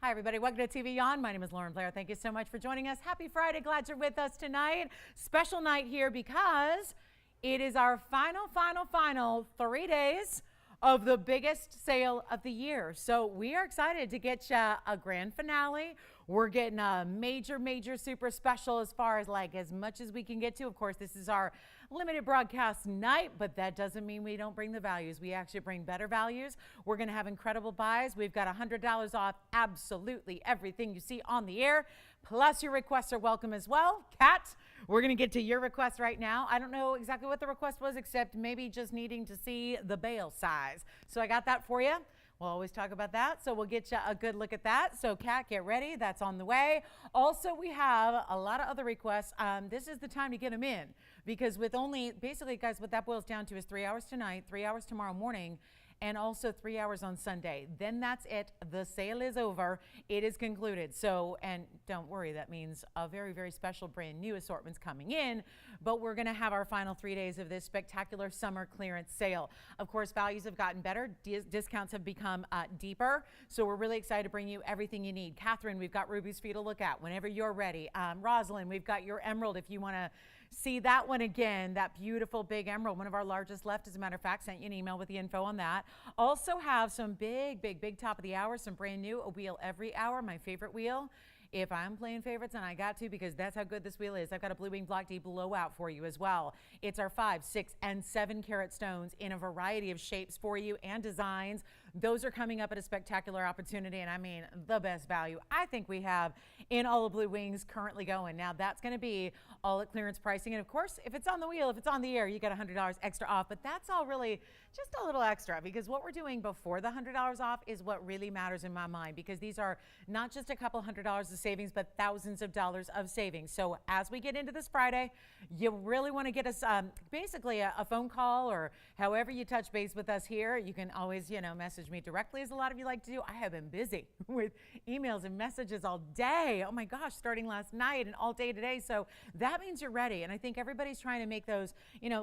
Hi, everybody. Welcome to TVON. My name is Lauren Blair. Thank you so much for joining us. Happy Friday. Glad you're with us tonight. Special night here because it is our final 3 days of the biggest sale of the year. So we are excited to get you a grand finale. We're getting a major super special as far as like as much as we can get to. Of course, this is our limited broadcast night, but that doesn't mean we don't bring the values. We actually bring better values. We're going to have incredible buys. We've got $100 off absolutely everything you see on the air. Plus your requests are welcome as well. Kat, we're going to get to your request right now. I don't know exactly what the request was, except maybe just needing to see the bail size. So I got that for you. We'll always talk about that. So we'll get you a good look at that. So Kat, get ready. That's on the way. Also, we have a lot of other requests. This is the time to get them in because with only, basically, guys, what that boils down to is 3 hours tonight, 3 hours tomorrow morning, and also 3 hours on Sunday. Then that's it. The sale is over. It is concluded. So, and don't worry, that means a very special brand new assortments coming in, but we're going to have our final 3 days of this spectacular summer clearance sale. Of course, values have gotten better. Discounts have become deeper. So we're really excited to bring you everything you need. Catherine, we've got rubies for you to look at whenever you're ready. Rosalind, we've got your emerald if you want to see that one again, that beautiful big emerald, one of our largest left, as a matter of fact. Sent you an email with the info on that. Also have some big top of the hour, some brand new, a wheel every hour, my favorite wheel. If I'm playing favorites, and I got to because that's how good this wheel is, I've got a Blue Wing Block D blowout for you as well. It's our 5, 6, and 7 carat stones in a variety of shapes for you and designs. Those are coming up at a spectacular opportunity, and I mean the best value I think we have in all of Blue Wings currently going. Now that's going to be all at clearance pricing, and of course, if it's on the wheel, if it's on the air, you get $100 extra off. But that's all really just a little extra because what we're doing before the $100 off is what really matters in my mind, because these are not just a couple $100s of savings, but thousands of dollars of savings. So as we get into this Friday, you really want to get us basically a phone call or however you touch base with us here. You can always, message me directly, as a lot of you like to do. I have been busy with emails and messages all day. Oh my gosh, starting last night and all day today. So that means you're ready. And I think everybody's trying to make those,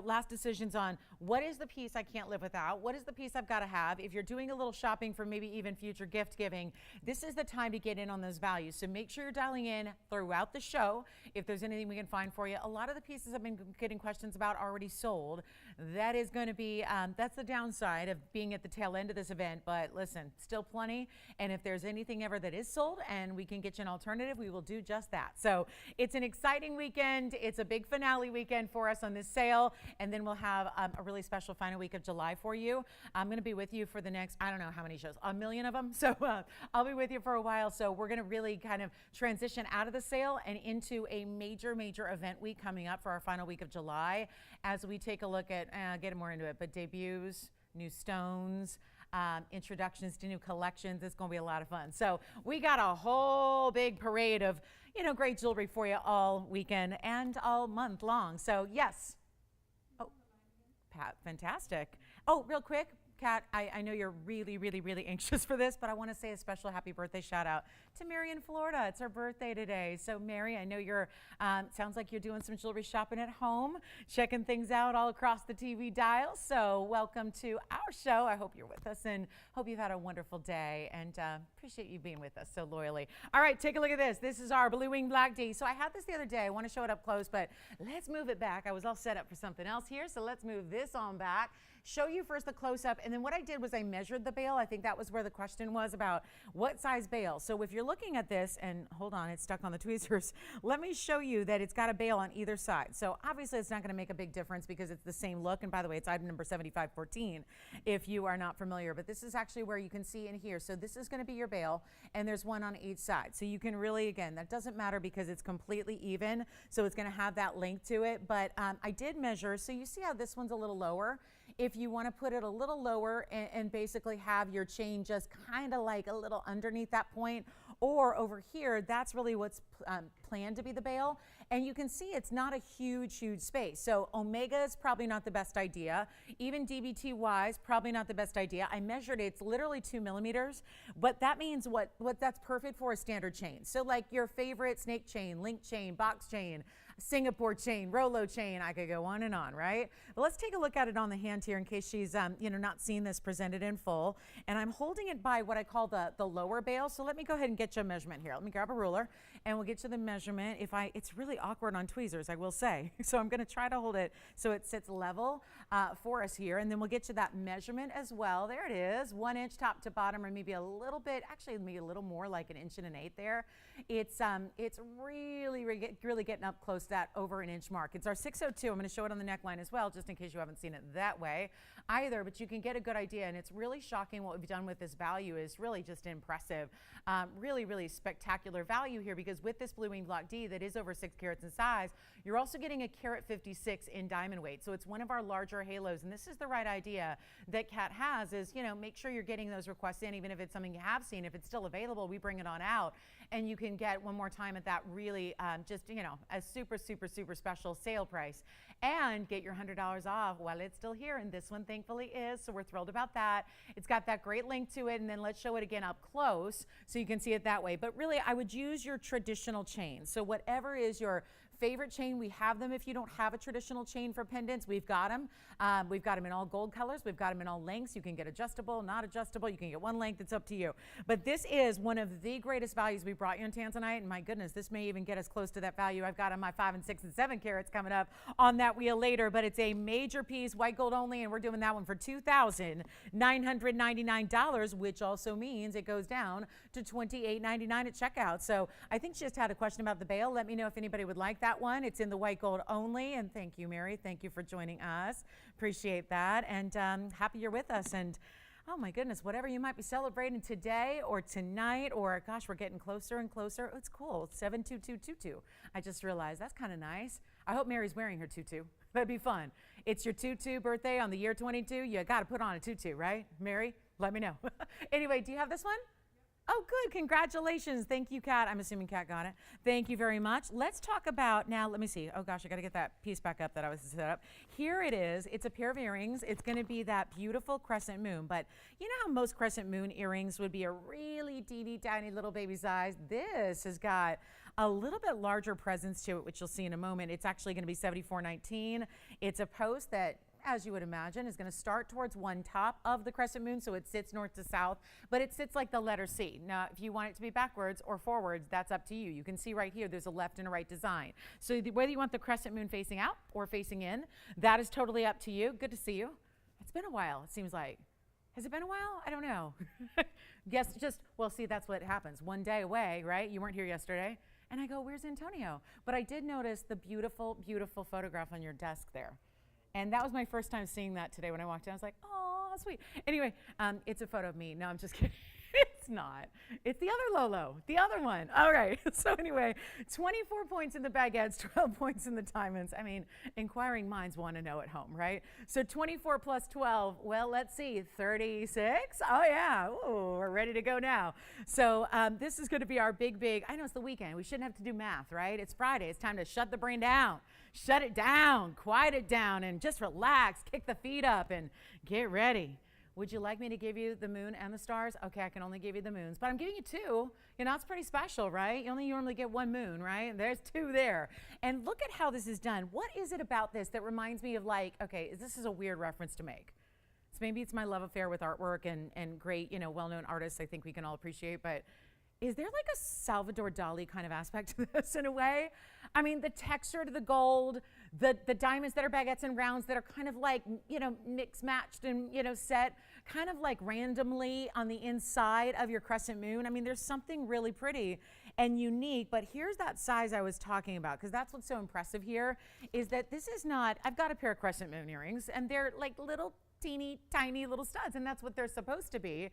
last decisions on what is the piece I can't live without? What is the piece I've got to have? If you're doing a little shopping for maybe even future gift giving, this is the time to get in on those values. So make sure you're dialing in throughout the show. If there's anything we can find for you, a lot of the pieces I've been getting questions about are already sold. That is going to be, that's the downside of being at the tail end of this event. But listen, still plenty. And if there's anything ever that is sold and we can get you an alternative, we will do just that. So it's an exciting weekend. It's a big finale weekend for us on this sale. And then we'll have a really special final week of July for you. I'm going to be with you for the next, I don't know how many shows, a million of them. So I'll be with you for a while. So we're going to really kind of transition out of the sale and into a major event week coming up for our final week of July as we take a look at, get more into it, but debuts, new stones, introductions to new collections. It's going to be a lot of fun. So we got a whole big parade of, great jewelry for you all weekend and all month long. So yes. Oh, Pat, fantastic. Oh, real quick, Kat, I know you're really anxious for this, but I want to say a special happy birthday shout out to Mary in Florida. It's her birthday today. So Mary, I know you're, sounds like you're doing some jewelry shopping at home, checking things out all across the TV dial. So welcome to our show. I hope you're with us and hope you've had a wonderful day and appreciate you being with us so loyally. All right, take a look at this. This is our Blue Wing Black D. So I had this the other day. I want to show it up close, but let's move it back. I was all set up for something else here. So let's move this on back. Show you first the close-up, and then what I did was I measured the bail. I think that was where the question was about what size bail. So if you're looking at this, and hold on, it's stuck on the tweezers, let me show you that it's got a bail on either side. So obviously it's not going to make a big difference because it's the same look, and by the way, it's item number 7514 if you are not familiar, but this is actually where you can see in here. So this is going to be your bail, and there's one on each side. So you can really, again, that doesn't matter because it's completely even, so it's going to have that length to it, but I did measure, so you see how this one's a little lower. If you want to put it a little lower and basically have your chain just kind of like a little underneath that point, or over here, that's really what's planned to be the bail. And you can see it's not a huge space. So Omega is probably not the best idea. Even DBT-wise, probably not the best idea. I measured it, it's literally 2 millimeters, but that means what that's perfect for is standard chain. So like your favorite snake chain, link chain, box chain, Singapore chain, Rolo chain. I could go on and on, right? But let's take a look at it on the hand here in case she's, not seen this presented in full. And I'm holding it by what I call the lower bail. So let me go ahead and get you a measurement here. Let me grab a ruler and we'll get you the measurement. It's really awkward on tweezers, I will say. So I'm going to try to hold it so it sits level for us here. And then we'll get you that measurement as well. There it is, 1 inch top to bottom, or maybe a little bit, actually maybe a little more, like 1 1/8 there. It's really getting up close to that over 1 inch mark. It's our 602. I'm going to show it on the neckline as well, just in case you haven't seen it that way either, but you can get a good idea. And it's really shocking what we've done with this value is really just impressive. Really spectacular value here, because with this blue wing block D that is over 6 carats in size, you're also getting a carat 56 in diamond weight. So it's one of our larger halos, and this is the right idea that Kat has is, make sure you're getting those requests in, even if it's something you have seen. If it's still available, we bring it on out, and you can get one more time at that really a super special sale price, and get your $100 off while it's still here. And this one thankfully is, so we're thrilled about that. It's got that great link to it, and then let's show it again up close so you can see it that way. But really, I would use your traditional chain. So whatever is your favorite chain, we have them. If you don't have a traditional chain for pendants, we've got them. We've got them in all gold colors. We've got them in all lengths. You can get adjustable, not adjustable. You can get one length. It's up to you. But this is one of the greatest values we brought you in Tanzanite. And my goodness, this may even get us close to that value I've got on my 5 and 6 and 7 carats coming up on that wheel later. But it's a major piece, white gold only, and we're doing that one for $2,999, which also means it goes down to $2,899 at checkout. So I think she just had a question about the bail. Let me know if anybody would like that one. It's in the white gold only. And thank you, Mary. Thank you for joining us. Appreciate that. And happy you're with us. And oh my goodness, whatever you might be celebrating today or tonight, or gosh, we're getting closer and closer. Oh, it's cool. 72222. I just realized that's kind of nice. I hope Mary's wearing her tutu. That'd be fun. It's your tutu birthday on the year 22. You got to put on a tutu, right? Mary, let me know. Anyway, do you have this one? Oh, good. Congratulations. Thank you, Kat. I'm assuming Kat got it. Thank you very much. Let's talk about now. Let me see. Oh, gosh, I got to get that piece back up that I was set up. Here it is. It's a pair of earrings. It's going to be that beautiful crescent moon. But you know how most crescent moon earrings would be a really teeny tiny little baby size? This has got a little bit larger presence to it, which you'll see in a moment. It's actually going to be $74.19. It's a post that, as you would imagine, is going to start towards one top of the crescent moon, so it sits north to south, but it sits like the letter C. Now, if you want it to be backwards or forwards, that's up to you. You can see right here, there's a left and a right design. So whether you want the crescent moon facing out or facing in, that is totally up to you. Good to see you. It's been a while, it seems like. Has it been a while? I don't know. Yes, well, see, that's what happens. One day away, right? You weren't here yesterday. And I go, where's Antonio? But I did notice the beautiful, beautiful photograph on your desk there. And that was my first time seeing that today when I walked in. I was like, oh, sweet. Anyway, it's a photo of me. No, I'm just kidding. It's not. It's the other Lolo, the other one. All right. So anyway, 24 points in the baguettes, 12 points in the diamonds. I mean, inquiring minds want to know at home, right? So 24 plus 12, well, let's see, 36. Oh, yeah. Ooh, we're ready to go now. So this is going to be our big, I know it's the weekend. We shouldn't have to do math, right? It's Friday. It's time to shut the brain down. Shut it down, quiet it down, and just relax, kick the feet up, and get ready. Would you like me to give you the moon and the stars? Okay, I can only give you the moons, but I'm giving you two. You know, it's pretty special, right? You only normally get one moon, right? There's two there. And look at how this is done. What is it about this that reminds me of, like, okay, this is a weird reference to make. So maybe it's my love affair with artwork and great, well-known artists I think we can all appreciate, but is there like a Salvador Dali kind of aspect to this in a way? I mean, the texture to the gold, the diamonds that are baguettes and rounds that are kind of like, mixed, matched and, set kind of like randomly on the inside of your crescent moon. I mean, there's something really pretty and unique, but here's that size I was talking about, because that's what's so impressive here, is that this is not, I've got a pair of crescent moon earrings and they're like little teeny tiny little studs, and that's what they're supposed to be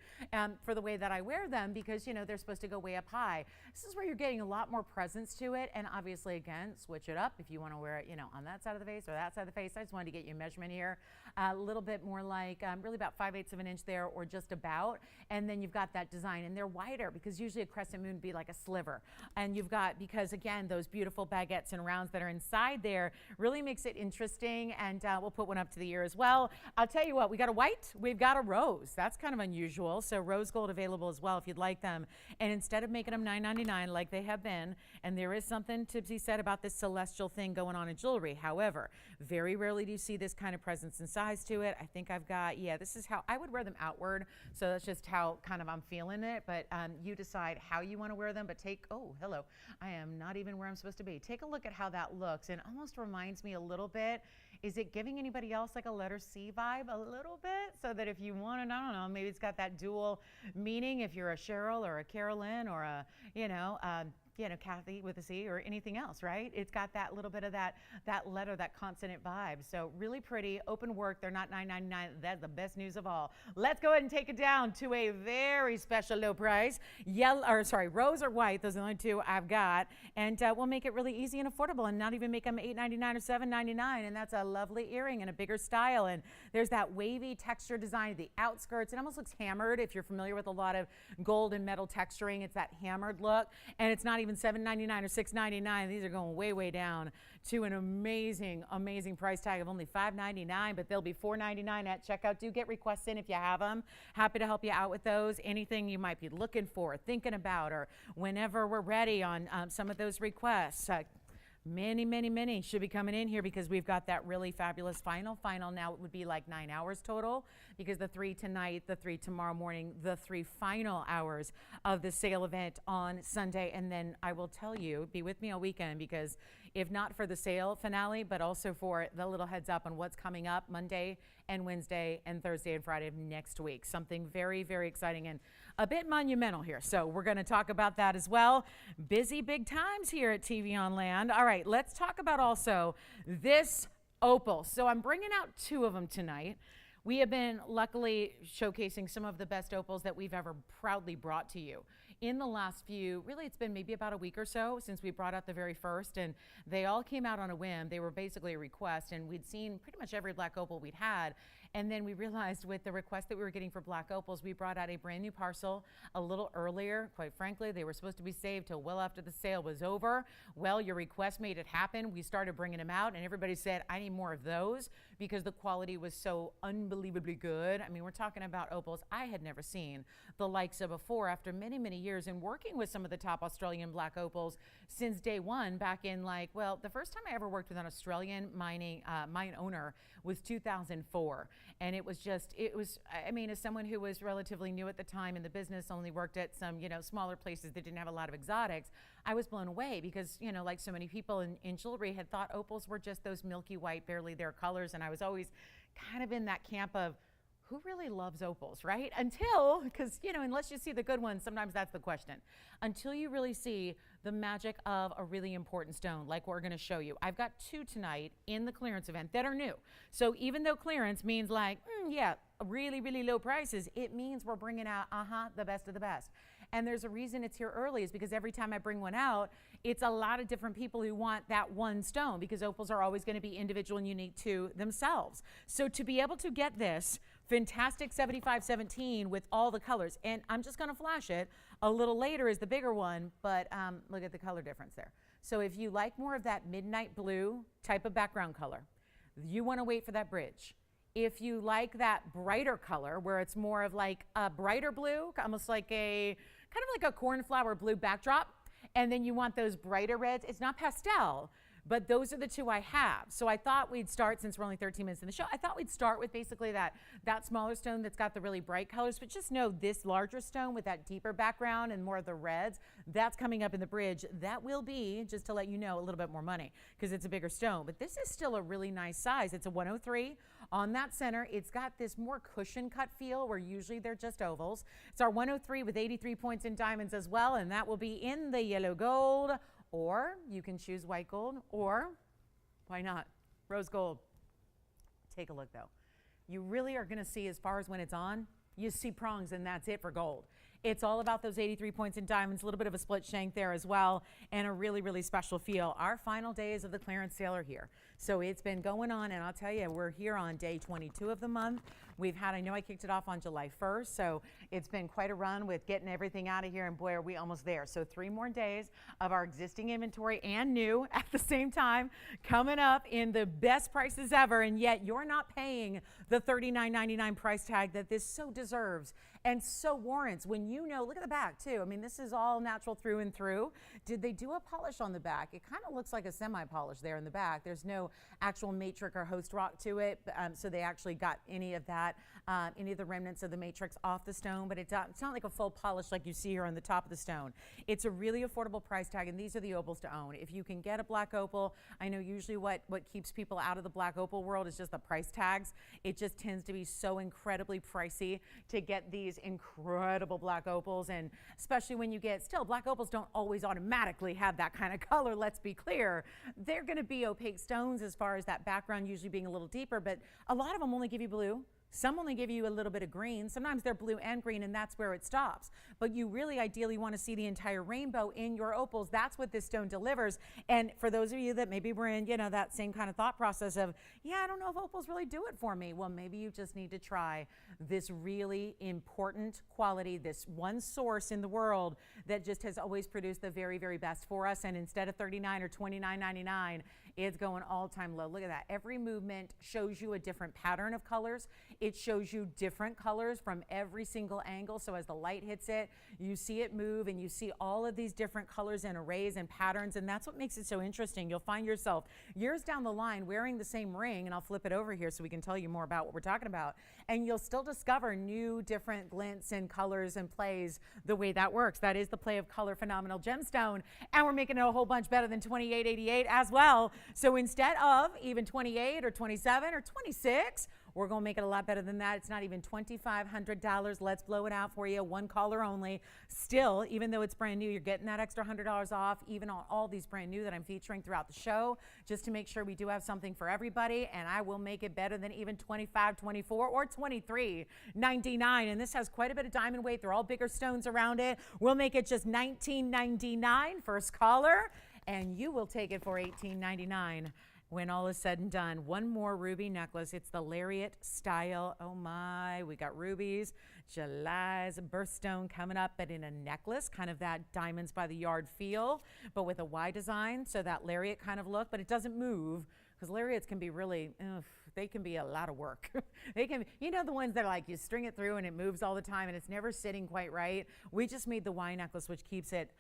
for the way that I wear them, because they're supposed to go way up high. This is where you're getting a lot more presence to it, and obviously again, switch it up if you want to wear it on that side of the face or that side of the face. I just wanted to get you a measurement here, a little bit more like really about 5/8 of an inch there, or just about, and then you've got that design, and they're wider because usually a crescent moon would be like a sliver, and you've got, because again, those beautiful baguettes and rounds that are inside there really makes it interesting, and we'll put one up to the ear as well. I'll tell you we got a white, we've got a rose. That's kind of unusual. So rose gold available as well if you'd like them. And instead of making them $9.99 like they have been, and there is something to be said about this celestial thing going on in jewelry. However, very rarely do you see this kind of presence and size to it. I think I've got, yeah, this is how I would wear them outward. So that's just how kind of I'm feeling it. But you decide how you want to wear them. But take, oh, hello. I am not even where I'm supposed to be. Take a look at how that looks. And almost reminds me a little bit. Is it giving anybody else like a letter C vibe a little bit? So that if you want to, I don't know, maybe it's got that dual meaning if you're a Cheryl or a Carolyn or a, Kathy with a C or anything else, right? It's got that little bit of that letter, that consonant vibe. So really pretty, open work. They're not $9.99. That's the best news of all. Let's go ahead and take it down to a very special low price. Rose or white. Those are the only two I've got. And we'll make it really easy and affordable and not even make them $8.99 or $7.99. And that's a lovely earring and a bigger style. And there's that wavy texture design at the outskirts. It almost looks hammered. If you're familiar with a lot of gold and metal texturing, it's that hammered look. And it's not even $7.99 or $6.99. These are going way, way down to an amazing, amazing price tag of only $5.99, but they'll be $4.99 at checkout. Do get requests in if you have them. Happy to help you out with those. Anything you might be looking for, thinking about, or whenever we're ready on some of those requests. Many should be coming in here because we've got that really fabulous final. Now it would be like 9 hours total because the 3 tonight, the 3 tomorrow morning, the 3 final hours of the sale event on Sunday. And then I will tell you, be with me all weekend because if not for the sale finale, but also for the little heads up on what's coming up Monday and Wednesday and Thursday and Friday of next week. Something very, very exciting and a bit monumental here. So we're going to talk about that as well. Busy big times here at TVON Land. All right, let's talk about also this opal. So I'm bringing out 2 of them tonight. We have been luckily showcasing some of the best opals that we've ever proudly brought to you. In the last few, really it's been maybe about a week or so since we brought out the very first, and they all came out on a whim. They were basically a request, and we'd seen pretty much every black opal we'd had. And then we realized with the request that we were getting for black opals, we brought out a brand new parcel a little earlier. Quite frankly, they were supposed to be saved till well after the sale was over. Well, your request made it happen. We started bringing them out, and everybody said, I need more of those because the quality was so unbelievably good. I mean, we're talking about opals I had never seen the likes of before after many, many years and working with some of the top Australian black opals since day one back in the first time I ever worked with an Australian mine owner was 2004. And it was as someone who was relatively new at the time in the business, only worked at some, smaller places that didn't have a lot of exotics, I was blown away because, like so many people in jewelry had thought opals were just those milky white, barely their colors. And I was always kind of in that camp of, who really loves opals, right? Because, unless you see the good ones, sometimes that's the question. Until you really see the magic of a really important stone, like we're gonna show you. I've got 2 tonight in the clearance event that are new. So even though clearance means really, really low prices, it means we're bringing out, the best of the best. And there's a reason it's here early is because every time I bring one out, it's a lot of different people who want that one stone because opals are always going to be individual and unique to themselves. So to be able to get this fantastic 7517 with all the colors, and I'm just going to flash it a little later is the bigger one, but look at the color difference there. So if you like more of that midnight blue type of background color, you want to wait for that bridge. If you like that brighter color where it's more of like a brighter blue, almost like kind of like a cornflower blue backdrop, and then you want those brighter reds, it's not pastel, but those are the 2 I have. So I thought we'd start, since we're only 13 minutes in the show, I thought we'd start with basically that smaller stone that's got the really bright colors, but just know this larger stone with that deeper background and more of the reds, that's coming up in the bridge. That will be, just to let you know, a little bit more money because it's a bigger stone, but this is still a really nice size. It's a 103 on that center. It's got this more cushion cut feel where usually they're just ovals. It's our 103 with 83 points in diamonds as well, and that will be in the yellow gold. Or you can choose white gold, or why not rose gold. Take a look though. You really are going to see, as far as when it's on, you see prongs and that's it for gold. It's all about those 83 points in diamonds, a little bit of a split shank there as well, and a really, really special feel. Our final days of the clearance sale are here. So it's been going on, and I'll tell you, we're here on day 22 of the month. We've had, I know I kicked it off on July 1st, so it's been quite a run with getting everything out of here, and boy, are we almost there. So 3 more days of our existing inventory and new at the same time coming up in the best prices ever, and yet you're not paying the $39.99 price tag that this so deserves and so warrants. When you know, look at the back too. I mean, this is all natural through and through. Did they do a polish on the back? It kind of looks like a semi-polish there in the back. There's no actual matrix or host rock to it, so they actually got any of that, any of the remnants of the matrix off the stone, but it's not like a full polish like you see here on the top of the stone. It's a really affordable price tag, and these are the opals to own. If you can get a black opal, I know usually what keeps people out of the black opal world is just the price tags. It just tends to be so incredibly pricey to get these incredible black opals, and especially when you get, still, black opals don't always automatically have that kind of color, let's be clear. They're going to be opaque stones as far as that background usually being a little deeper, but a lot of them only give you blue. Some only give you a little bit of green. Sometimes they're blue and green, and that's where it stops. But you really ideally want to see the entire rainbow in your opals. That's what this stone delivers. And for those of you that maybe were in, that same kind of thought process of, yeah, I don't know if opals really do it for me. Well, maybe you just need to try this really important quality, this one source in the world that just has always produced the very, very best for us. And instead of $39 or $29.99, it's going all-time low. Look at that. Every movement shows you a different pattern of colors. It shows you different colors from every single angle. So as the light hits it, you see it move, and you see all of these different colors and arrays and patterns. And that's what makes it so interesting. You'll find yourself years down the line wearing the same ring, and I'll flip it over here so we can tell you more about what we're talking about. And you'll still discover new different glints and colors and plays the way that works. That is the play of color phenomenal gemstone. And we're making it a whole bunch better than $28.88 as well. So instead of even 28 or 27 or 26, we're going to make it a lot better than that. It's not even $2,500. Let's blow it out for you. One caller only. Still, even though it's brand new, you're getting that extra $100 off, even on all these brand new that I'm featuring throughout the show, just to make sure we do have something for everybody. And I will make it better than even $25, $24, or $23.99. And this has quite a bit of diamond weight. They're all bigger stones around it. We'll make it just $19.99. First caller, and you will take it for $18.99. When all is said and done. One more ruby necklace. It's the lariat style. Oh my, we got rubies, July's birthstone coming up, but in a necklace, kind of that diamonds by the yard feel, but with a Y design, so that lariat kind of look, but it doesn't move, because lariats can be really, they can be a lot of work. They can, the ones that are like you string it through and it moves all the time and it's never sitting quite right. We just made the Y necklace, which keeps it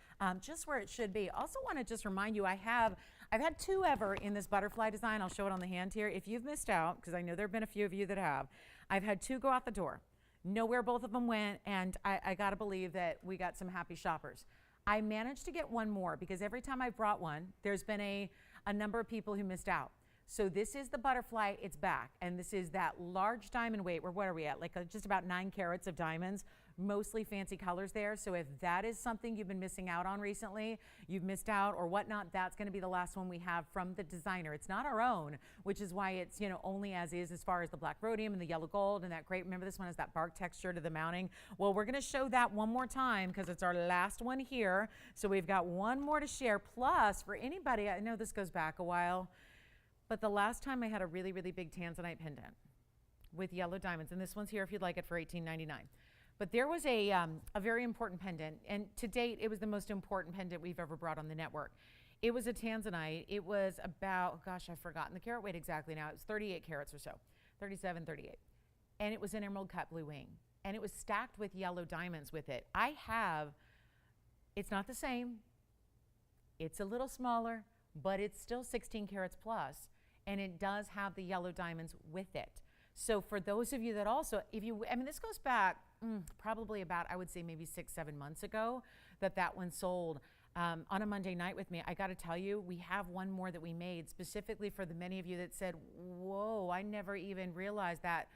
just where it should be. Also want to just remind you, I've had 2 ever in this butterfly design. I'll show it on the hand here. If you've missed out, because I know there have been a few of you that have, I've had 2 go out the door. Know where both of them went, and I got to believe that we got some happy shoppers. I managed to get 1 more because every time I brought one, there's been a number of people who missed out. So this is the butterfly, it's back, and this is that large diamond weight. What are we at? Like just about 9 carats of diamonds, mostly fancy colors there. So if that is something you've been missing out on recently, you've missed out or whatnot, that's going to be the last one we have from the designer. It's not our own, which is why it's, only as is as far as the black rhodium and the yellow gold and that great, remember this one has that bark texture to the mounting. Well, we're going to show that one more time because it's our last one here. So we've got 1 more to share. Plus, for anybody, I know this goes back a while, but the last time I had a really, really big tanzanite pendant with yellow diamonds, and this one's here if you'd like it for $18.99. But there was a very important pendant, and to date, it was the most important pendant we've ever brought on the network. It was a tanzanite. It was about, gosh, I've forgotten the carat weight exactly now. It was 38 carats or so, 37, 38. And it was an emerald cut blue wing. And it was stacked with yellow diamonds with it. It's not the same. It's a little smaller, but it's still 16 carats plus. And it does have the yellow diamonds with it. So for those of you that also, this goes back probably about, I would say maybe 6-7 months ago that one sold on a Monday night with me. I got to tell you, we have 1 more that we made specifically for the many of you that said, whoa, I never even realized that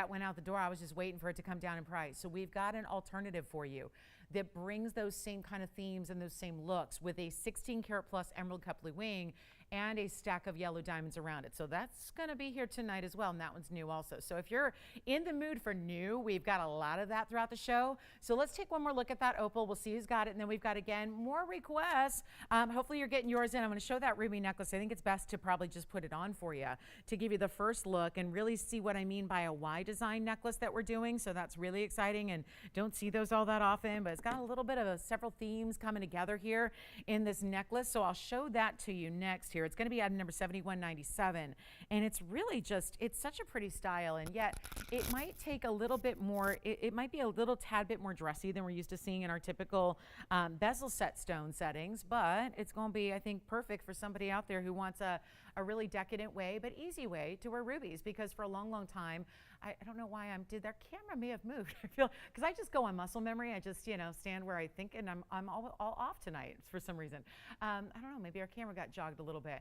went out the door. I was just waiting for it to come down in price. So we've got an alternative for you that brings those same kind of themes and those same looks with a 16 karat plus emerald cut blue wing and a stack of yellow diamonds around it. So that's going to be here tonight as well, and that one's new also. So if you're in the mood for new, we've got a lot of that throughout the show. So let's take one more look at that opal. We'll see who's got it, and then we've got, again, more requests. Hopefully you're getting yours in. I'm going to show that ruby necklace. I think it's best to probably just put it on for you to give you the first look and really see what I mean by a Y design necklace that we're doing. So that's really exciting, and don't see those all that often, but it's got a little bit of several themes coming together here in this necklace. So I'll show that to you next here. It's going to be item number 7197, and it's really just, it's such a pretty style, and yet it might take a little bit more, it might be a little tad bit more dressy than we're used to seeing in our typical bezel set stone settings, but it's going to be, I think, perfect for somebody out there who wants a really decadent way, but easy way to wear rubies, because for a long, long time, I don't know why their camera may have moved. I feel, because I just go on muscle memory. I just, stand where I think, and I'm all off tonight for some reason. I don't know, maybe our camera got jogged a little bit.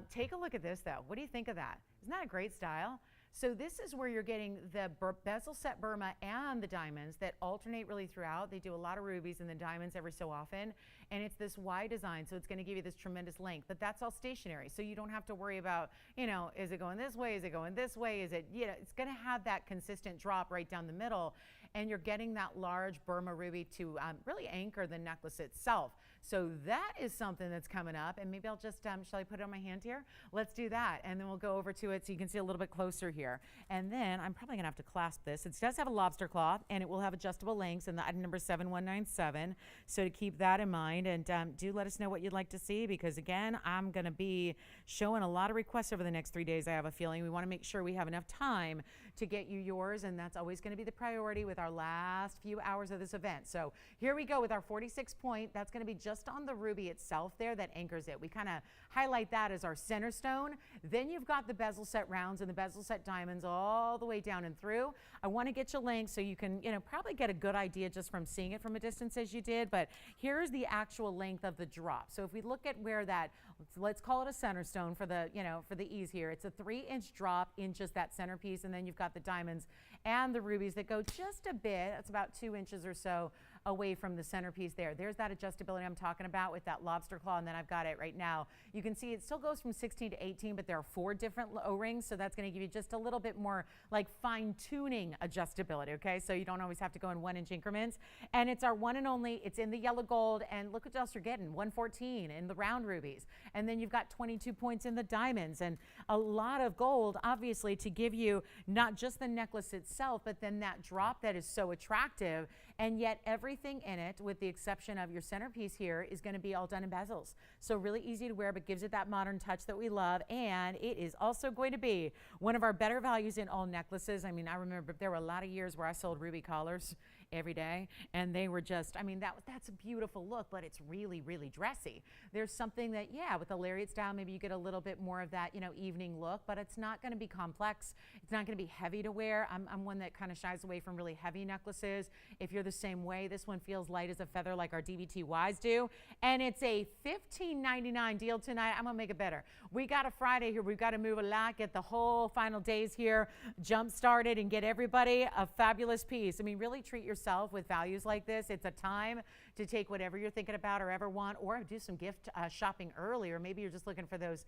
Take a look at this though. What do you think of that? Isn't that a great style? So this is where you're getting the bezel set Burma and the diamonds that alternate really throughout. They do a lot of rubies and the diamonds every so often. And it's this Y design, so it's going to give you this tremendous length. But that's all stationary, so you don't have to worry about, is it going this way? Is it going this way? Is it, it's going to have that consistent drop right down the middle. And you're getting that large Burma ruby to really anchor the necklace itself. So that is something that's coming up. And maybe I'll just, shall I put it on my hand here? Let's do that. And then we'll go over to it so you can see a little bit closer here. And then I'm probably going to have to clasp this. It does have a lobster claw, and it will have adjustable lengths, and the item number 7197. So to keep that in mind, and do let us know what you'd like to see, because again, I'm going to be showing a lot of requests over the next 3 days. I have a feeling we want to make sure we have enough time to get you yours, and that's always going to be the priority with our last few hours of this event. So here we go with our 46 point. That's going to be just on the ruby itself there that anchors it. We kind of highlight that as our center stone. Then you've got the bezel set rounds and the bezel set diamonds all the way down and through. I want to get you length so you can, probably get a good idea just from seeing it from a distance as you did, but here's the actual length of the drop. So if we look at where that, let's call it a center stone for the, for the ease here. It's a 3-inch drop in just that centerpiece, and then you've got the diamonds and the rubies that go just a bit. That's about 2 inches or so away from the centerpiece there. There's that adjustability I'm talking about with that lobster claw, and then I've got it right now. You can see it still goes from 16 to 18, but there are 4 different O-rings, so that's going to give you just a little bit more like fine-tuning adjustability, okay? So you don't always have to go in 1-inch increments. And it's our one and only, it's in the yellow gold, and look what else you're getting, 114 in the round rubies. And then you've got 22 points in the diamonds, and a lot of gold, obviously, to give you not just the necklace itself, but then that drop that is so attractive. And yet everything in it, with the exception of your centerpiece here, is going to be all done in bezels. So really easy to wear, but gives it that modern touch that we love. And it is also going to be one of our better values in all necklaces. I mean, I remember there were a lot of years where I sold ruby collars every day, and they were just, I mean, that's a beautiful look, but it's really, really dressy. There's something that, yeah, with the lariat style, maybe you get a little bit more of that, evening look, but it's not going to be complex. It's not going to be heavy to wear. I'm one that kind of shies away from really heavy necklaces. If you're the same way, this one feels light as a feather like our DVTYs do, and it's a $15.99 deal tonight. I'm gonna make it better. We got a Friday here. We've got to move a lot, get the whole final days here jump started, and get everybody a fabulous piece. I mean, really treat yourself with values like this. It's a time to take whatever you're thinking about or ever want, or do some gift shopping early, or maybe you're just looking for those,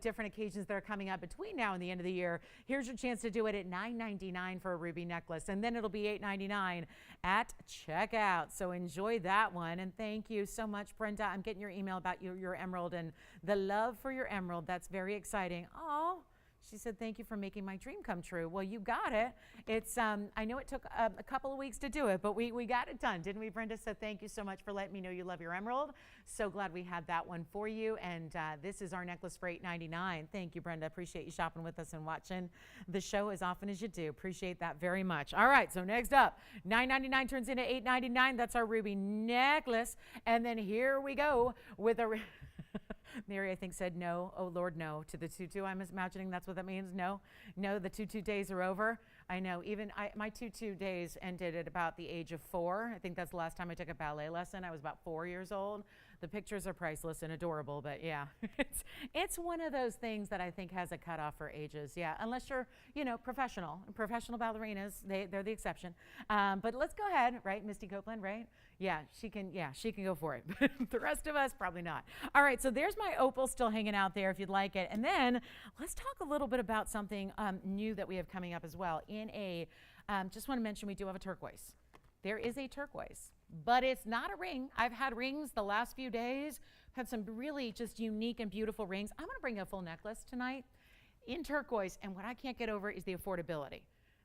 different occasions that are coming up between now and the end of the year. Here's your chance to do it at $9.99 for a ruby necklace, and then it'll be $8.99 at checkout. So enjoy that one, and thank you so much, Brenda. I'm getting your email about your emerald and the love for your emerald. That's very exciting. Oh, she said, thank you for making my dream come true. Well, you got it. It's, I know it took a couple of weeks to do it, but we got it done, didn't we, Brenda? So thank you so much for letting me know you love your emerald. So glad we had that one for you. And this is our necklace for $8.99. Thank you, Brenda. Appreciate you shopping with us and watching the show as often as you do. Appreciate that very much. All right, so next up, $9.99 turns into $8.99. That's our ruby necklace. And then here we go with a... Mary, I think, said no. Oh, Lord, no. To the tutu, I'm imagining that's what that means. No, the tutu days are over. I know. Even my tutu days ended at about the age of 4. I think that's the last time I took a ballet lesson. I was about 4 years old. The pictures are priceless and adorable, but yeah, it's one of those things that I think has a cutoff for ages. Yeah, unless you're, professional ballerinas, they're the exception. But let's go ahead, right? Misty Copeland, right? Yeah, she can go for it. But the rest of us, probably not. All right, so there's my opal still hanging out there if you'd like it. And then let's talk a little bit about something new that we have coming up as well. Just want to mention we do have a turquoise. There is a turquoise, but it's not a ring. I've had rings the last few days, had some really just unique and beautiful rings. I'm going to bring a full necklace tonight in turquoise, and what I can't get over is the affordability.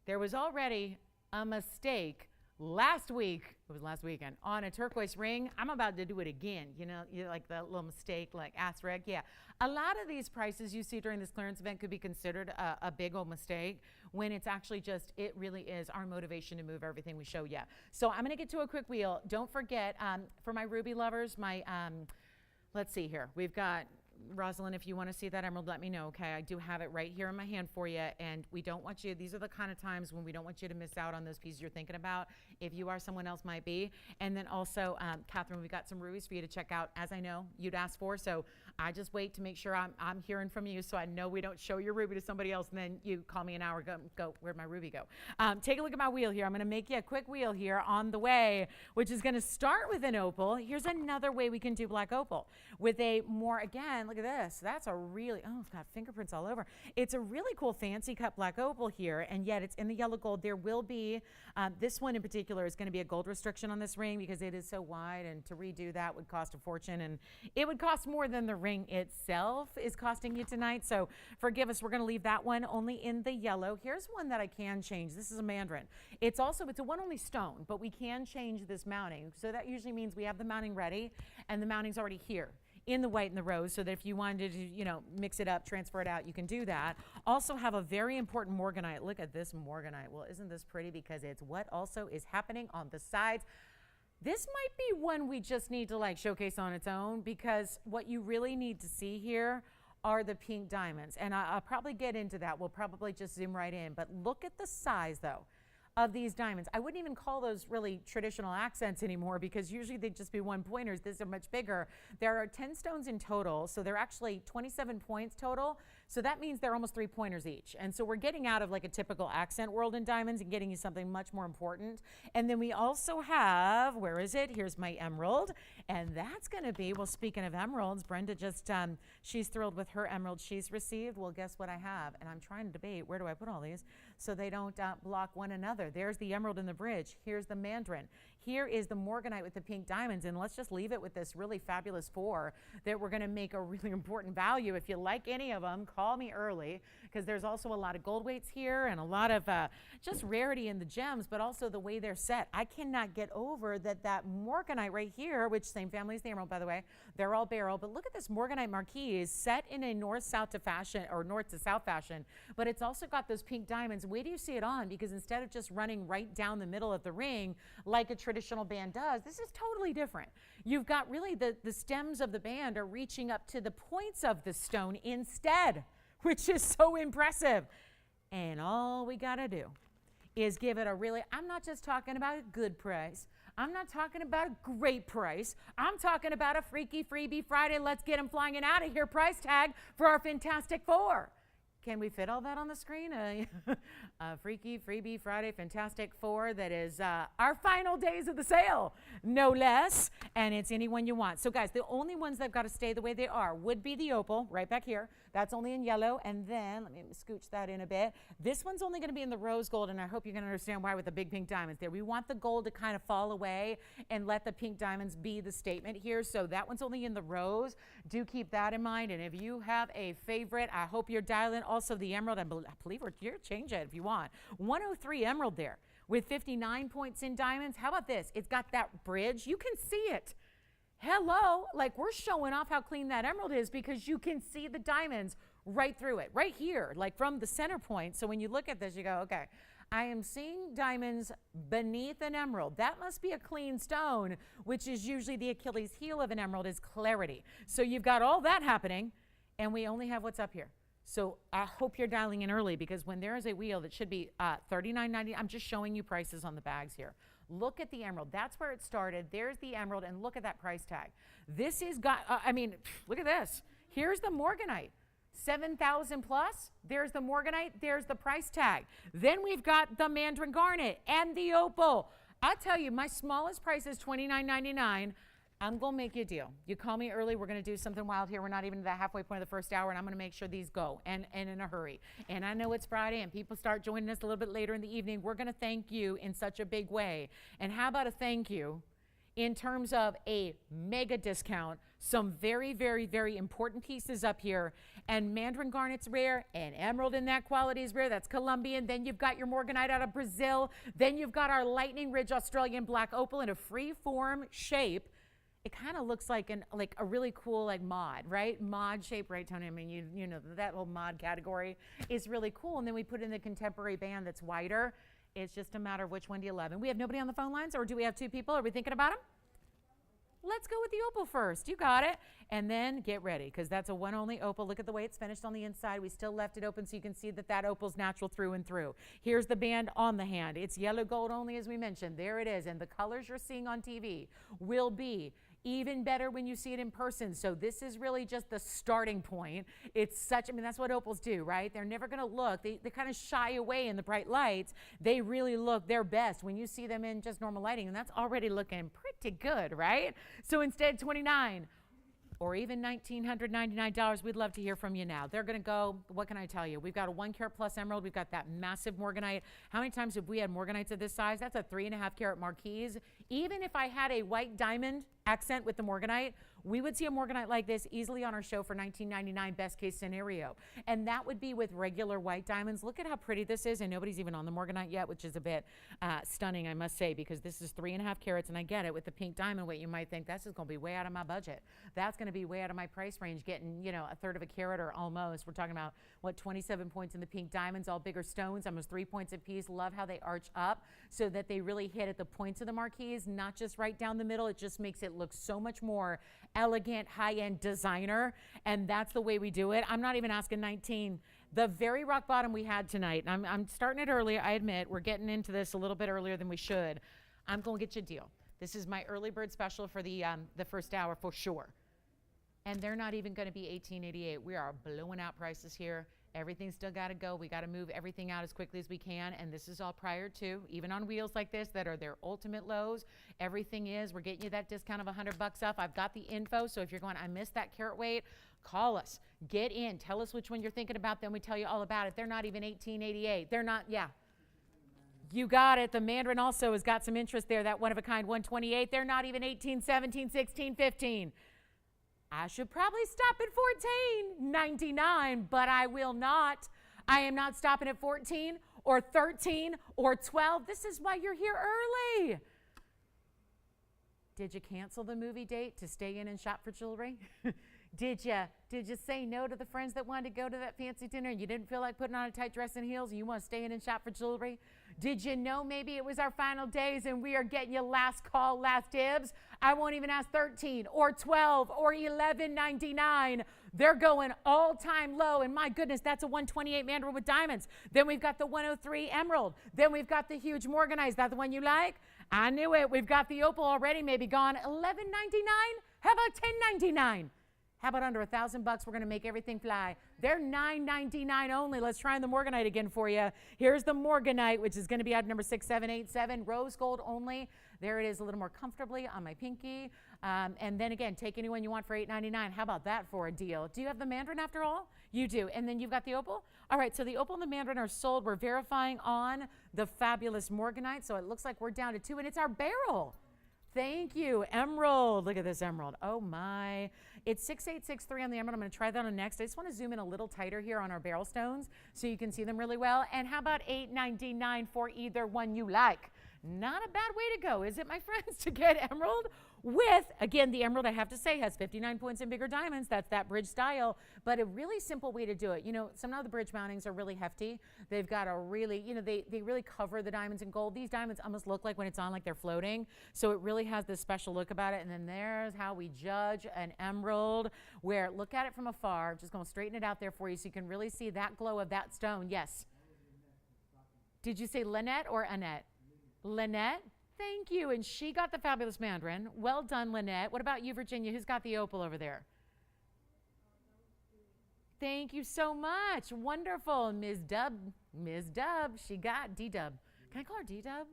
There was already a mistake last weekend, on a turquoise ring. I'm about to do it again. Like the little mistake, like asterisk. Yeah. A lot of these prices you see during this clearance event could be considered a big old mistake when it's actually it really is our motivation to move everything we show you. So I'm going to get to a quick wheel. Don't forget, for my ruby lovers, let's see here. We've got Rosalind, if you want to see that emerald, let me know, okay? I do have it right here in my hand for you, and we don't want you, these are the kind of times when we don't want you to miss out on those pieces you're thinking about, if you are, someone else might be. And then also, Catherine, we've got some rubies for you to check out, as I know you'd asked for, so I just wait to make sure I'm hearing from you, so I know we don't show your ruby to somebody else, and then you call me an hour, go where'd my ruby go? Take a look at my wheel here. I'm going to make you a quick wheel here on the way, which is going to start with an opal. Here's another way we can do black opal with a more, again, look at this. That's a really, it's got fingerprints all over. It's a really cool fancy cut black opal here, and yet it's in the yellow gold. There will be, this one in particular is going to be a gold restriction on this ring because it is so wide, and to redo that would cost a fortune, and it would cost more than the ring itself is costing you tonight. So forgive us, we're going to leave that one only in the yellow. Here's one that I can change. This is a mandarin. It's a one only stone, but we can change this mounting. So that usually means we have the mounting ready, and the mounting's already here in the white and the rose, so that if you wanted to, mix it up, transfer it out, you can do that. Also have a very important morganite. Look at this morganite. Well, isn't this pretty? Because it's what also is happening on the sides. This might be one we just need to showcase on its own, because what you really need to see here are the pink diamonds. And I'll probably get into that. We'll probably just zoom right in. But look at the size, though, of these diamonds. I wouldn't even call those really traditional accents anymore, because usually they'd just be one pointers. These are much bigger. There are 10 stones in total, so they're actually 27 points total. So that means they're almost 3 pointers each. And so we're getting out of a typical accent world in diamonds and getting you something much more important. And then we also have, where is it? Here's my emerald. And that's going to be, well, speaking of emeralds, Brenda just, she's thrilled with her emerald she's received. Well, guess what I have? And I'm trying to debate, where do I put all these so they don't block one another? There's the emerald in the bridge. Here's the mandarin. Here is the morganite with the pink diamonds. And let's just leave it with this really fabulous 4 that we're going to make a really important value. If you like any of them, call me early, because there's also a lot of gold weights here and a lot of just rarity in the gems, but also the way they're set. I cannot get over that morganite right here, which same family as the emerald, by the way, they're all beryl, but look at this morganite marquise is set in a north-south to fashion, or north to south fashion, but it's also got those pink diamonds. Where do you see it on? Because instead of just running right down the middle of the ring like a traditional band does, this is totally different. You've got really the stems of the band are reaching up to the points of the stone instead, which is so impressive. And all we got to do is give it a really, I'm not just talking about a good price. I'm not talking about a great price. I'm talking about a freaky freebie Friday, let's get them flying and out of here price tag for our Fantastic 4. Can we fit all that on the screen? Freaky Freebie Friday Fantastic 4 that is our final days of the sale, no less, and it's any one you want. So guys, the only ones that have got to stay the way they are would be the opal right back here. That's only in yellow, and then let me scooch that in a bit. This one's only going to be in the rose gold, and I hope you can understand why with the big pink diamonds there. We want the gold to kind of fall away and let the pink diamonds be the statement here. So that one's only in the rose. Do keep that in mind, and if you have a favorite, I hope you're dialing. Also the emerald, I believe you're change it if you want. 103 emerald there with 59 points in diamonds. How about this? It's got that bridge. You can see it. Hello, we're showing off how clean that emerald is because you can see the diamonds right through it, right here, from the center point. So when you look at this, you go, okay, I am seeing diamonds beneath an emerald. That must be a clean stone, which is usually the Achilles heel of an emerald is clarity. So you've got all that happening, and we only have what's up here. So I hope you're dialing in early, because when there is a wheel that should be $39.90, I'm just showing you prices on the bags here. Look at the emerald. That's where it started. There's the emerald, and look at that price tag. This is look at this. Here's the morganite. 7,000 plus. There's the morganite. There's the price tag. Then we've got the mandarin garnet and the opal. I'll tell you, my smallest price is $29.99. I'm going to make you a deal. You call me early. We're going to do something wild here. We're not even at the halfway point of the first hour, and I'm going to make sure these go, and in a hurry. And I know it's Friday, and people start joining us a little bit later in the evening. We're going to thank you in such a big way. And how about a thank you in terms of a mega discount, some very, very, very important pieces up here. And mandarin garnet's rare, and emerald in that quality is rare. That's Colombian. Then you've got your morganite out of Brazil. Then you've got our lightning ridge Australian black opal in a free form shape. It kind of looks like a really cool mod, right? Mod shape, right, Tony? I mean, you know that whole mod category is really cool. And then we put in the contemporary band that's wider. It's just a matter of which one do you love. And we have nobody on the phone lines, or do we have two people? Are we thinking about them? Let's go with the opal first. You got it. And then get ready, because that's a one only opal. Look at the way it's finished on the inside. We still left it open so you can see that opal's natural through and through. Here's the band on the hand. It's yellow gold only, as we mentioned. There it is. And the colors you're seeing on TV will be even better when you see it in person. So this is really just the starting point. It's that's what opals do, right? They're never going to look. They kind of shy away in the bright lights. They really look their best when you see them in just normal lighting, and that's already looking pretty good, right? So instead, $29 or even $1,999, we'd love to hear from you now. They're going to go, what can I tell you? We've got a 1 carat plus emerald. We've got that massive morganite. How many times have we had morganites of this size? That's a 3.5 carat marquise. Even if I had a white diamond accent with the morganite, we would see a morganite like this easily on our show for $19.99, best case scenario. And that would be with regular white diamonds. Look at how pretty this is, and nobody's even on the morganite yet, which is a bit stunning, I must say, because this is 3.5 carats, and I get it. With the pink diamond weight, you might think this is going to be way out of my budget. That's going to be way out of my price range, getting, a third of a carat or almost. We're talking about, 27 points in the pink diamonds, all bigger stones, almost 3 points a piece. Love how they arch up so that they really hit at the points of the marquise, not just right down the middle. It just makes it look so much more elegant, high-end designer, and that's the way we do it. I'm not even asking 19. The very rock bottom we had tonight, and I'm starting it early, I admit. We're getting into this a little bit earlier than we should. I'm going to get you a deal. This is my early bird special for the first hour for sure. And they're not even going to be $18.88. We are blowing out prices here. Everything's still got to go. We got to move everything out as quickly as we can. And this is all prior to, even on wheels like this that are their ultimate lows. Everything is, we're getting you that discount of $100 off. I've got the info. So if you're going, I missed that carat weight, call us. Get in. Tell us which one you're thinking about. Then we tell you all about it. They're not even $18.88. They're not, yeah. You got it. The mandarin also has got some interest there. That one of a kind, $128. They're not even $18, $17, $16, $15. I should probably stop at $14.99, but I will not. I am not stopping at 14 or 13 or 12. This is why you're here early. Did you cancel the movie date to stay in and shop for jewelry? Did you say no to the friends that wanted to go to that fancy dinner and you didn't feel like putting on a tight dress and heels and you want to stay in and shop for jewelry? Did you know maybe it was our final days and we are getting you last call, last dibs? I won't even ask 13 or 12 or $11.99. They're going all-time low, and my goodness, that's a 128 mandarin with diamonds. Then we've got the 103 emerald. Then we've got the huge morganite. Is that the one you like? I knew it. We've got the opal already, maybe gone. $11.99? How about $10.99? How about under $1,000 bucks? We're going to make everything fly. They're $9.99 only. Let's try the morganite again for you. Here's the morganite, which is going to be item number 6787. Rose gold only. There it is, a little more comfortably on my pinky. And then again, take any one you want for $8.99. How about that for a deal? Do you have the mandarin after all? You do. And then you've got the opal? All right, so the opal and the mandarin are sold. We're verifying on the fabulous morganite. So it looks like we're down to 2, and it's our barrel. Thank you. Emerald. Look at this emerald. Oh, my. It's 6863 on the emerald. I'm going to try that on next. I just want to zoom in a little tighter here on our barrel stones so you can see them really well. And how about $8.99 for either one you like? Not a bad way to go, is it, my friends, to get emerald with, again, the emerald, I have to say, has 59 points in bigger diamonds. That's that bridge style, but a really simple way to do it. You know, some of the bridge mountings are really hefty. They've got a really, they really cover the diamonds in gold. These diamonds almost look like when it's on, like they're floating. So it really has this special look about it. And then there's how we judge an emerald, where look at it from afar. Just going to straighten it out there for you so you can really see that glow of that stone. Yes. Did you say Lynette or Annette? Lynette, Thank you. And she got the fabulous mandarin. Well done, Lynette. What about you, Virginia? Who's got the opal over there? Thank you so much. Wonderful. Ms. Dub, she got D-Dub. Can I call her D-Dub?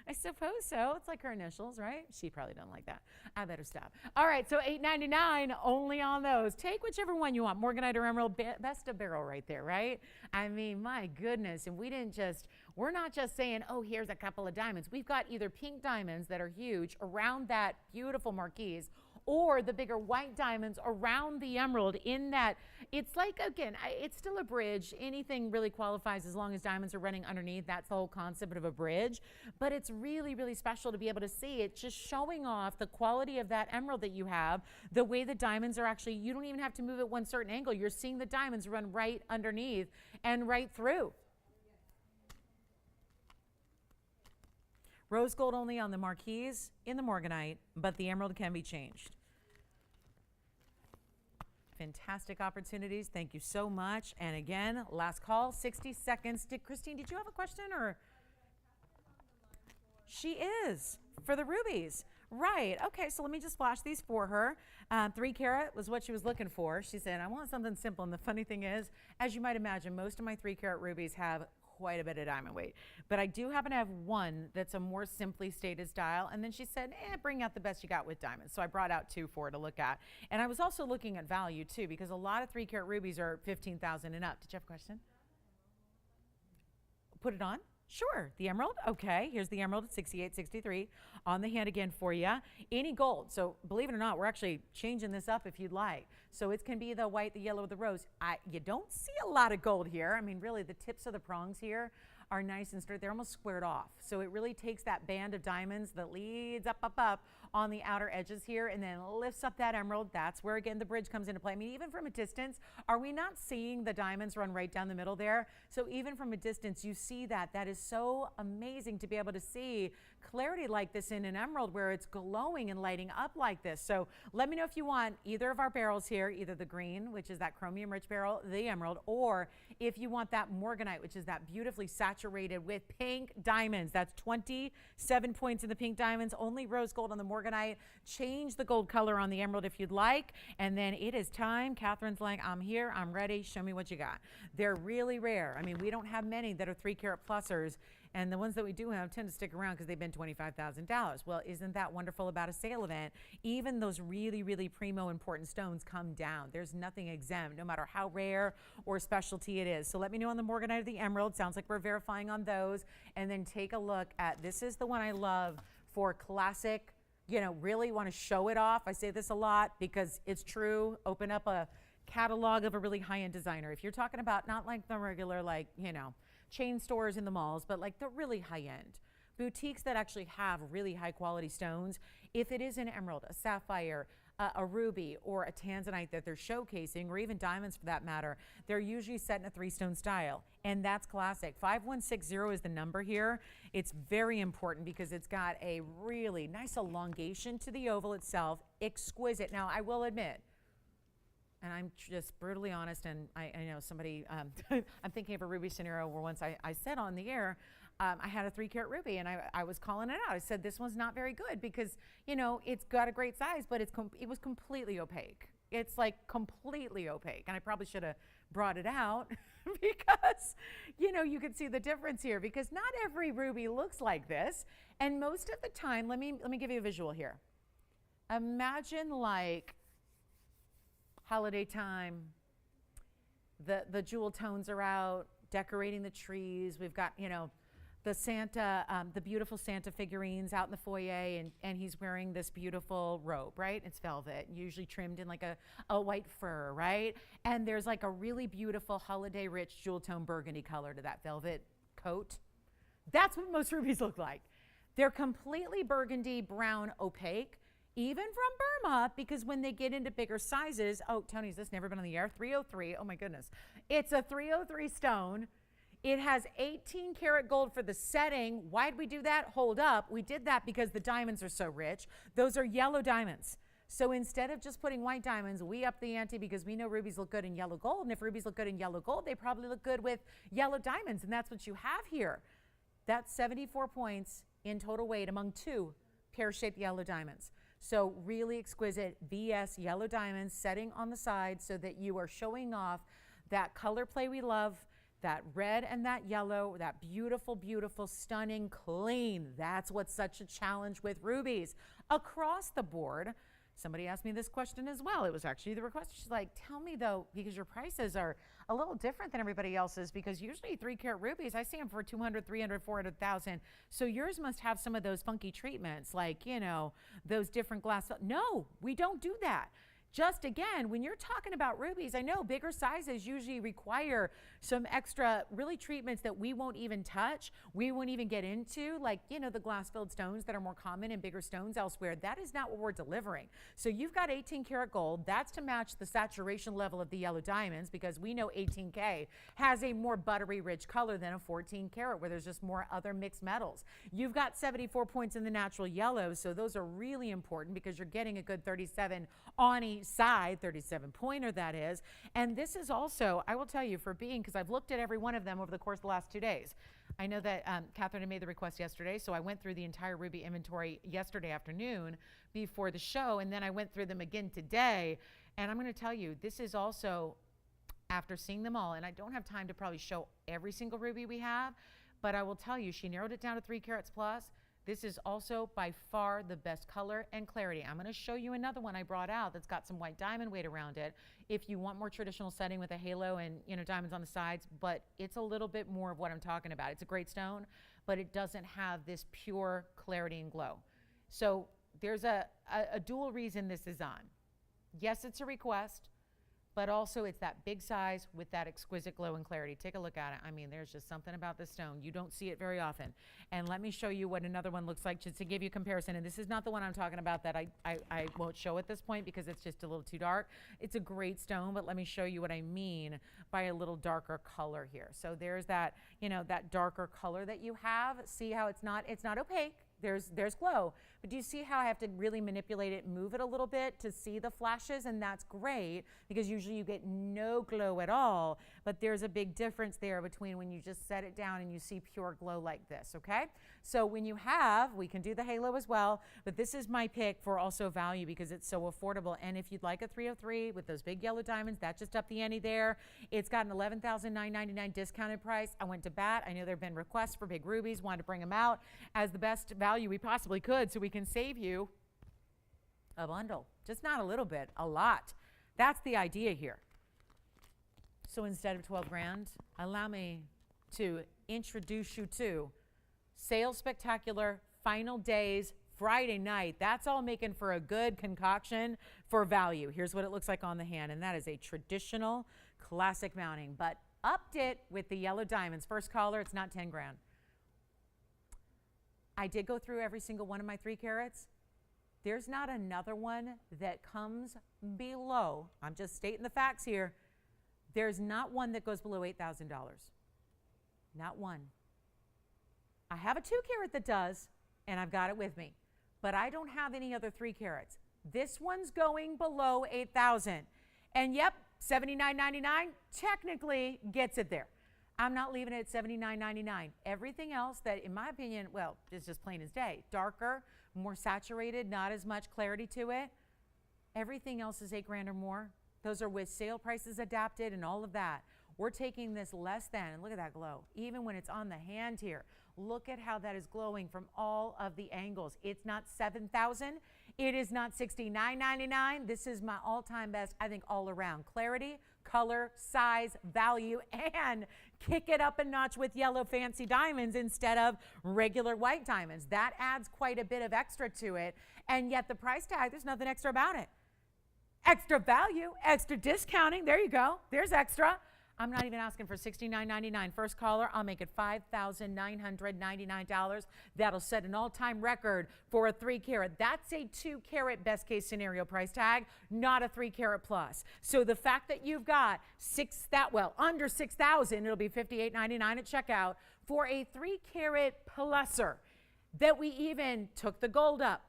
I suppose so. It's like her initials, right? She probably doesn't like that. I better stop. All right, so $8.99 only on those. Take whichever one you want. Morganite or emerald, best of barrel right there, right? I mean, my goodness. And we're not just saying, oh, here's a couple of diamonds. We've got either pink diamonds that are huge around that beautiful marquise, or the bigger white diamonds around the emerald in that. It's like, again, it's still a bridge. Anything really qualifies as long as diamonds are running underneath. That's the whole concept of a bridge. But it's really, really special to be able to see it, just showing off the quality of that emerald that you have, the way the diamonds are actually, you don't even have to move at one certain angle. You're seeing the diamonds run right underneath and right through. Rose gold only on the marquise in the morganite, but the emerald can be changed. Fantastic opportunities. Thank you so much. And again, last call, 60 seconds. Christine, did you have a question or? She is for the rubies. Right. Okay, so let me just flash these for her. 3 carat was what she was looking for. She said, I want something simple. And the funny thing is, as you might imagine, most of my 3 carat rubies have quite a bit of diamond weight. But I do happen to have one that's a more simply stated style. And then she said, bring out the best you got with diamonds. So I brought out 2 for her to look at. And I was also looking at value too, because a lot of 3 carat rubies are 15,000 and up. Did you have a question? Put it on? Sure. The emerald. Okay. Here's the emerald at 68.63 on the hand again for you. Any gold. So believe it or not, we're actually changing this up if you'd like. So it can be the white, the yellow, the rose. You don't see a lot of gold here. I mean, really, the tips of the prongs here are nice and straight. They're almost squared off. So it really takes that band of diamonds that leads up on the outer edges here and then lifts up that emerald. That's where, again, the bridge comes into play. I mean, even from a distance, are we not seeing the diamonds run right down the middle there? So even from a distance, you see that. That is so amazing to be able to see clarity like this in an emerald where it's glowing and lighting up like this. So let me know if you want either of our barrels here, either the green, which is that chromium rich barrel, the emerald, or if you want that morganite, which is that beautifully saturated with pink diamonds. That's 27 points in the pink diamonds, only rose gold on the morganite. Change the gold color on the emerald if you'd like. And then it is time. Catherine's like, I'm here, I'm ready, show me what you got. They're really rare. I mean, we don't have many that are 3 carat plusers. And the ones that we do have tend to stick around because they've been $25,000. Well, isn't that wonderful about a sale event? Even those really, really primo important stones come down. There's nothing exempt, no matter how rare or specialty it is. So let me know on the morganite or the emerald. Sounds like we're verifying on those. And then take a look at, this is the one I love for classic, really want to show it off. I say this a lot because it's true. Open up a catalog of a really high-end designer. If you're talking about not like the regular, chain stores in the malls, but like the really high-end boutiques that actually have really high-quality stones, if it is an emerald, a sapphire, a ruby, or a tanzanite that they're showcasing, or even diamonds for that matter, they're usually set in a 3-stone style, and that's classic. 5160 is the number here. It's very important because it's got a really nice elongation to the oval itself, exquisite. Now, I will admit, and I'm just brutally honest, and I know somebody, I'm thinking of a ruby scenario where once I said on the air, I had a 3 carat ruby, and I was calling it out. I said, this one's not very good because, it's got a great size, but it was completely opaque. It's like completely opaque, and I probably should have brought it out because, you can see the difference here because not every ruby looks like this, and most of the time, let me give you a visual here. Imagine like holiday time, the jewel tones are out, decorating the trees. We've got, the Santa, the beautiful Santa figurines out in the foyer, and he's wearing this beautiful robe, right? It's velvet, usually trimmed in like a white fur, right? And there's like a really beautiful holiday rich jewel tone burgundy color to that velvet coat. That's what most rubies look like. They're completely burgundy, brown, opaque, even from Burma, because when they get into bigger sizes, Tony, has this never been on the air? 303, oh my goodness. It's a 303 stone. It has 18 karat gold for the setting. Why'd we do that? Hold up. We did that because the diamonds are so rich. Those are yellow diamonds. So instead of just putting white diamonds, we up the ante because we know rubies look good in yellow gold. And if rubies look good in yellow gold, they probably look good with yellow diamonds. And that's what you have here. That's 74 points in total weight among 2 pear-shaped yellow diamonds. So really exquisite VS yellow diamonds setting on the side so that you are showing off that color play we love, that red and that yellow, that beautiful, beautiful, stunning, clean. That's what's such a challenge with rubies. Across the board, somebody asked me this question as well. It was actually the request. She's like, tell me though, because your prices are a little different than everybody else's, because usually 3-carat rubies, I see them for 200, 300, 400,000. So yours must have some of those funky treatments, like, you know, those different glass. No, we don't do that. Just again, when you're talking about rubies, I know bigger sizes usually require some extra really treatments that we won't even touch. We won't even get into, like, you know, the glass filled stones that are more common in bigger stones elsewhere. That is not what we're delivering. So you've got 18 karat gold. That's to match the saturation level of the yellow diamonds, because we know 18K has a more buttery rich color than a 14 karat where there's just more other mixed metals. You've got 74 points in the natural yellows. So those are really important because you're getting a good 37 on each side, 37 pointer that is. And this is also, I will tell you, for being, because I've looked at every one of them over the course of the last 2 days. I know that Catherine had made the request yesterday, so I went through the entire ruby inventory yesterday afternoon before the show, and then I went through them again today. And I'm going to tell you, this is also, after seeing them all, and I don't have time to probably show every single ruby we have, but I will tell you, she narrowed it down to 3 carats plus. This is also by far the best color and clarity. I'm going to show you another one I brought out that's got some white diamond weight around it. If you want more traditional setting with a halo and, you know, diamonds on the sides, but it's a little bit more of what I'm talking about. It's a great stone, but it doesn't have this pure clarity and glow. So there's a dual reason this is on. Yes, it's a request, but also it's that big size with that exquisite glow and clarity. Take a look at it. I mean, there's just something about this stone. You don't see it very often. And let me show you what another one looks like just to give you a comparison. And this is not the one I'm talking about that I won't show at this point because it's just a little too dark. It's a great stone, but let me show you what I mean by a little darker color here. So there's that, you know, that darker color that you have. See how it's not opaque. There's glow, but do you see how I have to really manipulate it, move it a little bit to see the flashes? And that's great because usually you get no glow at all, but there's a big difference there between when you just set it down and you see pure glow like this, okay? So when you have, we can do the halo as well, but this is my pick for also value because it's so affordable. And if you'd like a 303 with those big yellow diamonds, that just upped the ante there. It's got an $11,999 discounted price. I went to bat. I know there have been requests for big rubies, wanted to bring them out as the best value we possibly could so we can save you a bundle. Just not a little bit, a lot. That's the idea here. So instead of 12 grand, allow me to introduce you to Sales Spectacular Final Days Friday night. That's all making for a good concoction for value. Here's what it looks like on the hand, and that is a traditional classic mounting, but upped it with the yellow diamonds. First caller, it's not 10 grand. I did go through every single one of my 3 carats. There's not another one that comes below. I'm just stating the facts here. There's not one that goes below $8,000. Not one. I have a 2 carat that does, and I've got it with me, but I don't have any other 3 carats. This one's going below 8,000. And yep, $79.99 technically gets it there. I'm not leaving it at $79.99. Everything else that, in my opinion, well, is just plain as day. Darker, more saturated, not as much clarity to it. Everything else is $8 grand or more. Those are with sale prices adapted and all of that. We're taking this less than, and look at that glow. Even when it's on the hand here, look at how that is glowing from all of the angles. It's not $7,000. It is not $69.99. This is my all-time best, I think, all around. Clarity, color, size, value, and kick it up a notch with yellow fancy diamonds instead of regular white diamonds. That adds quite a bit of extra to it, and yet the price tag, there's nothing extra about it. Extra value, extra discounting, there you go. There's extra. I'm not even asking for $69.99. First caller, I'll make it $5,999. That'll set an all-time record for a 3 carat. That's a 2 carat best case scenario price tag, not a 3 carat plus. So the fact that you've got under 6,000, it'll be $58.99 at checkout for a 3 carat pluser that we even took the gold up,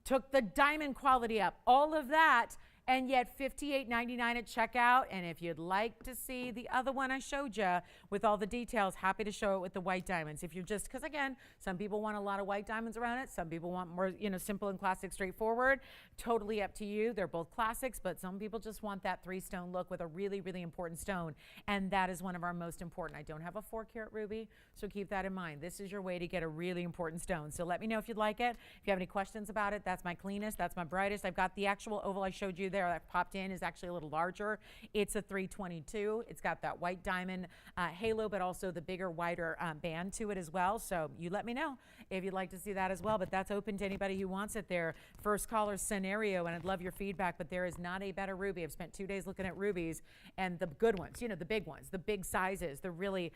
took the diamond quality up, all of that. and yet $58.99 at checkout. And if you'd like to see the other one I showed you with all the details, happy to show it with the white diamonds. If you're just, because again, some people want a lot of white diamonds around it. Some people want more, simple and classic, straightforward. Totally up to you. They're both classics, but some people just want that 3-stone look with a really, really important stone. And that is one of our most important. I don't have a 4-carat ruby, so keep that in mind. This is your way to get a really important stone. So let me know if you'd like it. If you have any questions about it, that's my cleanest, that's my brightest. I've got the actual oval I showed you there that popped in is actually a little larger. It's a 322. It's got that white diamond halo, but also the bigger, wider band to it as well. So you let me know if you'd like to see that as well, but that's open to anybody who wants it there. First caller scenario, and I'd love your feedback, but there is not a better ruby. I've spent 2 days looking at rubies, and the good ones, the big ones, the big sizes, the really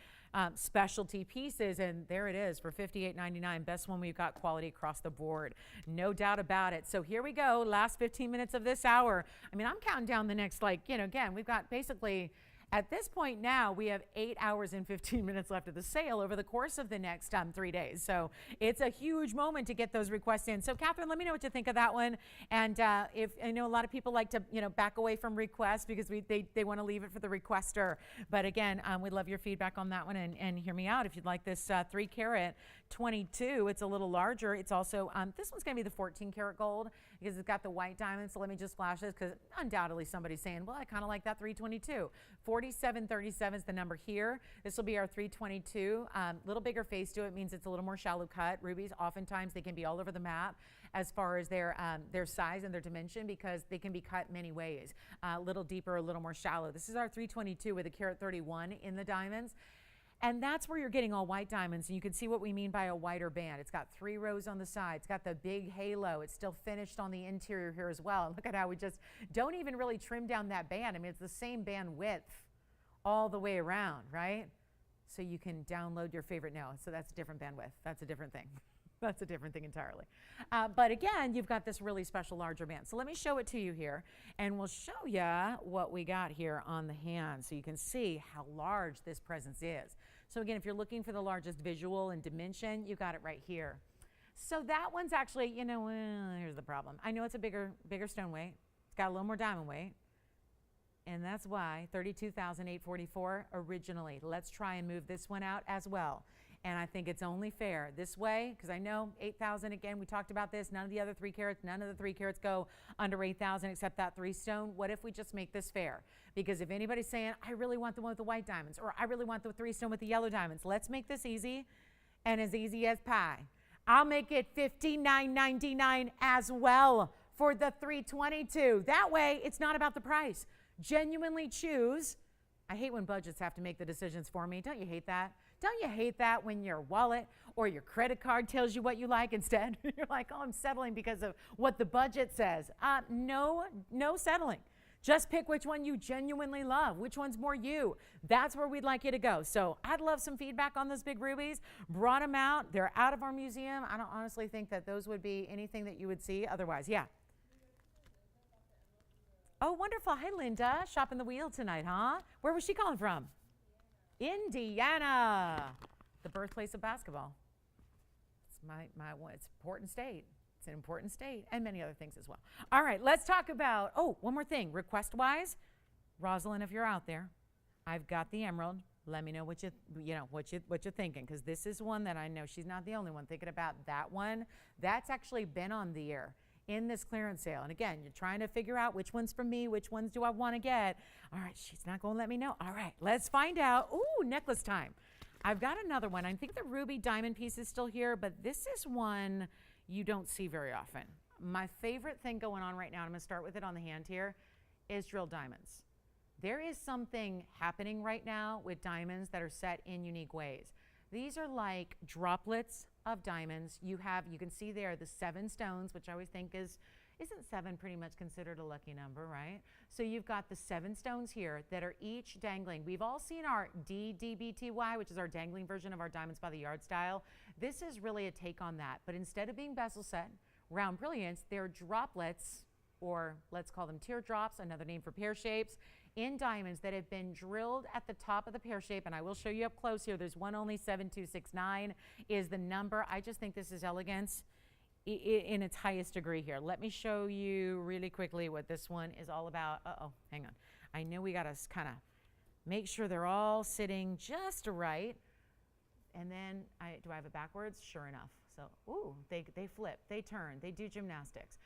specialty pieces, and there it is for $58.99. Best one we've got, quality across the board. No doubt about it. So here we go, last 15 minutes of this hour. I mean, I'm counting down the next, again, we've got basically, at this point now, we have 8 hours and 15 minutes left of the sale over the course of the next 3 days. So it's a huge moment to get those requests in. So Catherine, let me know what you think of that one. And if I know a lot of people like to, back away from requests because they want to leave it for the requester. But again, we'd love your feedback on that one, and hear me out. If you'd like this 3-carat 22, it's a little larger. It's also, this one's going to be the 14-karat gold because it's got the white diamond. So let me just flash this because undoubtedly somebody's saying, well, I kind of like that 322. 4737 is the number here. This will be our 322. Little bigger face to it means it's a little more shallow cut. Rubies, oftentimes they can be all over the map as far as their size and their dimension because they can be cut many ways. A little deeper, a little more shallow. This is our 322 with a carat 31 in the diamonds. And that's where you're getting all white diamonds. And you can see what we mean by a wider band. It's got 3 rows on the side. It's got the big halo. It's still finished on the interior here as well. And look at how we just don't even really trim down that band. I mean, it's the same band width all the way around, right? So you can download your favorite. No, so that's a different bandwidth. That's a different thing. That's a different thing entirely. But again, you've got this really special larger band. So let me show it to you here, and we'll show you what we got here on the hand so you can see how large this presence is. So again, if you're looking for the largest visual and dimension, you got it right here. So that one's actually, here's the problem. I know it's a bigger stone weight. It's got a little more diamond weight. And that's why $32,844 originally. Let's try and move this one out as well. And I think it's only fair this way, because I know 8,000, again, we talked about this, none of the other 3 carats, none of the 3 carats go under 8,000 except that 3-stone. What if we just make this fair? Because if anybody's saying, I really want the one with the white diamonds, or I really want the 3-stone with the yellow diamonds, let's make this easy and as easy as pie. I'll make it $59.99 as well for the 322. That way, it's not about the price. Genuinely choose. I hate when budgets have to make the decisions for me. Don't you hate that? Don't you hate that when your wallet or your credit card tells you what you like instead? You're like, oh, I'm settling because of what the budget says. No settling. Just pick which one you genuinely love, which one's more you. That's where we'd like you to go. So I'd love some feedback on those big rubies. Brought them out. They're out of our museum. I don't honestly think that those would be anything that you would see otherwise. Yeah. Oh, wonderful. Hi, Linda. Shopping the wheel tonight, huh? Where was she calling from? Indiana, the birthplace of basketball. It's it's an important state. It's an important state, and many other things as well. All right, let's talk about, one more thing. Request-wise, Rosalind, if you're out there, I've got the emerald. Let me know what you're thinking, because this is one that I know she's not the only one thinking about. That one, that's actually been on the air in this clearance sale. And again, you're trying to figure out which one's for me, which ones do I want to get. All right, she's not going to let me know. All right, let's find out. Ooh, necklace time. I've got another one. I think the ruby diamond piece is still here, but this is one you don't see very often. My favorite thing going on right now, and I'm going to start with it on the hand here, is drilled diamonds. There is something happening right now with diamonds that are set in unique ways. These are like droplets of diamonds. You can see there the 7 stones, which I always think isn't 7 pretty much considered a lucky number, right? So you've got the 7 stones here that are each dangling. We've all seen our DDBTY, which is our dangling version of our Diamonds by the Yard style. This is really a take on that, but instead of being bezel set, round brilliants, they're droplets, or let's call them teardrops, another name for pear shapes, in diamonds that have been drilled at the top of the pear shape, and I will show you up close here. There's one only, 7269 is the number. I just think this is elegance in its highest degree here. Let me show you really quickly what this one is all about. Uh-oh, hang on. I know we got to kind of make sure they're all sitting just right. And then, do I have it backwards? Sure enough. So, ooh, they flip, they turn, they do gymnastics.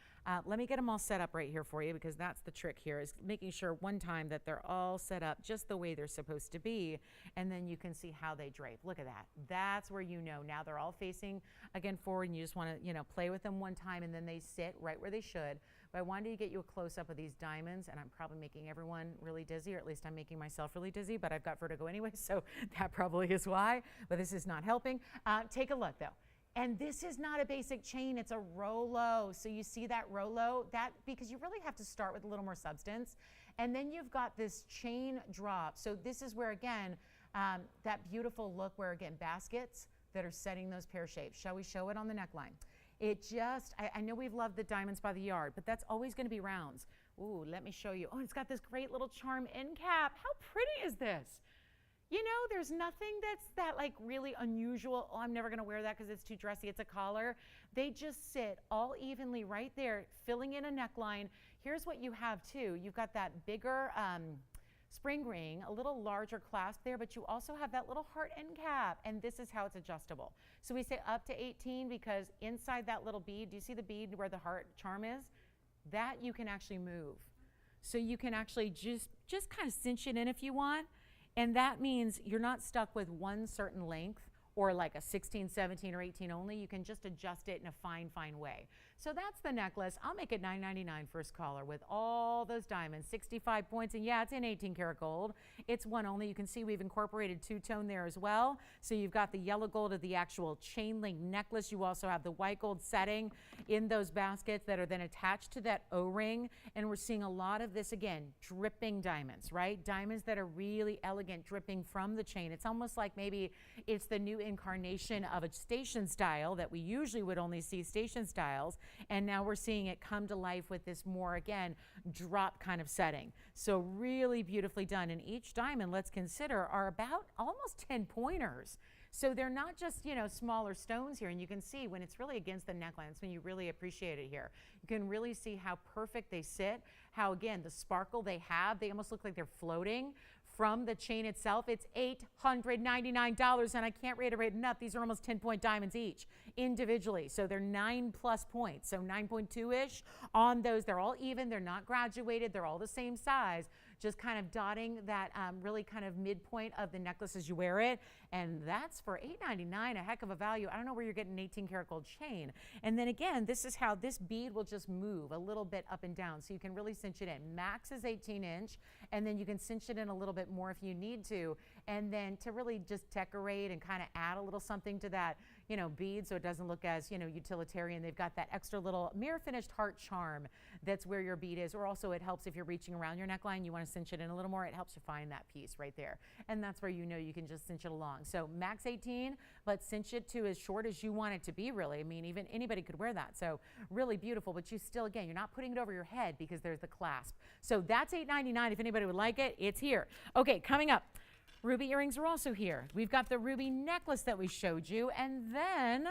Let me get them all set up right here for you, because that's the trick here, is making sure one time that they're all set up just the way they're supposed to be, and then you can see how they drape. Look at that. That's where you know now they're all facing again forward, and you just want to play with them one time, and then they sit right where they should. But I wanted to get you a close-up of these diamonds, and I'm probably making everyone really dizzy, or at least I'm making myself really dizzy, but I've got vertigo anyway, so that probably is why, but this is not helping. Take a look, though. And this is not a basic chain, it's a Rolo. So you see that Rolo, because you really have to start with a little more substance. And then you've got this chain drop. So this is where, again, that beautiful look where, again, baskets that are setting those pear shapes. Shall we show it on the neckline? It just, I know we've loved the diamonds by the yard, but that's always gonna be rounds. Ooh, let me show you. Oh, it's got this great little charm end cap. How pretty is this? You know, there's nothing that's that like really unusual. Oh, I'm never gonna wear that because it's too dressy. It's a collar. They just sit all evenly right there, filling in a neckline. Here's what you have too. You've got that bigger spring ring, a little larger clasp there, but you also have that little heart end cap, and this is how it's adjustable. So we say up to 18 because inside that little bead, do you see the bead where the heart charm is? That you can actually move. So you can actually just kind of cinch it in if you want. And that means you're not stuck with one certain length or like a 16, 17, or 18 only. You can just adjust it in a fine, fine way. So that's the necklace. I'll make it $9.99 first caller with all those diamonds, 65 points. And yeah, it's in 18 karat gold. It's one only. You can see we've incorporated two-tone there as well. So you've got the yellow gold of the actual chain link necklace. You also have the white gold setting in those baskets that are then attached to that O-ring. And we're seeing a lot of this, again, dripping diamonds, right? Diamonds that are really elegant, dripping from the chain. It's almost like maybe it's the new incarnation of a station style that we usually would only see station styles. And now we're seeing it come to life with this more, again, drop kind of setting. So really beautifully done. And each diamond, let's consider, are about almost 10 pointers. So they're not just, smaller stones here. And you can see when it's really against the neckline, that's when you really appreciate it here. You can really see how perfect they sit, how, again, the sparkle they have, they almost look like they're floating from the chain itself. It's $899, and I can't reiterate enough, these are almost 10-point diamonds each individually. So they're 9+ points, so 9.2-ish on those. They're all even, they're not graduated, they're all the same size, just kind of dotting that really kind of midpoint of the necklace as you wear it. And that's for $899, a heck of a value. I don't know where you're getting an 18 karat gold chain. And then again, this is how this bead will just move a little bit up and down. So you can really cinch it in. Max is 18-inch, and then you can cinch it in a little bit more if you need to. And then to really just decorate and kind of add a little something to that, bead, so it doesn't look as, utilitarian. They've got that extra little mirror finished heart charm that's where your bead is. Or also it helps if you're reaching around your neckline, you want to cinch it in a little more, it helps you find that piece right there. And that's where you can just cinch it along. So max 18, but cinch it to as short as you want it to be, really. I mean, even anybody could wear that. So really beautiful, but you still, again, you're not putting it over your head because there's the clasp. So that's $899. If anybody would like it, it's here. Okay, coming up. Ruby earrings are also here. We've got the ruby necklace that we showed you, and then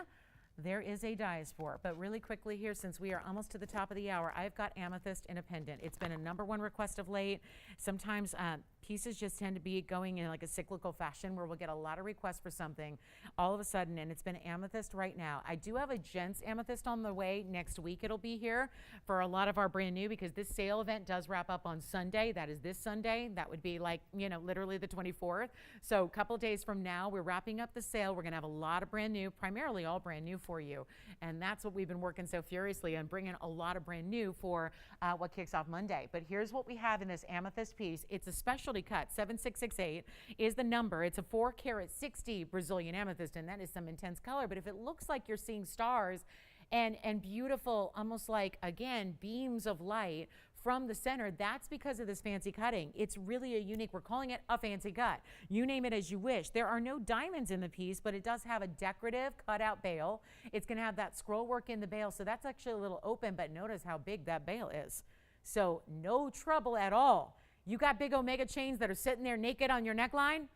there is a diaspora. But really quickly here, since we are almost to the top of the hour, I've got amethyst in a pendant. It's been a #1 request of late. Sometimes pieces just tend to be going in like a cyclical fashion where we'll get a lot of requests for something all of a sudden, and it's been amethyst right now. I do have a gents amethyst on the way. Next week it'll be here for a lot of our brand new, because this sale event does wrap up on Sunday. That is this Sunday. That would be like, literally the 24th. So a couple days from now, we're wrapping up the sale. We're gonna have a lot of brand new, primarily all brand new for you. And that's what we've been working so furiously on, bringing a lot of brand new for what kicks off Monday. But here's what we have in this amethyst piece. It's a specialty cut. 7668 is the number. It's a 4 karat 60 Brazilian amethyst, and that is some intense color. But if it looks like you're seeing stars and beautiful, almost like, again, beams of light from the center, that's because of this fancy cutting. It's really a unique, we're calling it a fancy cut. You name it as you wish. There are no diamonds in the piece, but it does have a decorative cutout bail. It's gonna have that scroll work in the bail, so that's actually a little open, but notice how big that bail is. So no trouble at all. You got big Omega chains that are sitting there naked on your neckline?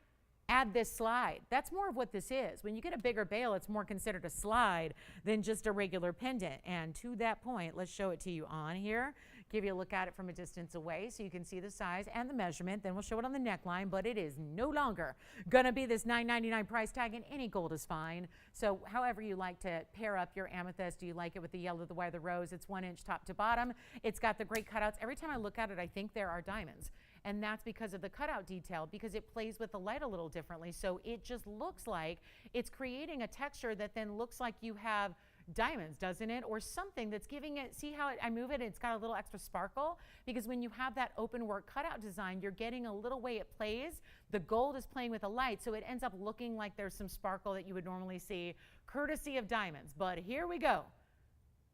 add this slide. That's more of what this is. When you get a bigger bale, it's more considered a slide than just a regular pendant. And to that point, let's show it to you on here. Give you a look at it from a distance away so you can see the size and the measurement. Then we'll show it on the neckline, but it is no longer gonna be this $9.99 price tag, and any gold is fine. So however you like to pair up your amethyst, do you like it with the yellow, the white, the rose? It's 1 inch top to bottom. It's got the great cutouts. Every time I look at it, I think there are diamonds. And that's because of the cutout detail, because it plays with the light a little differently. So it just looks like it's creating a texture that then looks like you have diamonds, doesn't it? Or something that's giving it, see how I move it, it's got a little extra sparkle, because when you have that open work cutout design, you're getting a little way it plays. The gold is playing with the light, so it ends up looking like there's some sparkle that you would normally see, courtesy of diamonds. But here we go.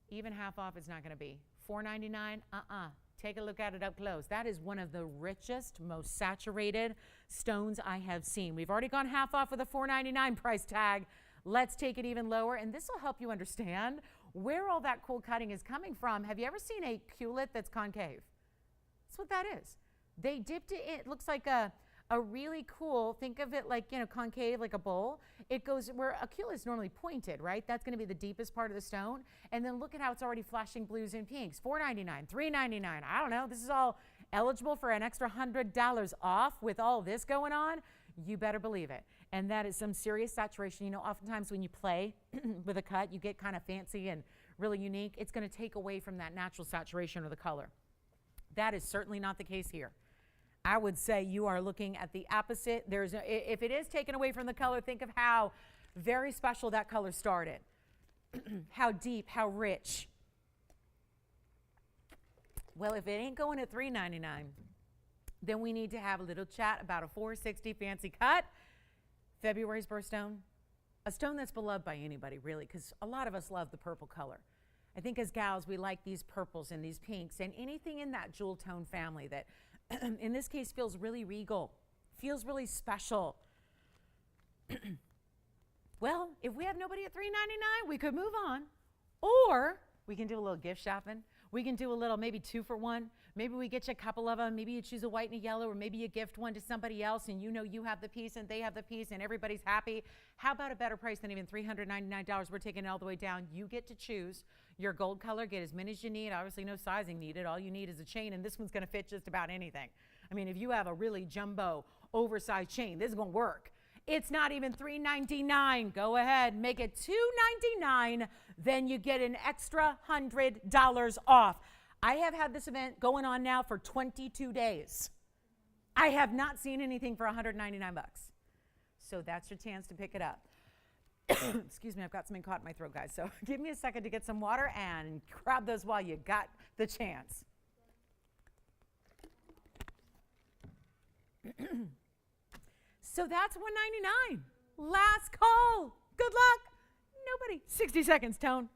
Even half off it's not gonna be. $4.99, take a look at it up close. That is one of the richest, most saturated stones I have seen. We've already gone half off with a $4.99 price tag. Let's take it even lower, and this will help you understand where all that cool cutting is coming from. Have you ever seen a culet that's concave? That's what that is. They dipped it in. It looks like a really cool, think of it like, you know, concave, like a bowl. It goes where a culet is normally pointed, right? That's gonna be the deepest part of the stone. And then look at how it's already flashing blues and pinks. $4.99, $3.99, I don't know. This is all eligible for an extra $100 off with all this going on. You better believe it. And that is some serious saturation. You know, oftentimes when you play with a cut, you get kind of fancy and really unique. It's gonna take away from that natural saturation of the color. That is certainly not the case here. I would say you are looking at the opposite. If it is taken away from the color, think of how very special that color started. How deep, how rich. Well, if it ain't going at $3.99, then we need to have a little chat about a $4.60 fancy cut. February's birthstone, a stone that's beloved by anybody, really, because a lot of us love the purple color. I think as gals, we like these purples and these pinks and anything in that jewel tone family that, in this case, feels really regal, feels really special. Well, if we have nobody at $3.99, we could move on. Or we can do a little gift shopping. We can do a little, maybe 2 for 1. Maybe we get you a couple of them. Maybe you choose a white and a yellow, or maybe you gift one to somebody else and you know you have the piece and they have the piece and everybody's happy. How about a better price than even $399? We're taking it all the way down. You get to choose your gold color, get as many as you need. Obviously no sizing needed. All you need is a chain, and this one's gonna fit just about anything. I mean, if you have a really jumbo, oversized chain, this is gonna work. It's not even $399. Go ahead, make it $299. Then you get an extra $100 off. I have had this event going on now for 22 days. I have not seen anything for $199. So that's your chance to pick it up. Excuse me, I've got something caught in my throat, guys. So give me a second to get some water and grab those while you got the chance. So that's $199. Last call. Good luck. Nobody. 60 seconds, Tone.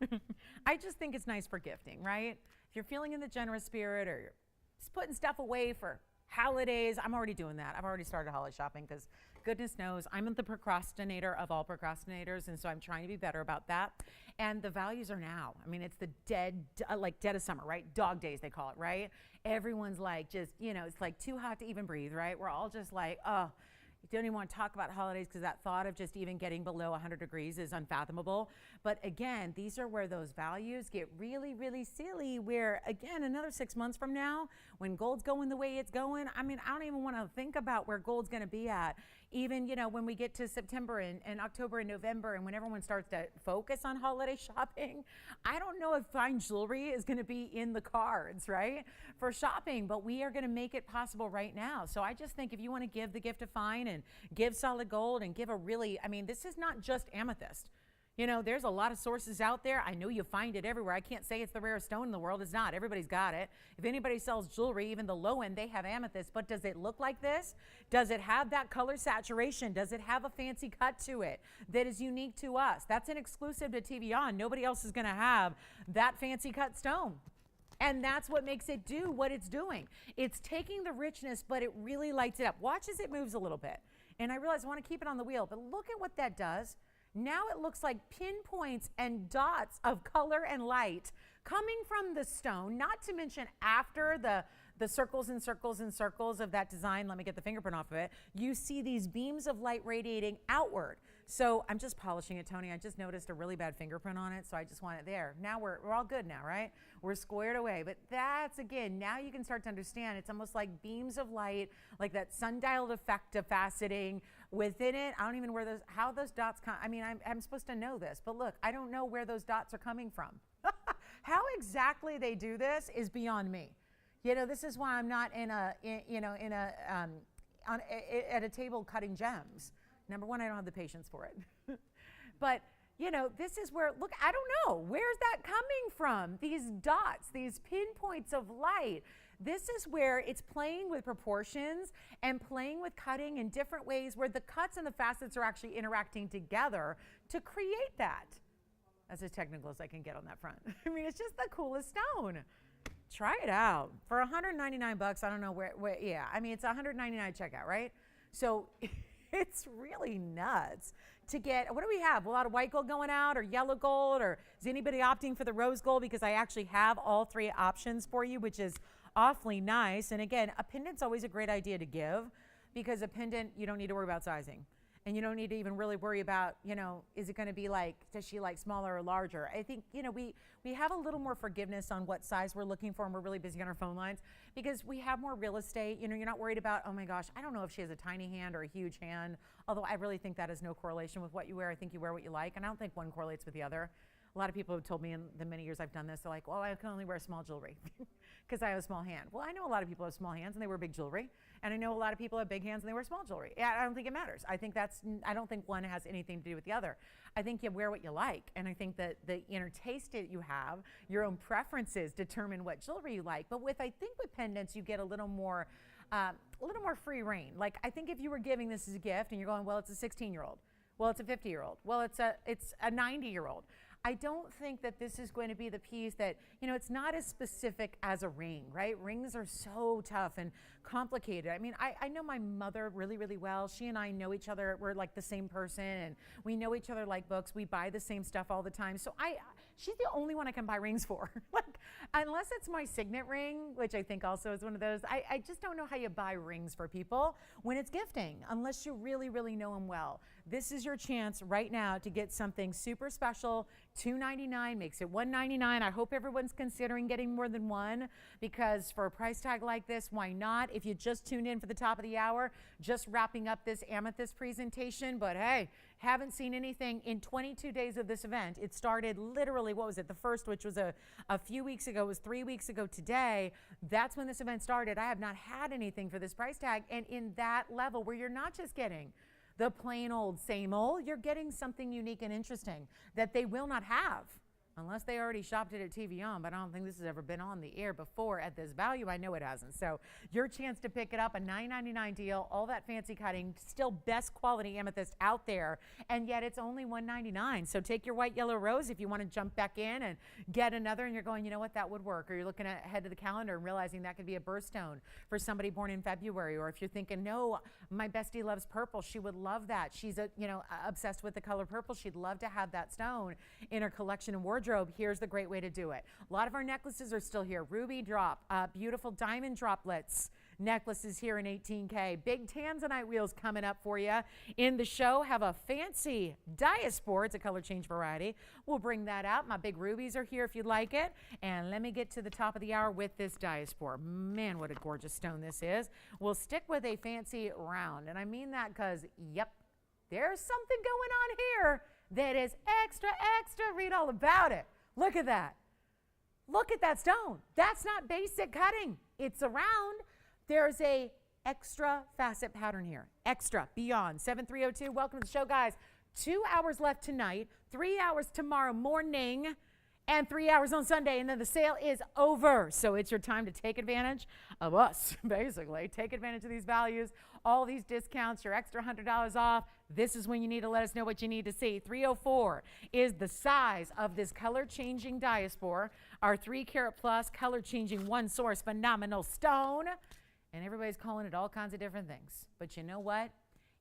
I just think it's nice for gifting, right? If you're feeling in the generous spirit, or you're just putting stuff away for holidays, I'm already doing that. I've already started holiday shopping because goodness knows I'm the procrastinator of all procrastinators, and so I'm trying to be better about that. And the values are now. I mean, it's the dead of summer, right? Dog days, they call it, right? Everyone's like just, you know, it's like too hot to even breathe, right? We're all just like, oh, you don't even want to talk about holidays because that thought of just even getting below 100 degrees is unfathomable. But again, these are where those values get really, really silly, where again, another 6 months from now, when gold's going the way it's going, I mean, I don't even want to think about where gold's going to be at. Even, you know, when we get to September and October and November, and when everyone starts to focus on holiday shopping, I don't know if fine jewelry is going to be in the cards, right, for shopping, but we are going to make it possible right now. So I just think if you want to give the gift of fine and give solid gold and give a really, I mean, this is not just amethyst. You know, there's a lot of sources out there. I know you find it everywhere. I can't say it's the rarest stone in the world. It's not. Everybody's got it. If anybody sells jewelry, even the low end, they have amethyst. But does it look like this? Does it have that color saturation? Does it have a fancy cut to it that is unique to us? That's an exclusive to TVON. Nobody else is going to have that fancy cut stone. And that's what makes it do what it's doing. It's taking the richness, but it really lights it up. Watch as it moves a little bit. And I realize I want to keep it on the wheel, but look at what that does. Now it looks like pinpoints and dots of color and light coming from the stone, not to mention after the circles and circles and circles of that design, let me get the fingerprint off of it, you see these beams of light radiating outward. So I'm just polishing it, Tony. I just noticed a really bad fingerprint on it, so I just want it there. Now we're all good now, right? We're squared away. But that's, again, now you can start to understand. It's almost like beams of light, like that sundial effect of faceting. Within it, I don't even know how those dots come. I mean, I'm supposed to know this, but look, I don't know where those dots are coming from. How exactly they do this is beyond me. You know, this is why I'm not at a table cutting gems. Number one, I don't have the patience for it. But, you know, this is where, look, I don't know. Where's that coming from? These dots, these pinpoints of light. This is where it's playing with proportions and playing with cutting in different ways where the cuts and the facets are actually interacting together to create that. That's as technical as I can get on that front. I mean, it's just the coolest stone. Try it out. For $199, I don't know where yeah, I mean, it's $199 checkout, right? So it's really nuts to get, what do we have? A lot of white gold going out or yellow gold, or is anybody opting for the rose gold? Because I actually have all three options for you, which is awfully nice. And again, a pendant's always a great idea to give, because a pendant, you don't need to worry about sizing. And you don't need to even really worry about, you know, is it going to be like, does she like smaller or larger? I think, you know, we have a little more forgiveness on what size we're looking for, and we're really busy on our phone lines because we have more real estate. You know, you're not worried about, oh my gosh, I don't know if she has a tiny hand or a huge hand, although I really think that has no correlation with what you wear. I think you wear what you like, and I don't think one correlates with the other. A lot of people have told me in the many years I've done this, they're like, well, I can only wear small jewelry because I have a small hand. Well, I know a lot of people have small hands and they wear big jewelry. And I know a lot of people have big hands and they wear small jewelry. Yeah, I don't think it matters. I don't think one has anything to do with the other. I think you wear what you like. And I think that the inner taste that you have, your own preferences determine what jewelry you like. But I think with pendants, you get a little more free reign. Like, I think if you were giving this as a gift and you're going, well, it's a 16-year-old. Well, it's a 50-year-old. Well, it's a 90-year-old. I don't think that this is going to be the piece that, you know, it's not as specific as a ring, right? Rings are so tough and complicated. I mean, I know my mother really, really well. She and I know each other. We're like the same person, and we know each other like books. We buy the same stuff all the time. So she's the only one I can buy rings for. Like, unless it's my signet ring, which I think also is one of those. I just don't know how you buy rings for people when it's gifting, unless you really, really know them well. This is your chance right now to get something super special. $299 makes it $199. I hope everyone's considering getting more than one, because for a price tag like this, why not? If you just tuned in for the top of the hour, just wrapping up this amethyst presentation, but hey, haven't seen anything in 22 days of this event. It started literally, what was it? The first, which was a few weeks ago, was 3 weeks ago today. That's when this event started. I have not had anything for this price tag. And in that level where you're not just getting the plain old same old, you're getting something unique and interesting that they will not have unless they already shopped it at TVON, but I don't think this has ever been on the air before at this value. I know it hasn't. So your chance to pick it up, a $9.99 deal, all that fancy cutting, still best quality amethyst out there, and yet it's only $199. So take your white, yellow, rose if you want to jump back in and get another, and you're going, you know what, that would work. Or you're looking ahead to the calendar and realizing that could be a birthstone for somebody born in February. Or if you're thinking, no, my bestie loves purple, she would love that. She's obsessed with the color purple. She'd love to have that stone in her collection and wardrobe. Here's the great way to do it. A lot of our necklaces are still here. Ruby drop, beautiful diamond droplets necklaces here in 18K. Big tanzanite wheels coming up for you in the show. Have a fancy diaspora. It's a color change variety. We'll bring that out. My big rubies are here if you'd like it. And let me get to the top of the hour with this diaspora. Man, what a gorgeous stone this is. We'll stick with a fancy round. And I mean that because, yep, there's something going on here that is extra, extra. Read all about it. Look at that. Look at that stone. That's not basic cutting. It's a round. There's a extra facet pattern here. Extra, beyond. 7302, welcome to the show, guys. 2 hours left tonight, 3 hours tomorrow morning, and 3 hours on Sunday, and then the sale is over. So it's your time to take advantage of us, basically. Take advantage of these values, all these discounts, your extra $100 off. This is when you need to let us know what you need to see. 304 is the size of this color-changing diaspora, our 3-carat plus color-changing one source phenomenal stone. And everybody's calling it all kinds of different things. But you know what?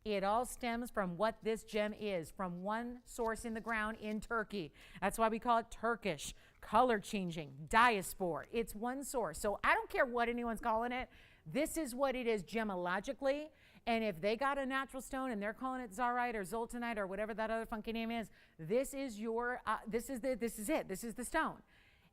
It all stems from what this gem is, from one source in the ground in Turkey. That's why we call it Turkish color changing, diaspore. It's one source. So I don't care what anyone's calling it. This is what it is gemologically. And if they got a natural stone and they're calling it Zarite or Zoltanite or whatever that other funky name is, this is your, this is it. This is the stone.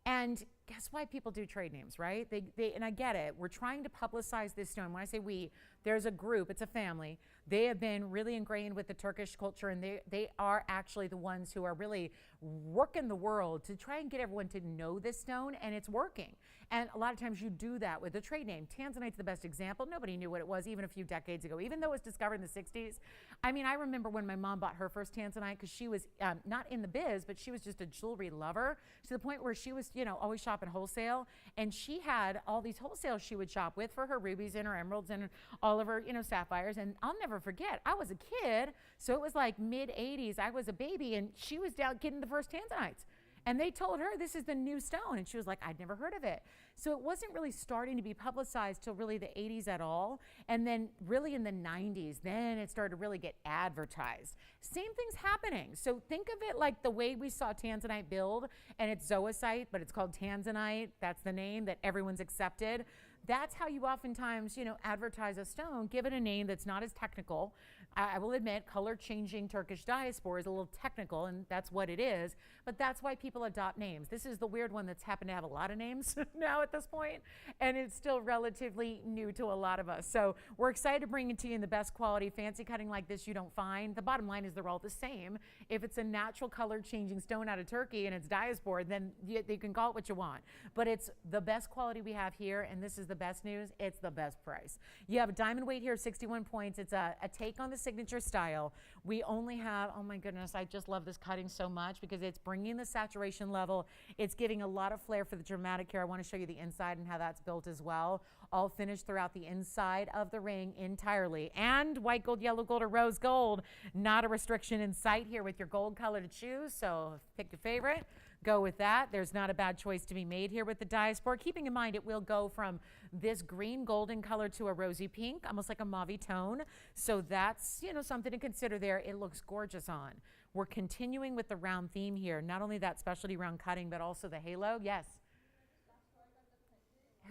And guess why people do trade names, right? And I get it. We're trying to publicize this stone. When I say we, there's a group, it's a family. They have been really ingrained with the Turkish culture, and they are actually the ones who are really working the world to try and get everyone to know this stone, and it's working. And a lot of times you do that with a trade name. Tanzanite's the best example. Nobody knew what it was even a few decades ago, even though it was discovered in the 60s. I mean, I remember when my mom bought her first Tanzanite, because she was not in the biz, but she was just a jewelry lover to the point where she was, always shopping wholesale. And she had all these wholesales she would shop with for her rubies and her emeralds and all of her, sapphires. And I'll never forget, I was a kid, so it was like mid 80s. I was a baby, and she was down getting the first Tanzanites. And they told her this is the new stone. And she was like, I'd never heard of it. So it wasn't really starting to be publicized till really the 80s at all. And then really in the 90s, then it started to really get advertised. Same thing's happening. So think of it like the way we saw Tanzanite build, and it's zoisite, but it's called Tanzanite. That's the name that everyone's accepted. That's how you oftentimes, advertise a stone. Give it a name that's not as technical. I will admit, color-changing Turkish diaspora is a little technical, and that's what it is. But that's why people adopt names. This is the weird one that's happened to have a lot of names now at this point, and it's still relatively new to a lot of us. So we're excited to bring it to you in the best quality. Fancy cutting like this you don't find. The bottom line is they're all the same. If it's a natural color-changing stone out of Turkey and it's diaspora, then you can call it what you want. But it's the best quality we have here, and this is the best news. It's the best price. You have a diamond weight here of 61 points. It's a take on the signature style. We only have, oh my goodness, I just love this cutting so much because it's bringing the saturation level. It's giving a lot of flair for the dramatic here. I want to show you the inside and how that's built as well. All finished throughout the inside of the ring entirely. And white gold, yellow gold, or rose gold. Not a restriction in sight here with your gold color to choose. So pick your favorite. Go with that. There's not a bad choice to be made here with the diaspora. Keeping in mind, it will go from this green golden color to a rosy pink, almost like a mauve tone. So that's, something to consider there. It looks gorgeous on. We're continuing with the round theme here. Not only that specialty round cutting, but also the halo. Yes.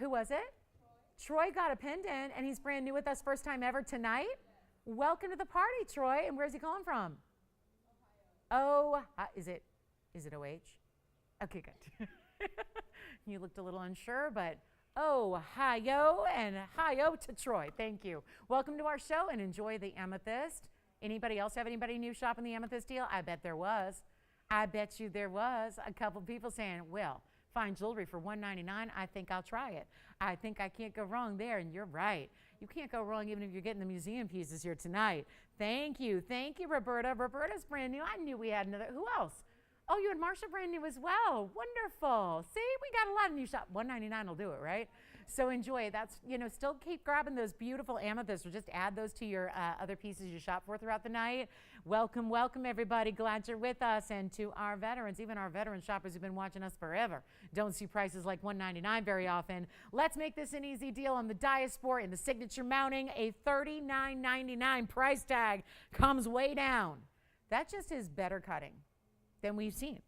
Who was it? Troy got a pendant, and he's brand new with us, first time ever tonight. Welcome to the party, Troy. And where's he calling from? Ohio. Oh, is it OH? Okay, good. You looked a little unsure, but Ohio, and hi-yo to Troy. Thank you. Welcome to our show, and enjoy the amethyst. Anybody else have anybody new shopping the amethyst deal? I bet there was. I bet you there was a couple people saying, well, fine jewelry for $199. I think I'll try it. I think I can't go wrong there, and you're right. You can't go wrong even if you're getting the museum pieces here tonight. Thank you. Thank you, Roberta. Roberta's brand new. I knew we had another. Who else? Oh, you and Marsha brand new as well. Wonderful. See, we got a lot of new shop. $199 will do it, right? So enjoy it. That's, still keep grabbing those beautiful amethysts, or just add those to your other pieces you shop for throughout the night. Welcome, welcome, everybody. Glad you're with us. And to our veterans, even our veteran shoppers who've been watching us forever, don't see prices like $199 very often. Let's make this an easy deal on the diaspora and the signature mounting. A $39.99 price tag comes way down. That just is better cutting than we've seen.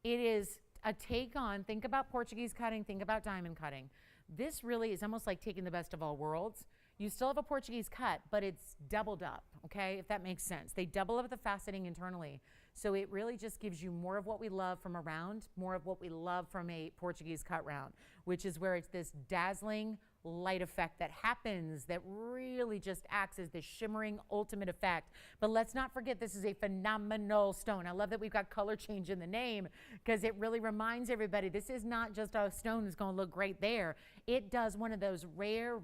It is a take on, think about Portuguese cutting, think about diamond cutting. This really is almost like taking the best of all worlds. You still have a Portuguese cut, but it's doubled up, okay, if that makes sense. They double up the faceting internally. So it really just gives you more of what we love from a round, more of what we love from a Portuguese cut round, which is where it's this dazzling light effect that happens that really just acts as this shimmering ultimate effect. But let's not forget, this is a phenomenal stone. I love that we've got color change in the name, because it really reminds everybody this is not just a stone that's going to look great there. It does one of those rare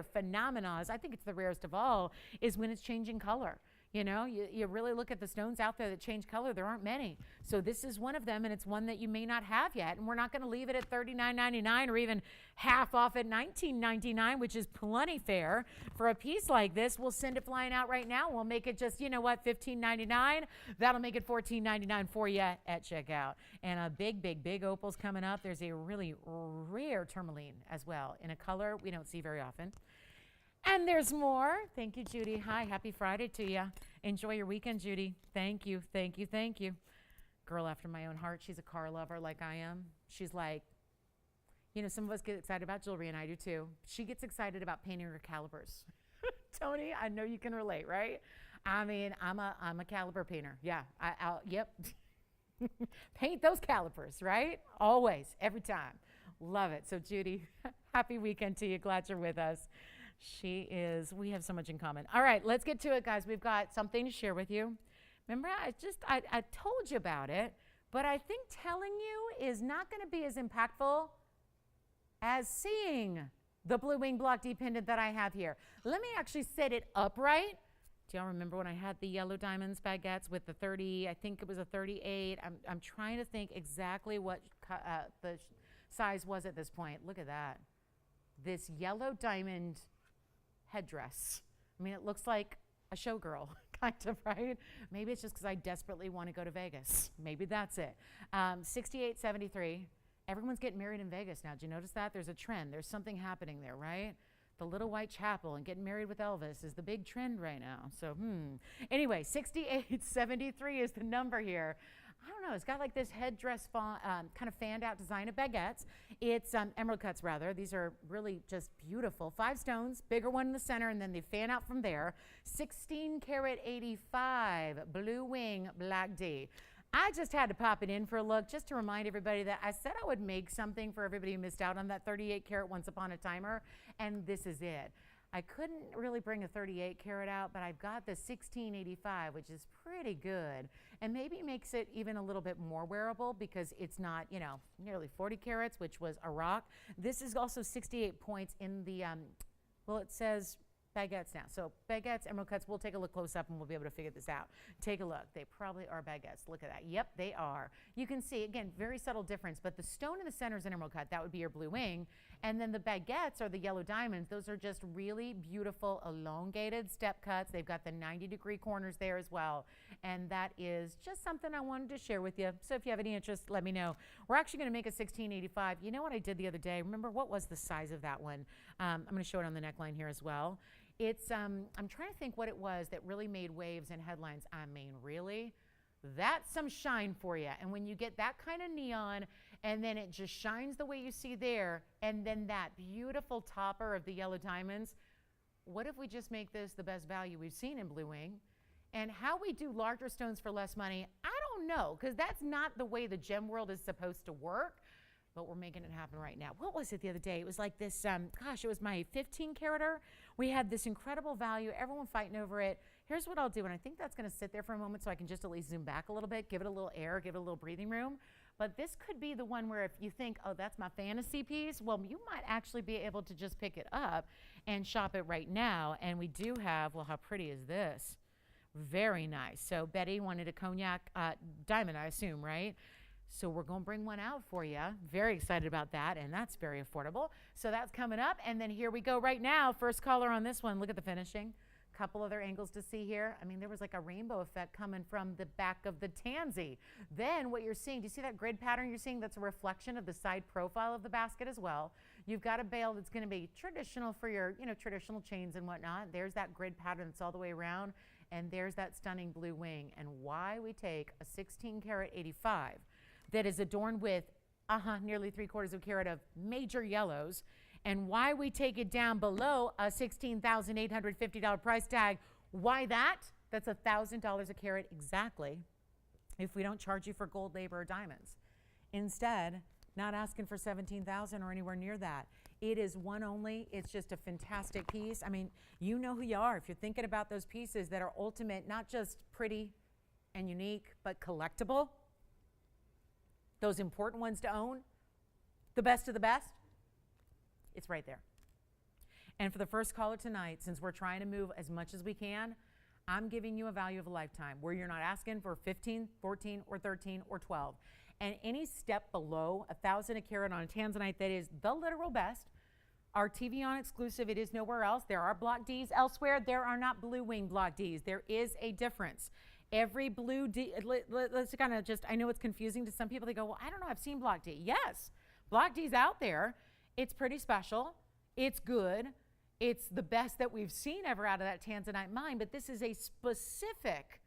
phenomena. I think it's the rarest of all, is when it's changing color. You really look at the stones out there that change color, there aren't many. So this is one of them, and it's one that you may not have yet. And we're not going to leave it at $39.99 or even half off at $19.99, which is plenty fair for a piece like this. We'll send it flying out right now. We'll make it just, $15.99. That'll make it $14.99 for you at checkout. And a big opal's coming up. There's a really rare tourmaline as well in a color we don't see very often. And there's more. Thank you, Judy. Hi, happy Friday to you. Enjoy your weekend, Judy. Thank you. girl after my own heart. She's a car lover like I am. She's like, you know, some of us get excited about jewelry, and I do too. She gets excited about painting her calibers. Tony, I know you can relate, right? I mean, I'm a caliber painter. Yeah, yep. Paint those calipers, right? Always, every time. Love it. So Judy, happy weekend to you. Glad you're with us. We have so much in common. All right, let's get to it, guys. We've got something to share with you. Remember, I told you about it, but I think telling you is not going to be as impactful as seeing the Blue Wing Block D pendant that I have here. Let me actually set it upright. Do y'all remember when I had the yellow diamonds baguettes with the 30, I think it was a 38. I'm trying to think exactly what the size was at this point. Look at that. This yellow diamond headdress. I mean, it looks like a showgirl, kind of, right? Maybe it's just because I desperately want to go to Vegas. Maybe that's it. 68.73. Everyone's getting married in Vegas now. Did you notice that? There's a trend. There's something happening there, right? The little white chapel and getting married with Elvis is the big trend right now. So, Anyway, 68.73 is the number here. I don't know. It's got like this headdress kind of fanned out design of baguettes. It's emerald cuts, rather. These are really just beautiful. 5 stones, bigger one in the center, and then they fan out from there. 16 karat 85 Blue Wing Black D. I just had to pop it in for a look just to remind everybody that I said I would make something for everybody who missed out on that 38 karat once upon a timer, and this is it. I couldn't really bring a 38 karat out, but I've got the 1685, which is pretty good, and maybe makes it even a little bit more wearable because it's not, you know, nearly 40 carats, which was a rock. This is also 68 points in the, well, it says baguettes now. So baguettes, emerald cuts, we'll take a look close up and we'll be able to figure this out. Take a look. They probably are baguettes. Look at that. Yep, they are. You can see, again, very subtle difference, but the stone in the center is an emerald cut. That would be your Blue Wing. And then the baguettes are the yellow diamonds. Those are just really beautiful elongated step cuts. They've got the 90-degree corners there as well. And that is just something I wanted to share with you. So if you have any interest, let me know. We're actually going to make a 1685. You know what I did the other day? Remember, what was the size of that one? I'm going to show it on the neckline here as well. It's, I'm trying to think what it was that really made waves and headlines. I mean, really? That's some shine for you. And when you get that kind of neon, and then it just shines the way you see there, and then that beautiful topper of the yellow diamonds, what if we just make this the best value we've seen in Blue Wing? And how we do larger stones for less money, I don't know, because that's not the way the gem world is supposed to work. But we're making it happen right now. What was it the other day? It was like this, gosh, it was my 15 carater. We had this incredible value, everyone fighting over it. Here's what I'll do, and I think that's gonna sit there for a moment so I can just at least zoom back a little bit, give it a little air, give it a little breathing room. But this could be the one where if you think, oh, that's my fantasy piece, well, you might actually be able to just pick it up and shop it right now. And we do have, well, how pretty is this? Very nice. So Betty wanted a cognac diamond, I assume, right? So we're going to bring one out for you. Very excited about that, and that's very affordable. So that's coming up, and then here we go right now. First caller on this one. Look at the finishing. Couple other angles to see here. I mean, there was like a rainbow effect coming from the back of the tansy. Then what you're seeing, do you see that grid pattern you're seeing? That's a reflection of the side profile of the basket as well. You've got a bail that's going to be traditional for your, you know, traditional chains and whatnot. There's that grid pattern that's all the way around, and there's that stunning Blue Wing. And why we take a 16 karat 85 that is adorned with nearly 3/4 of a carat of major yellows, and why we take it down below a $16,850 price tag. Why that? That's $1,000 a carat exactly if we don't charge you for gold, labor, or diamonds. Instead, not asking for $17,000 or anywhere near that. It is one only. It's just a fantastic piece. I mean, you know who you are. If you're thinking about those pieces that are ultimate, not just pretty and unique, but collectible, those important ones to own, the best of the best, it's right there. And for the first caller tonight, since we're trying to move as much as we can, I'm giving you a value of a lifetime where you're not asking for 15, 14, or 13, or 12. And any step below $1,000 a carat on a tanzanite that is the literal best, our TVON exclusive, it is nowhere else. There are block Ds elsewhere. There are not Blue Wing block Ds. There is a difference. Every blue D, let's kind of just, I know it's confusing to some people. They go, well, I don't know, I've seen block D. Yes, block D's out there. It's pretty special. It's good. It's the best that we've seen ever out of that tanzanite mine, but this is a specific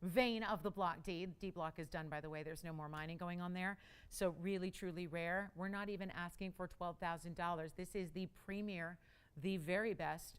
vein of the block D. D block is done, by the way. There's no more mining going on there. So really, truly rare. We're not even asking for $12,000. This is the premier, the very best,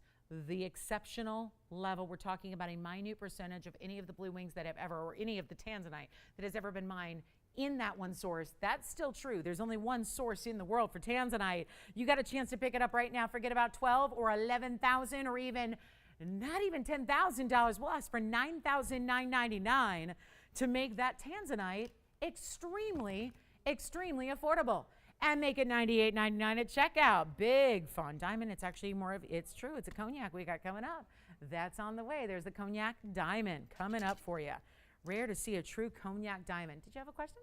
the exceptional level. We're talking about a minute percentage of any of the blue wings that have ever, or any of the tanzanite that has ever been mined in that one source. That's still true. There's only one source in the world for tanzanite. You got a chance to pick it up right now. Forget about 12 or 11,000 or even not even $10,000. We'll ask for $9,999 to make that tanzanite extremely, extremely affordable. And make it $98.99 at checkout. Big fun diamond. It's actually more of, it's true, it's a cognac we got coming up. That's on the way. There's the cognac diamond coming up for you. Rare to see a true cognac diamond. Did you have a question?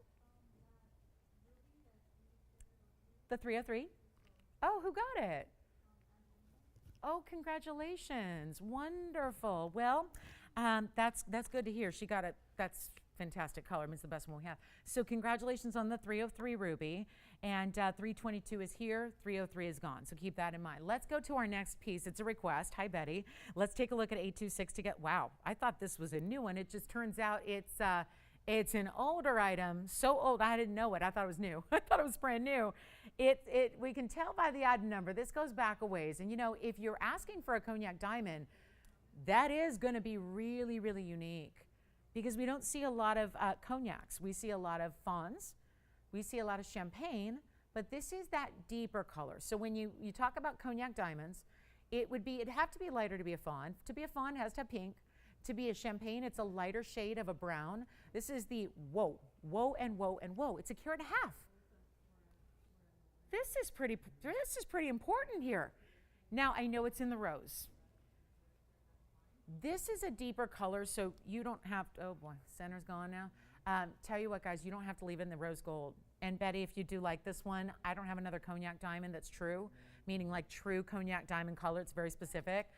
The 303? Oh, who got it? Oh, congratulations. Wonderful. Well, that's good to hear. She got it. That's fantastic color. It's the best one we have. So congratulations on the 303 ruby. And 322 is here. 303 is gone. So keep that in mind. Let's go to our next piece. It's a request. Hi, Betty. Let's take a look at 826 to get, wow, I thought this was a new one. It just turns out it's an older item. So old, I didn't know it. I thought it was new. I thought it was brand new. We can tell by the item number. This goes back a ways. And, you know, if you're asking for a cognac diamond, that is going to be really, really unique because we don't see a lot of cognacs. We see a lot of fawns. We see a lot of champagne, but this is that deeper color. So when you talk about cognac diamonds, it'd have to be lighter to be a fawn. To be a fawn, it has to have pink. To be a champagne, it's a lighter shade of a brown. This is the whoa, and whoa, and whoa. It's 1.5 carats. This is pretty important here. Now, I know it's in the rose. This is a deeper color, so you don't have to, oh boy, center's gone now. Tell you what, guys, you don't have to leave it in the rose gold. And Betty, if you do like this one, I don't have another cognac diamond that's true, meaning like true cognac diamond color. It's very specific.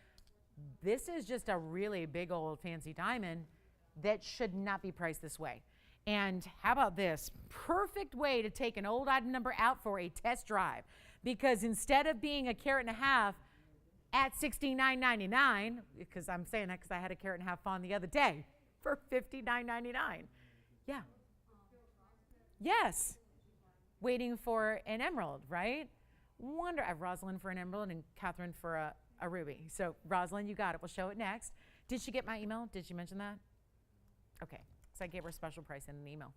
This is just a really big old fancy diamond that should not be priced this way. And how about this? Perfect way to take an old item number out for a test drive. Because instead of being 1.5 carats at $69.99, because I'm saying that because I had 1.5 carats fawn the other day for $59.99. Yeah. Yes. Waiting for an emerald, right? I have Rosalind for an emerald and Catherine for a ruby. So Rosalind, you got it. We'll show it next. Did she get my email? Did she mention that? Okay. So I gave her a special price in an email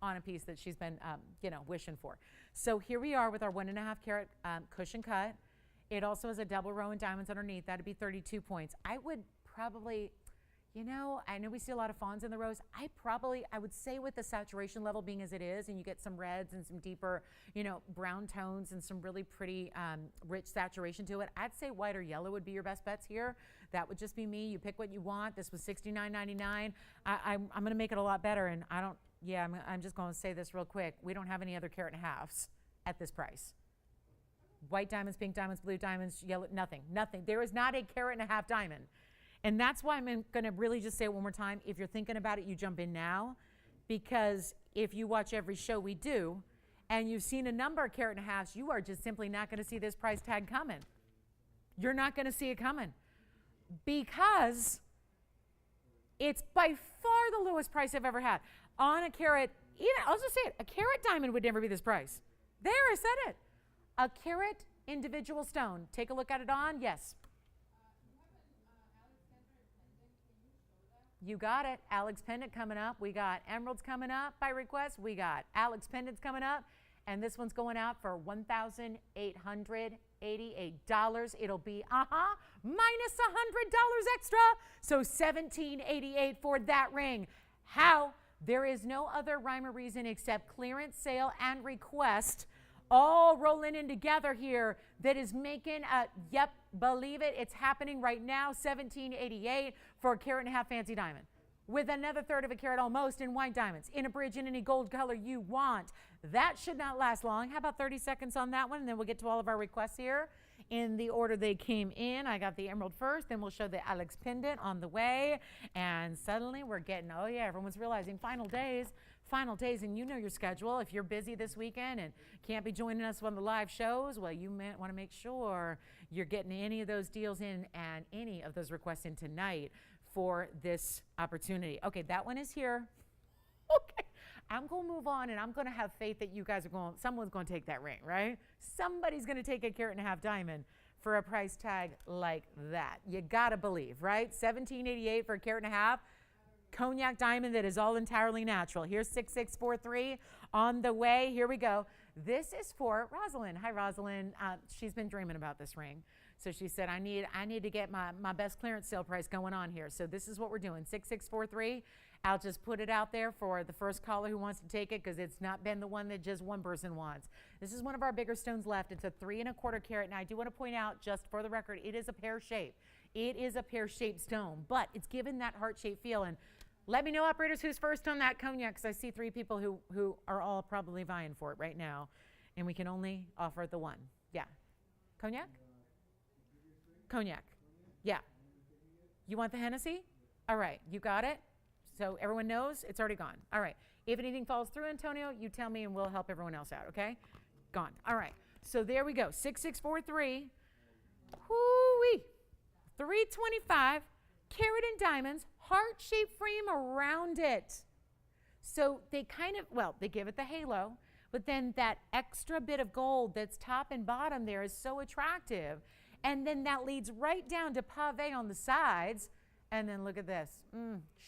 on a piece that she's been, wishing for. So here we are with our 1.5 carat cushion cut. It also has a double row and diamonds underneath. That'd be 32 points. I would probably, I know we see a lot of fawns in the rose. I would say with the saturation level being as it is, and you get some reds and some deeper, brown tones and some really pretty rich saturation to it, I'd say white or yellow would be your best bets here. That would just be me. You pick what you want. This was $69.99. I'm going to make it a lot better, and I'm just going to say this real quick. We don't have any other 1.5 carats at this price. White diamonds, pink diamonds, blue diamonds, yellow, nothing. There is not 1.5 carats diamond. And that's why I'm going to really just say it one more time. If you're thinking about it, you jump in now. Because if you watch every show we do, and you've seen a number of 1.5 carats, you are just simply not going to see this price tag coming. You're not going to see it coming. Because it's by far the lowest price I've ever had. On 1 carat, I'll just say it, 1 carat diamond would never be this price. There, I said it. 1 carat individual stone. Take a look at it on, yes. You got it. Alex pendant coming up. We got emeralds coming up by request. We got Alex pendants coming up. And this one's going out for $1,888. It'll be, minus $100 extra. So $1,788 for that ring. How? There is no other rhyme or reason except clearance, sale, and request all rolling in together here that is making yep, believe it, it's happening right now, $1,788 for 1.5 carat fancy diamond. With another 1/3 of a carat almost in white diamonds, in a bridge, in any gold color you want. That should not last long. How about 30 seconds on that one? And then we'll get to all of our requests here in the order they came in. I got the emerald first, then we'll show the Alex pendant on the way. And suddenly we're getting, oh yeah, everyone's realizing final days, and you know your schedule. If you're busy this weekend and can't be joining us on the live shows, well, you want to make sure you're getting any of those deals in and any of those requests in tonight for this opportunity. Okay, that one is here. Okay, I'm going to move on, and I'm going to have faith that you guys are going, someone's going to take that ring, right? Somebody's going to take a carat and a half diamond for a price tag like that. You got to believe, right? $17.88 for a carat and a half. Cognac diamond that is all entirely natural. Here's 6643 on the way. Here we go. This is for Rosalind. Hi, Rosalind. She's been dreaming about this ring. So she said, I need to get my best clearance sale price going on here. So this is what we're doing, 6643. I'll just put it out there for the first caller who wants to take it, because it's not been the one that just one person wants. This is one of our bigger stones left. It's a 3¼ carat. Now I do want to point out, just for the record, it is a pear shape. It is a pear-shaped stone, but it's given that heart-shaped feel. And let me know, operators, who's first on that cognac, because I see 3 people who are all probably vying for it right now, and we can only offer the one. Yeah. Cognac? Cognac. Yeah. You want the Hennessy? All right. You got it? So everyone knows it's already gone. All right. If anything falls through, Antonio, you tell me and we'll help everyone else out, okay? Gone. All right. So there we go. 6643. Whoo-wee. 325. Carat and diamonds. Heart-shaped frame around it. So they kind of, well, they give it the halo, but then that extra bit of gold that's top and bottom there is so attractive. And then that leads right down to pave on the sides. And then look at this,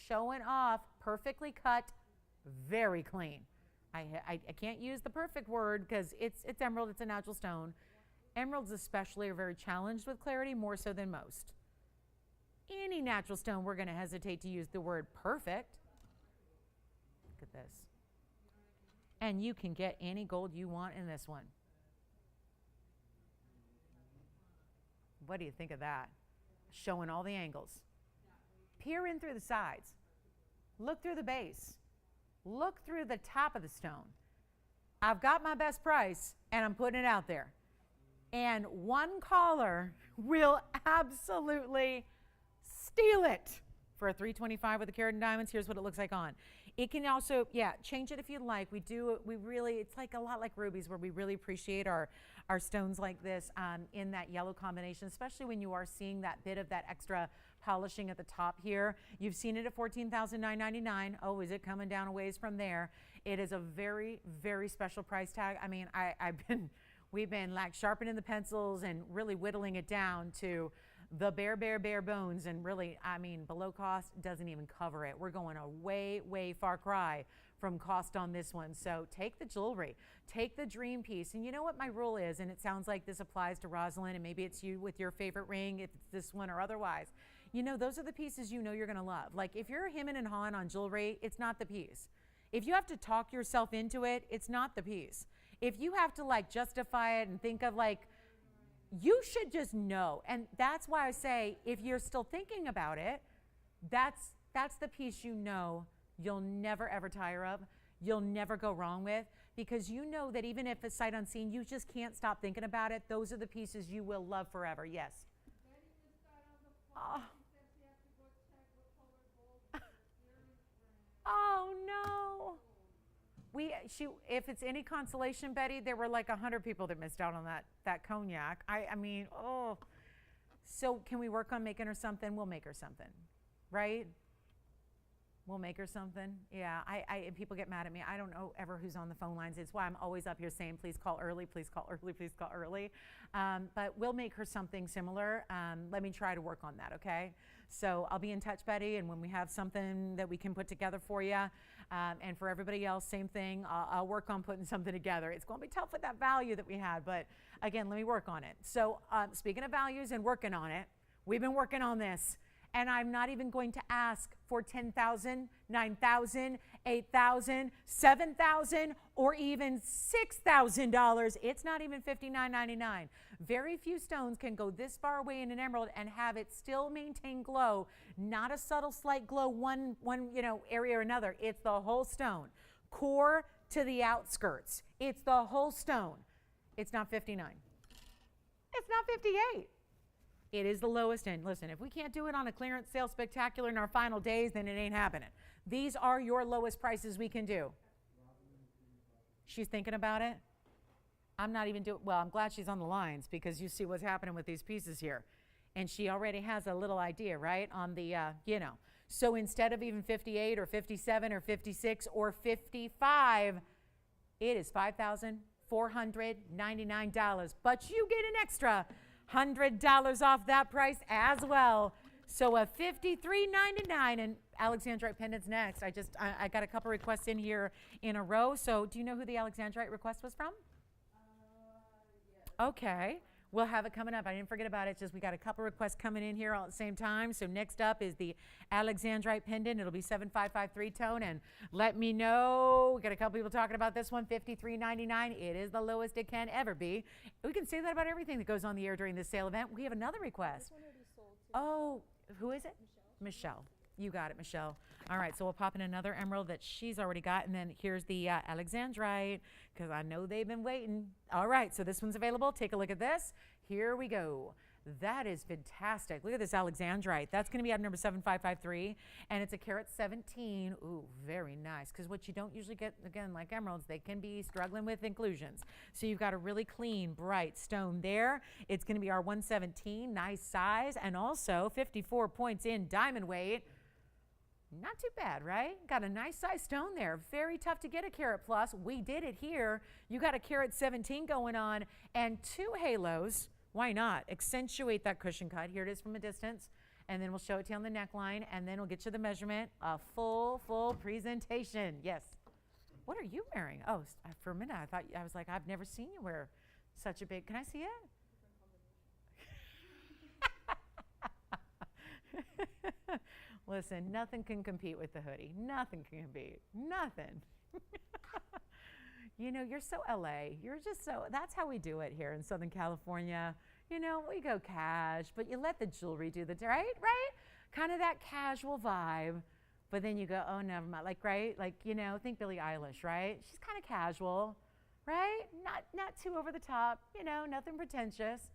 showing off, perfectly cut, very clean. I can't use the perfect word because it's emerald, it's a natural stone. Emeralds especially are very challenged with clarity, more so than most. Any natural stone, we're gonna hesitate to use the word perfect. Look at this. And you can get any gold you want in this one. What do you think of that? Showing all the angles. Peer in through the sides. Look through the base. Look through the top of the stone. I've got my best price, and I'm putting it out there. And one caller will absolutely steal it for a 325 with a carat and diamonds. Here's what it looks like on. It can also, change it if you'd like. It's like a lot like rubies, where we really appreciate our stones like this in that yellow combination, especially when you are seeing that bit of that extra polishing at the top here. You've seen it at $14,999. Oh, is it coming down a ways from there? It is a very, very special price tag. I mean, we've been like sharpening the pencils and really whittling it down to the bare bones, and really, I mean, below cost doesn't even cover it. We're going a way, way far cry from cost on this one. So take the jewelry, take the dream piece. And you know what my rule is, and it sounds like this applies to Rosalind, and maybe it's you with your favorite ring, if it's this one or otherwise. You know, those are the pieces you know you're gonna love. Like if you're hemming and hawing on jewelry, it's not the piece. If you have to talk yourself into it, it's not the piece. If you have to like justify it and think of like, you should just know. And that's why I say, if you're still thinking about it, that's the piece you know you'll never ever tire of, you'll never go wrong with, because you know that even if it's sight unseen, you just can't stop thinking about it. Those are the pieces you will love forever. Yes. Oh. Oh no. If it's any consolation, Betty, there were like 100 people that missed out on that cognac. I mean, oh. So can we work on making her something? We'll make her something, right? We'll make her something. Yeah, and people get mad at me. I don't know ever who's on the phone lines. It's why I'm always up here saying, please call early, please call early, please call early. But we'll make her something similar. Let me try to work on that, okay? So I'll be in touch, Betty, and when we have something that we can put together for you, and for everybody else, same thing. I'll work on putting something together. It's going to be tough with that value that we had, but again, let me work on it. So speaking of values and working on it, we've been working on this. And I'm not even going to ask for $10,000, $9,000, $8,000, $7,000, or even $6,000. It's not even $59.99. Very few stones can go this far away in an emerald and have it still maintain glow, not a subtle slight glow one area or another. It's the whole stone, core to the outskirts. It's the whole stone. It's not 59. It's not 58. It is the lowest end. Listen, if we can't do it on a clearance sale spectacular in our final days, then it ain't happening. These are your lowest prices we can do. She's thinking about it. I'm not even doing, well, I'm glad she's on the lines, because you see what's happening with these pieces here. And she already has a little idea, right, on the, So instead of even 58 or 57 or 56 or 55, it is $5,499. But you get an extra $100 off that price as well. So a $53.99, and Alexandrite pendants next. I got a couple requests in here in a row. So do you know who the Alexandrite request was from? Okay. We'll have it coming up. I didn't forget about it. It's just we got a couple requests coming in here all at the same time. So next up is the Alexandrite pendant. It'll be 7553 tone. And let me know. We got a couple people talking about this one, $53.99. It is the lowest it can ever be. We can say that about everything that goes on the air during this sale event. We have another request. This one already sold too. Oh, who is it? Michelle. You got it, Michelle. All right, so we'll pop in another emerald that she's already got, and then here's the Alexandrite, because I know they've been waiting. All right, so this one's available. Take a look at this. Here we go. That is fantastic. Look at this Alexandrite. That's going to be item number 7553, and it's a carat 17. Ooh, very nice, because what you don't usually get, again, like emeralds, they can be struggling with inclusions. So you've got a really clean, bright stone there. It's going to be our 117, nice size, and also 54 points in diamond weight. Not too bad, right? Got a nice size stone there. Very tough to get a carat plus. We did it here. You got a carat 17 going on and 2 halos. Why not? Accentuate that cushion cut. Here it is from a distance. And then we'll show it to you on the neckline. And then we'll get you the measurement. A full presentation. Yes. What are you wearing? Oh, for a minute, I was like, I've never seen you wear such a big. Can I see it? Listen, nothing can compete with the hoodie. Nothing can compete. Nothing. You know, you're so LA. You're just so, that's how we do it here in Southern California. You know, we go cash, but you let the jewelry do the, right? Kind of that casual vibe. But then you go, oh, never mind. Like, right? Like, you know, think Billie Eilish, right? She's kind of casual, right? Not too over the top, you know, nothing pretentious.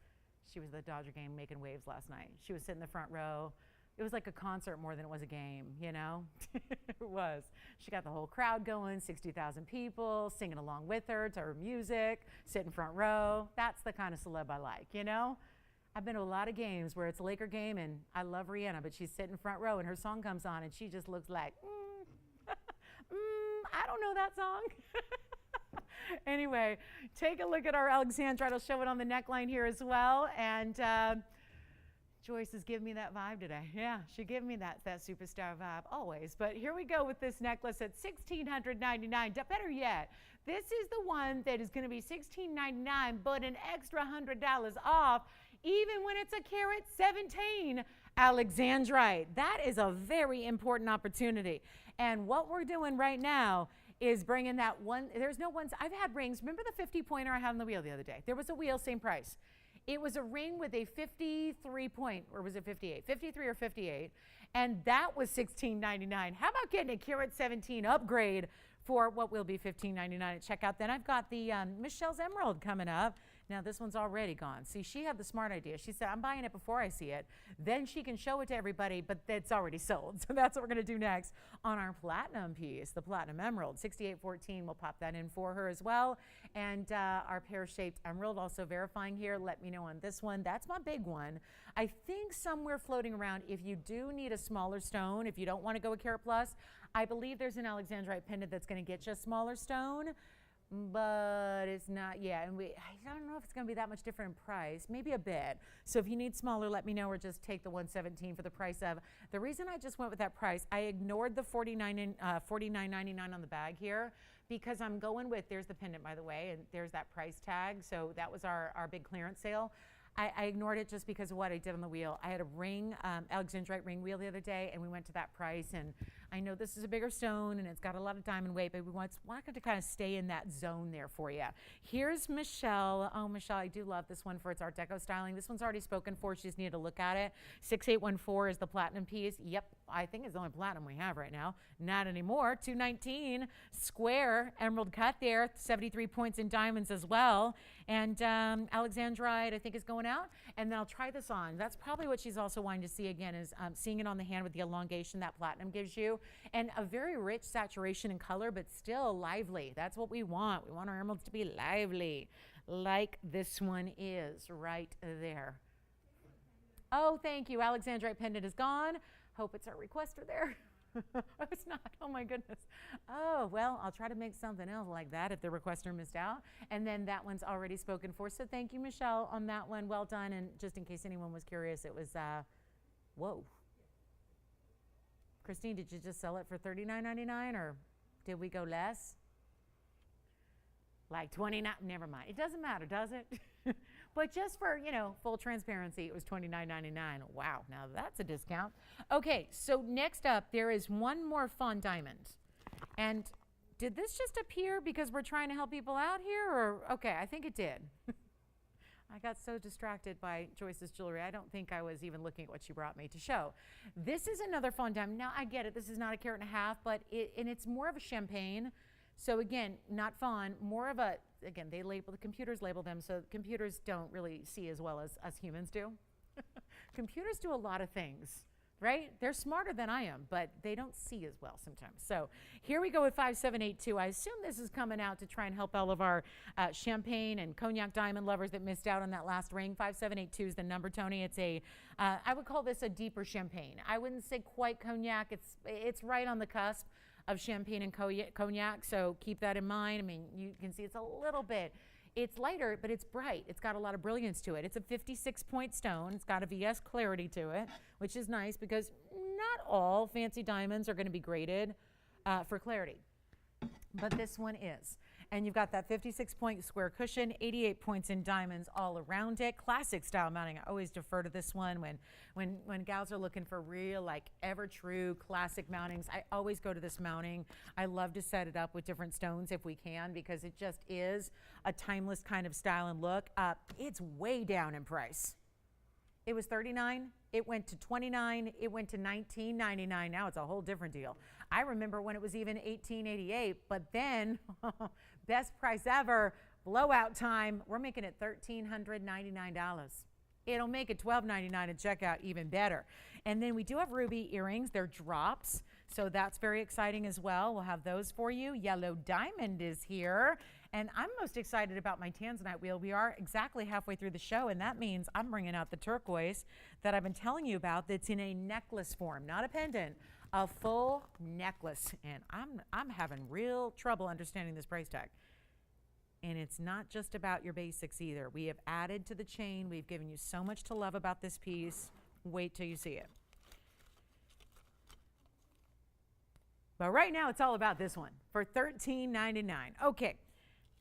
She was at the Dodger game making waves last night. She was sitting in the front row. It was like a concert more than it was a game, you know? It was. She got the whole crowd going, 60,000 people singing along with her to her music, sitting front row. That's the kind of celeb I like, you know? I've been to a lot of games where it's a Laker game and I love Rihanna, but she's sitting front row and her song comes on and she just looks like, I don't know that song. Anyway, take a look at our Alexandrite. I'll show it on the neckline here as well. And Joyce is giving me that vibe today. Yeah, she gave me that superstar vibe always. But here we go with this necklace at $1,699. Better yet, this is the one that is going to be $1,699, but an extra $100 off, even when it's a carat 17 Alexandrite. That is a very important opportunity. And what we're doing right now is bringing that one. There's no ones. I've had rings. Remember the 50-pointer I had on the wheel the other day? There was a wheel, same price. It was a ring with a 53 point, or was it 58? 53 or 58, and that was $16.99. How about getting a carat 17 upgrade for what will be $15.99 at checkout? Then I've got the Michelle's Emerald coming up. Now this one's already gone. See, she had the smart idea. She said, I'm buying it before I see it. Then she can show it to everybody, but it's already sold. So that's what we're gonna do next on our platinum piece, the Platinum Emerald. 6814, we'll pop that in for her as well. And our pear-shaped emerald, also verifying here. Let me know on this one. That's my big one. I think somewhere floating around, if you do need a smaller stone, if you don't wanna go a carat plus, I believe there's an Alexandrite pendant that's gonna get you a smaller stone. But it's not, yeah, and I don't know if it's going to be that much different in price, maybe a bit. So if you need smaller, let me know, or just take the 117 for the price of. The reason I just went with that price, I ignored the $49.99 on the bag here, because I'm going with, there's the pendant, by the way, and there's that price tag. So that was our big clearance sale. I ignored it just because of what I did on the wheel. I had a ring, Alexandrite ring wheel the other day, and we went to that price. And I know this is a bigger stone, and it's got a lot of diamond weight, but we want to kind of stay in that zone there for you. Here's Michelle. Oh, Michelle, I do love this one for its Art Deco styling. This one's already spoken for. She just needed to look at it. 6814 is the platinum piece. Yep, I think it's the only platinum we have right now. Not anymore. 219 square emerald cut there. 73 points in diamonds as well. And Alexandrite, I think, is going out. And then I'll try this on. That's probably what she's also wanting to see again, is seeing it on the hand with the elongation that platinum gives you. And a very rich saturation in color, but still lively. That's what we want. We want our emeralds to be lively, like this one is right there. Oh, thank you. Alexandrite pendant is gone. Hope it's our requester there. Oh, it's not. Oh my goodness. Oh, well, I'll try to make something else like that if the requester missed out. And then that one's already spoken for. So thank you, Michelle, on that one. Well done. And just in case anyone was curious, it was, whoa. Christine, did you just sell it for $39.99 or did we go less? Like 29, never mind. It doesn't matter, does it? But just for, full transparency, it was $29.99. Wow, now that's a discount. Okay, so next up, there is one more fun diamond. And did this just appear because we're trying to help people out here? Or, okay, I think it did. I got so distracted by Joyce's jewelry, I don't think I was even looking at what she brought me to show. This is another fun diamond. Now, I get it, this is not a carat and a half, but it's more of a champagne. So again, not fun, more of a, again, the computers label them, so computers don't really see as well as us humans do. Computers do a lot of things, right? They're smarter than I am, but they don't see as well sometimes. So here we go with 5782. I assume this is coming out to try and help all of our champagne and cognac diamond lovers that missed out on that last ring. 5782 is the number, Tony. It's a, I would call this a deeper champagne. I wouldn't say quite cognac. It's right on the cusp of champagne and cognac, so keep that in mind. I mean, you can see it's a little bit, it's lighter, but it's bright. It's got a lot of brilliance to it. It's a 56-point stone. It's got a VS clarity to it, which is nice because not all fancy diamonds are going to be graded for clarity, but this one is. And you've got that 56-point square cushion, 88 points in diamonds all around it. Classic style mounting. I always defer to this one when gals are looking for real, like ever true classic mountings. I always go to this mounting. I love to set it up with different stones if we can because it just is a timeless kind of style and look. It's way down in price. It was $39, it went to $29, it went to $19.99. Now it's a whole different deal. I remember when it was even $18.88, but then best price ever, blowout time, we're making it $1,399. It'll make it $12.99 at checkout, even better. And then we do have ruby earrings. They're drops, so that's very exciting as well. We'll have those for you. Yellow diamond is here. And I'm most excited about my Tanzanite wheel. We are exactly halfway through the show, and that means I'm bringing out the turquoise that I've been telling you about that's in a necklace form, not a pendant, a full necklace. And I'm having real trouble understanding this price tag. And it's not just about your basics either. We have added to the chain. We've given you so much to love about this piece. Wait till you see it. But right now, it's all about this one for $13.99. Okay.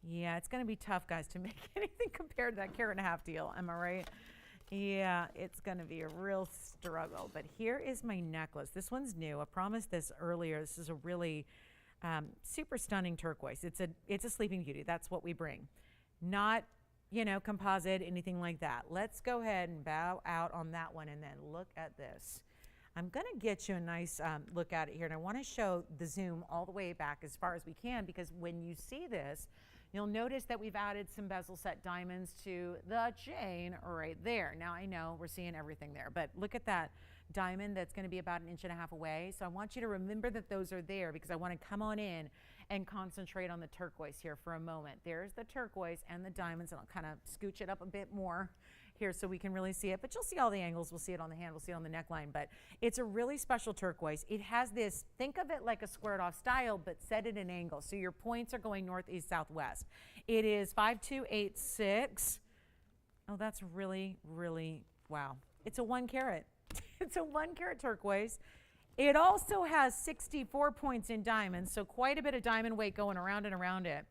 Yeah, it's going to be tough, guys, to make anything compared to that carat and a half deal. Am I right? Yeah, it's going to be a real struggle. But here is my necklace. This one's new. I promised this earlier. This is a really super stunning turquoise. It's a sleeping beauty. That's what we bring. Not, composite, anything like that. Let's go ahead and bow out on that one and then look at this. I'm going to get you a nice look at it here. And I want to show the zoom all the way back as far as we can because when you see this, you'll notice that we've added some bezel set diamonds to the chain right there. Now I know we're seeing everything there, but look at that diamond that's going to be about 1.5 inches away. So I want you to remember that those are there because I want to come on in and concentrate on the turquoise here for a moment. There's the turquoise and the diamonds, and I'll kind of scooch it up a bit more here so we can really see it, but you'll see all the angles. We'll see it on the hand, we'll see it on the neckline, but it's a really special turquoise. It has this, think of it like a squared off style, but set at an angle. So your points are going north, east, southwest. It is 5286. Oh, that's really, really, wow. It's a 1 carat. It's a 1 carat turquoise. It also has 64 points in diamonds, so quite a bit of diamond weight going around and around it.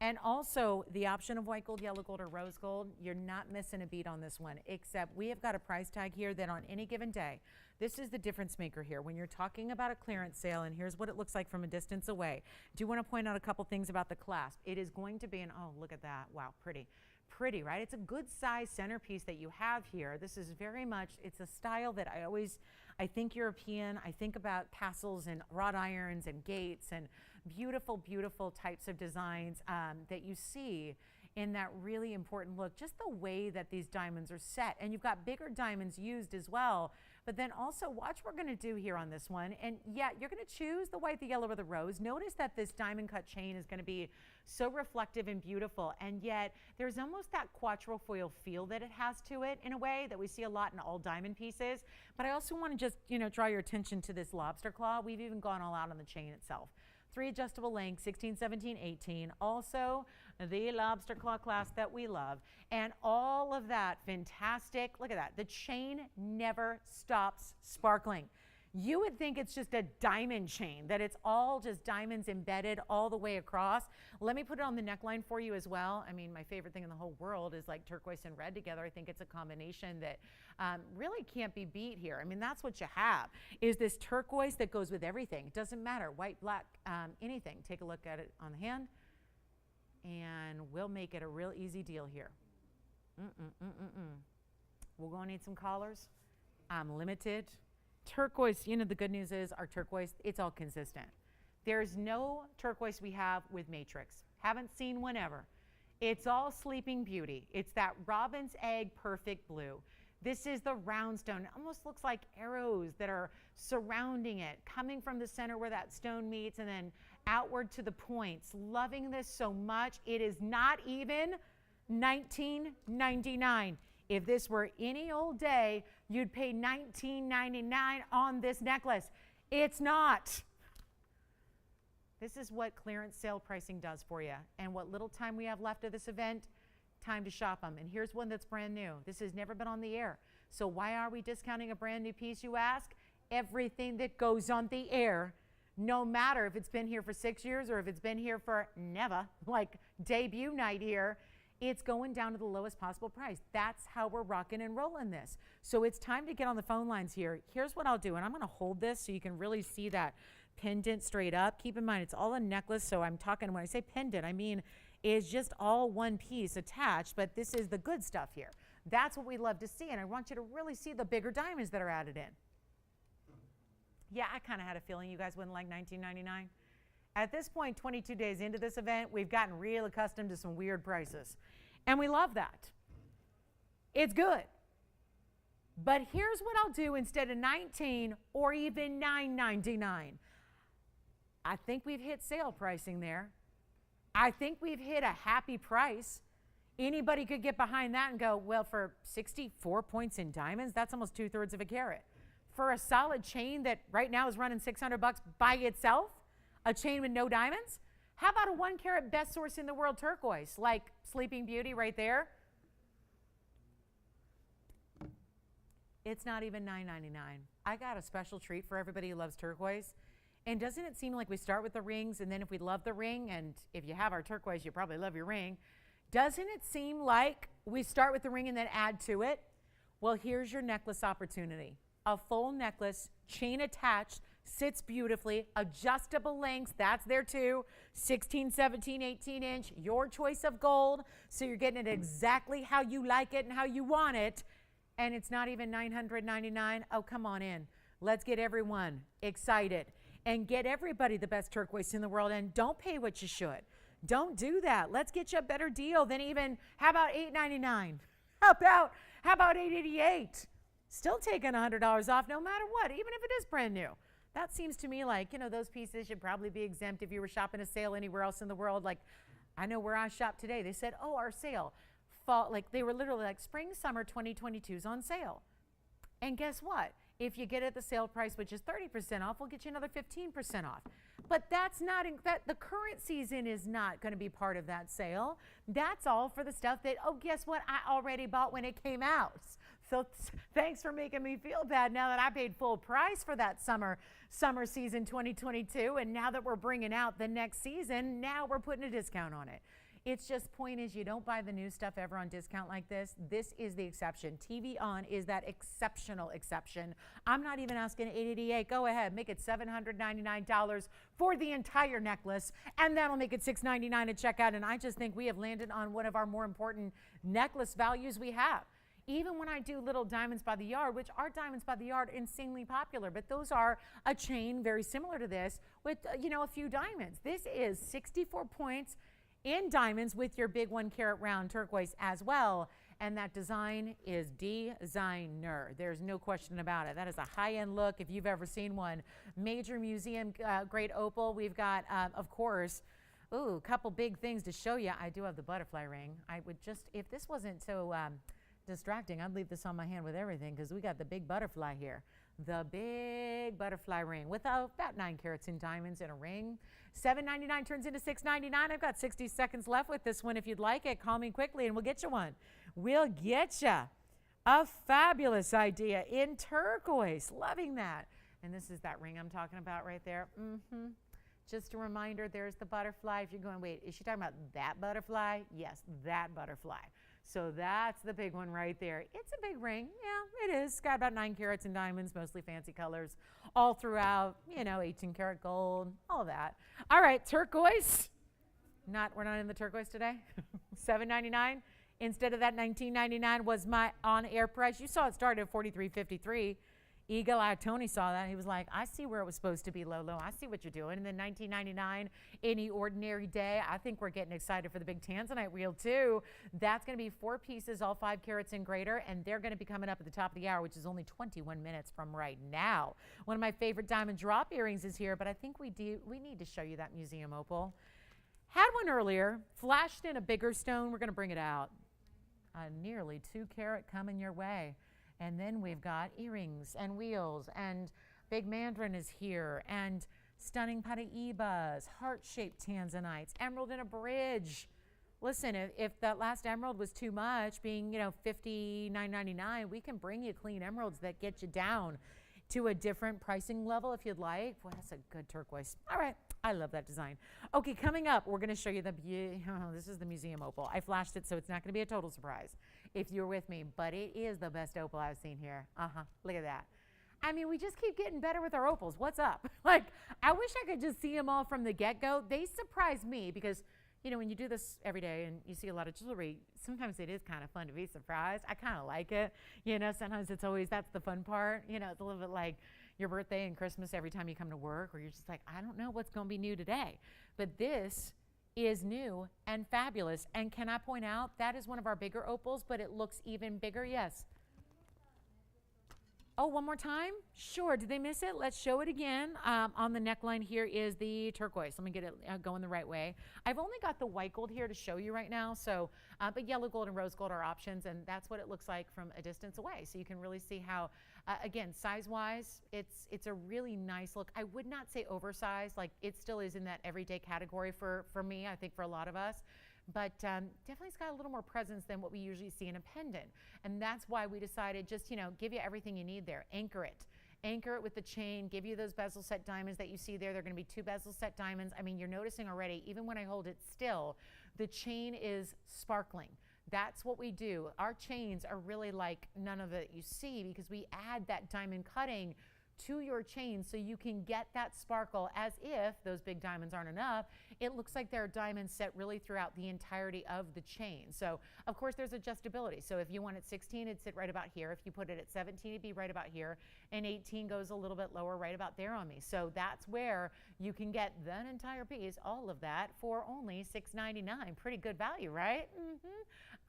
And also the option of white gold, yellow gold, or rose gold, you're not missing a beat on this one, except we have got a price tag here that on any given day, this is the difference maker here. When you're talking about a clearance sale, and here's what it looks like from a distance away. Do want to point out a couple things about the clasp. It is going to be an, oh, look at that. Wow, pretty. Pretty, right? It's a good size centerpiece that you have here. This is very much, it's a style that I think European. I think about castles and wrought irons and gates and beautiful, beautiful types of designs that you see in that really important look. Just the way that these diamonds are set. And you've got bigger diamonds used as well. But then also watch what we're going to do here on this one. And yeah, you're going to choose the white, the yellow, or the rose. Notice that this diamond cut chain is going to be so reflective and beautiful. And yet there's almost that quatrefoil feel that it has to it in a way that we see a lot in all diamond pieces. But I also want to just, draw your attention to this lobster claw. We've even gone all out on the chain itself. 3 adjustable lengths, 16, 17, 18. Also, the lobster claw clasp that we love. And all of that fantastic, look at that. The chain never stops sparkling. You would think it's just a diamond chain, that it's all just diamonds embedded all the way across. Let me put it on the neckline for you as well. I mean, my favorite thing in the whole world is like turquoise and red together. I think it's a combination that really can't be beat here. I mean, that's what you have, is this turquoise that goes with everything. It doesn't matter, white, black, anything. Take a look at it on the hand, and we'll make it a real easy deal here. We're going to need some collars. I'm limited. Turquoise, the good news is our turquoise, it's all consistent. There's no turquoise we have with matrix. Haven't seen one ever. It's all Sleeping Beauty. It's that robin's egg perfect blue. This is the round stone. It almost looks like arrows that are surrounding it, coming from the center where that stone meets and then outward to the points. Loving this so much. It is not even $19.99. If this were any old day, you'd pay $19.99 on this necklace. It's not. This is what clearance sale pricing does for you. And what little time we have left of this event, time to shop them. And here's one that's brand new. This has never been on the air. So why are we discounting a brand new piece, you ask? Everything that goes on the air, no matter if it's been here for 6 years or if it's been here for never, like debut night here, it's going down to the lowest possible price. That's how we're rocking and rolling this. So it's time to get on the phone lines here. Here's what I'll do, and I'm going to hold this so you can really see that pendant straight up. Keep in mind, it's all a necklace, so I'm talking, when I say pendant, I mean it's just all one piece attached, but this is the good stuff here. That's what we love to see, and I want you to really see the bigger diamonds that are added in. Yeah, I kind of had a feeling you guys wouldn't like $19.99. At this point, 22 days into this event, we've gotten real accustomed to some weird prices. And we love that. It's good. But here's what I'll do instead of $19 or even $9.99. I think we've hit sale pricing there. I think we've hit a happy price. Anybody could get behind that and go, well, for 64 points in diamonds, that's almost 2/3 of a carat. For a solid chain that right now is running $600 by itself, a chain with no diamonds? How about a 1 carat best source in the world turquoise, like Sleeping Beauty right there? It's not even $9.99. I got a special treat for everybody who loves turquoise. And doesn't it seem like we start with the rings, and then if we love the ring, and if you have our turquoise, you probably love your ring. Doesn't it seem like we start with the ring and then add to it? Well, here's your necklace opportunity. A full necklace, chain attached, sits beautifully, adjustable lengths, that's there too, 16, 17, 18 inch, your choice of gold, so you're getting it exactly how you like it and how you want it, and it's not even $999. Oh, come on in. Let's get everyone excited and get everybody the best turquoise in the world, and don't pay what you should. Don't do that. Let's get you a better deal than even, how about $8.99? How about $8.88? Still taking $100 off no matter what, even if it is brand new. That seems to me like, those pieces should probably be exempt if you were shopping a sale anywhere else in the world. Like, I know where I shopped today. They said, oh, our sale. Fall, like they were literally like spring, summer 2022 is on sale. And guess what? If you get it at the sale price, which is 30% off, we'll get you another 15% off. But that's not, the current season is not going to be part of that sale. That's all for the stuff that, oh, guess what? I already bought when it came out. So thanks for making me feel bad now that I paid full price for that summer season 2022. And now that we're bringing out the next season, now we're putting a discount on it. It's just, point is, you don't buy the new stuff ever on discount like this. This is the exception. TVON is that exceptional exception. I'm not even asking $888. Go ahead, make it $799 for the entire necklace, and that'll make it $699 at checkout. And I just think we have landed on one of our more important necklace values we have. Even when I do little diamonds by the yard, which are diamonds by the yard, insanely popular, but those are a chain very similar to this with, a few diamonds. This is 64 points. in diamonds with your big 1 carat round turquoise as well. And that design is designer. There's no question about it. That is a high-end look if you've ever seen one. Major museum grade opal. We've got, of course, a couple big things to show you. I do have the butterfly ring. I would just, if this wasn't so distracting, I'd leave this on my hand with everything because we got the big butterfly here. The big butterfly ring with about 9 carats in diamonds in a ring. $7.99 turns into $6.99. I've got 60 seconds left with this one. If you'd like it, call me quickly and we'll get you one. We'll get you a fabulous idea in turquoise. Loving that. And this is that ring I'm talking about right there. Just a reminder, there's the butterfly. If you're going, wait, is she talking about that butterfly? Yes, that butterfly. So that's the big one right there. It's a big ring. Yeah, it is. It's got about 9 carats in diamonds, mostly fancy colors all throughout, 18 karat gold, all that. All right, turquoise. We're not in the turquoise today. $7.99 instead of that $19.99 was my on-air price. You saw it started at $43.53. Eagle Eye Tony saw that. He was like, I see where it was supposed to be, Lolo. I see what you're doing. And then $19.99, any ordinary day. I think we're getting excited for the big Tanzanite wheel, too. That's going to be 4 pieces, all 5 carats and greater. And they're going to be coming up at the top of the hour, which is only 21 minutes from right now. One of my favorite diamond drop earrings is here, but I think we need to show you that museum opal. Had one earlier, flashed in a bigger stone. We're going to bring it out. A nearly 2 carat coming your way. And then we've got earrings and wheels, and big mandarin is here, and stunning Paraibas, heart-shaped tanzanites, emerald in a bridge. Listen, if that last emerald was too much, being, $59.99, we can bring you clean emeralds that get you down to a different pricing level if you'd like. Boy, that's a good turquoise. All right, I love that design. Okay, coming up, we're going to show you this is the museum opal. I flashed it, so it's not going to be a total surprise if you're with me, but it is the best opal I've seen here. Look at that. I mean, we just keep getting better with our opals. What's up? I wish I could just see them all from the get-go. They surprise me because, when you do this every day and you see a lot of jewelry, sometimes it is kind of fun to be surprised. I kind of like it. Sometimes that's the fun part. It's a little bit like your birthday and Christmas every time you come to work, where you're just like, I don't know what's going to be new today. But this is new and fabulous. And can I point out, that is one of our bigger opals, but it looks even bigger. Yes. Oh, one more time? Sure. Did they miss it? Let's show it again. On the neckline here is the turquoise. Let me get it going the right way. I've only got the white gold here to show you right now. So, but yellow gold and rose gold are options, and that's what it looks like from a distance away. So you can really see how, again, size-wise, it's a really nice look. I would not say oversized. It still is in that everyday category for me, I think for a lot of us. But definitely it's got a little more presence than what we usually see in a pendant. And that's why we decided just, give you everything you need there. Anchor it. Anchor it with the chain, give you those bezel set diamonds that you see there. They're going to be 2 bezel set diamonds. I mean, you're noticing already, even when I hold it still, the chain is sparkling. That's what we do. Our chains are really like none of it you see because we add that diamond cutting to your chain so you can get that sparkle as if those big diamonds aren't enough. It looks like there are diamonds set really throughout the entirety of the chain. So of course there's adjustability. So if you want it 16, it'd sit right about here. If you put it at 17, it'd be right about here. And 18 goes a little bit lower, right about there on me. So that's where you can get that entire piece, all of that, for only $6.99. Pretty good value, right?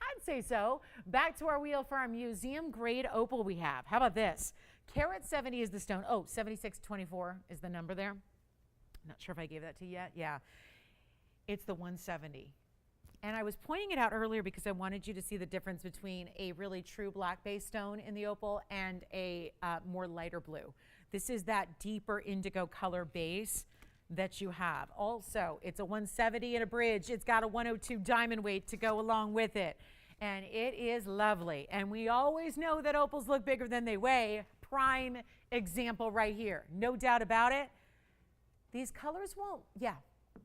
I'd say so. Back to our wheel for our museum grade opal we have. How about this? Carat 70 is the stone. Oh, 7624 is the number there. Not sure if I gave that to you yet. Yeah. It's the 170. And I was pointing it out earlier because I wanted you to see the difference between a really true black base stone in the opal and a more lighter blue. This is that deeper indigo color base that you have. Also, it's a 170 and a bridge. It's got a 102 diamond weight to go along with it. And it is lovely. And we always know that opals look bigger than they weigh. Prime example right here. No doubt about it. These colors won't,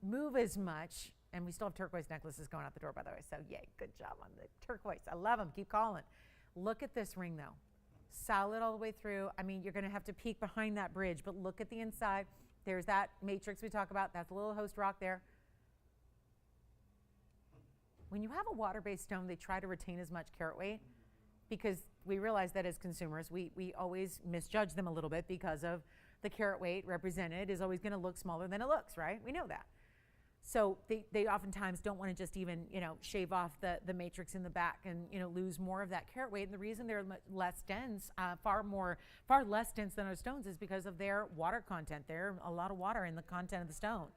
move as much. And we still have turquoise necklaces going out the door, by the way. So, yay, good job on the turquoise. I love them. Keep calling. Look at this ring, though. Solid all the way through. I mean, you're going to have to peek behind that bridge, but look at the inside. There's that matrix we talk about. That's a little host rock there. When you have a water-based stone, they try to retain as much carat weight because we realize that as consumers, we always misjudge them a little bit because of the carat weight represented is always going to look smaller than it looks, right? We know that. So they oftentimes don't want to just even, shave off the matrix in the back and, lose more of that carat weight. And the reason they're less dense, far less dense than our stones, is because of their water content. There's a lot of water in the content of the stone.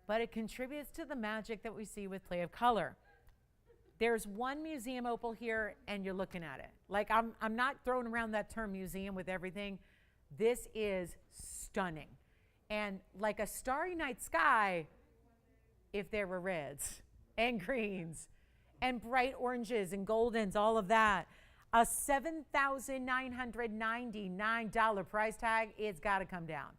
But it contributes to the magic that we see with play of color. There's one museum opal here, and you're looking at it. Like, I'm not throwing around that term museum with everything. This is stunning. And like a starry night sky, if there were reds and greens and bright oranges and goldens, all of that, a $7,999 price tag, it's got to come down.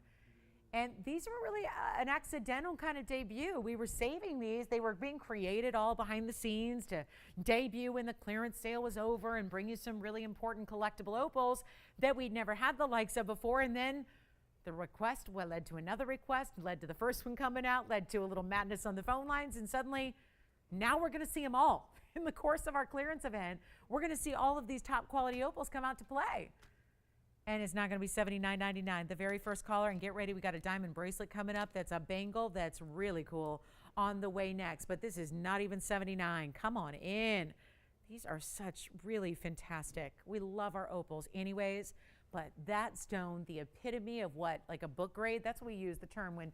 And these were really an accidental kind of debut. We were saving these. They were being created all behind the scenes to debut when the clearance sale was over and bring you some really important collectible opals that we'd never had the likes of before. And then the request led to another request, led to the first one coming out, led to a little madness on the phone lines, and suddenly now we're going to see them all. In the course of our clearance event, we're going to see all of these top quality opals come out to play. And it's not going to be $79.99. The very first caller, and get ready, we got a diamond bracelet coming up that's a bangle that's really cool on the way next. But this is not even $79. Come on in. These are such really fantastic. We love our opals anyways. But that stone, the epitome of what, like a book grade, that's what we use the term when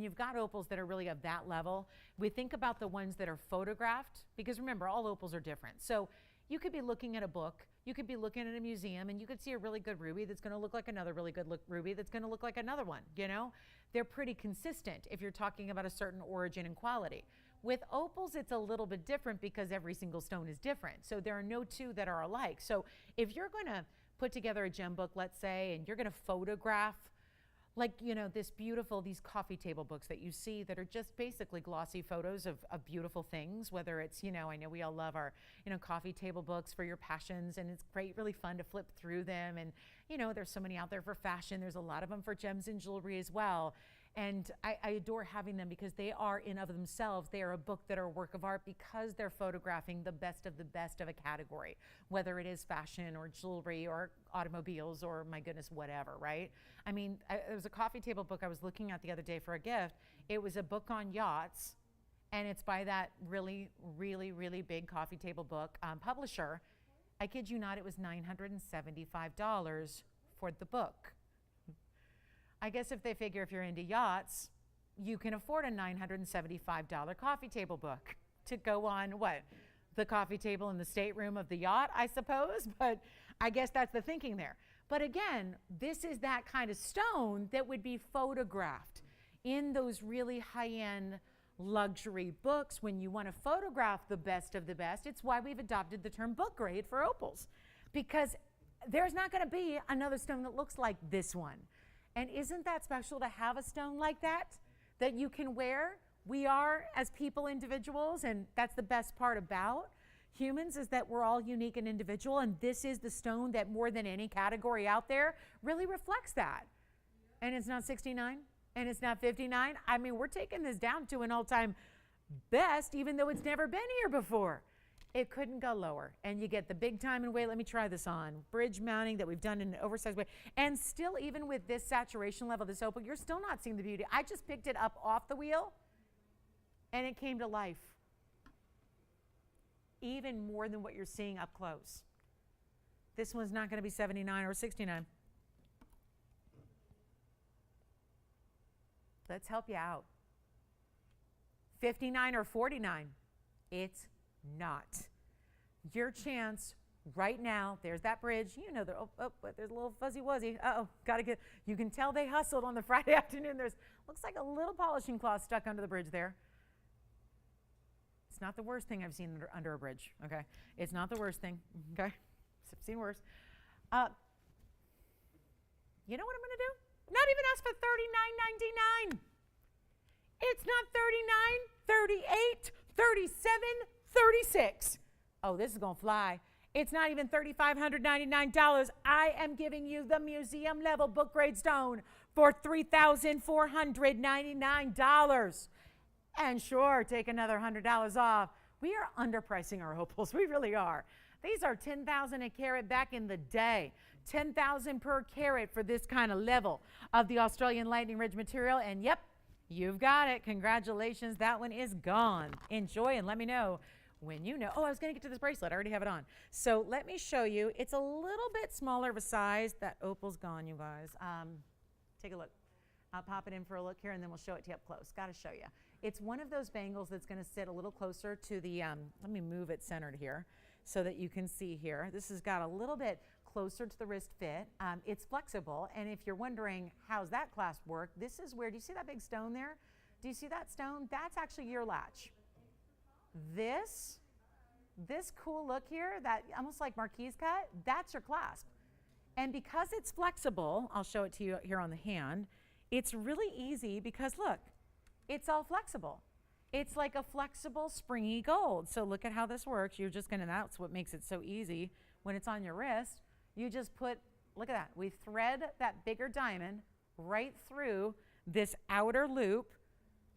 you've got opals that are really of that level. We think about the ones that are photographed, because remember, all opals are different. So you could be looking at a book, you could be looking at a museum, and you could see a really good ruby that's going to look like another really good ruby that's going to look like another one, They're pretty consistent if you're talking about a certain origin and quality. With opals, it's a little bit different because every single stone is different. So there are no two that are alike. So if you're going to put together a gem book, let's say, and you're going to photograph, like, these coffee table books that you see that are just basically glossy photos of beautiful things, whether it's, I know we all love our, coffee table books for your passions, and it's great, really fun to flip through them. And, there's so many out there for fashion. There's a lot of them for gems and jewelry as well. And I adore having them because they are in of themselves. They are a book that are a work of art because they're photographing the best of a category, whether it is fashion or jewelry or automobiles or, my goodness, whatever, right? I mean, there was a coffee table book I was looking at the other day for a gift. It was a book on yachts, and it's by that really, really, really big coffee table book publisher. I kid you not, it was $975 for the book. I guess if they figure if you're into yachts, you can afford a $975 coffee table book to go on the coffee table in the stateroom of the yacht, I suppose. But I guess that's the thinking there. But again, this is that kind of stone that would be photographed in those really high-end luxury books. When you want to photograph the best of the best, it's why we've adopted the term book grade for opals, because there's not going to be another stone that looks like this one. And isn't that special to have a stone like that you can wear? We are, as people, individuals, and that's the best part about humans, is that we're all unique and individual, and this is the stone that more than any category out there really reflects that. And it's not 69, and it's not 59. I mean, we're taking this down to an all-time best, even though it's never been here before. It couldn't go lower. And you get the big time and weight. Let me try this on. Bridge mounting that we've done in an oversized way. And still, even with this saturation level, this opal, you're still not seeing the beauty. I just picked it up off the wheel, and it came to life. Even more than what you're seeing up close. This one's not going to be 79 or 69. Let's help you out. 59 or 49. It's not. Your chance right now. There's that bridge. There's a little fuzzy wuzzy. Gotta get. You can tell they hustled on the Friday afternoon. Looks like a little polishing cloth stuck under the bridge there. It's not the worst thing I've seen under a bridge. Okay, it's not the worst thing. Okay, I've seen worse. You know what I'm gonna do? Not even ask for $39.99. It's not 39, 38, 37. 36. Oh, this is going to fly. It's not even $3,599. I am giving you the museum level book grade stone for $3,499. And sure, take another $100 off. We are underpricing our opals. We really are. These are $10,000 a carat back in the day. $10,000 per carat for this kind of level of the Australian Lightning Ridge material. And yep, You've got it. Congratulations. That one is gone. Enjoy and let me know when you know. Oh, I was going to get to this bracelet. I already have it on. So let me show you. It's a little bit smaller of a size. That opal's gone, you guys. Take a look. I'll pop it in for a look here, and then we'll show it to you up close. Got to show you. It's one of those bangles that's going to sit a little closer to the, let me move it centered here so that you can see here. This has got a little bit closer to the wrist fit. It's flexible, and if you're wondering how's that clasp work, this is where, do you see that big stone there? Do you see that stone? That's actually your latch. This cool look here, that almost like marquise cut, that's your clasp. And because it's flexible, I'll show it to you here on the hand, it's really easy because look, it's all flexible. It's like a flexible, springy gold. So look at how this works. You're just gonna, that's what makes it so easy when it's on your wrist. You just put, look at that. We thread that bigger diamond right through this outer loop.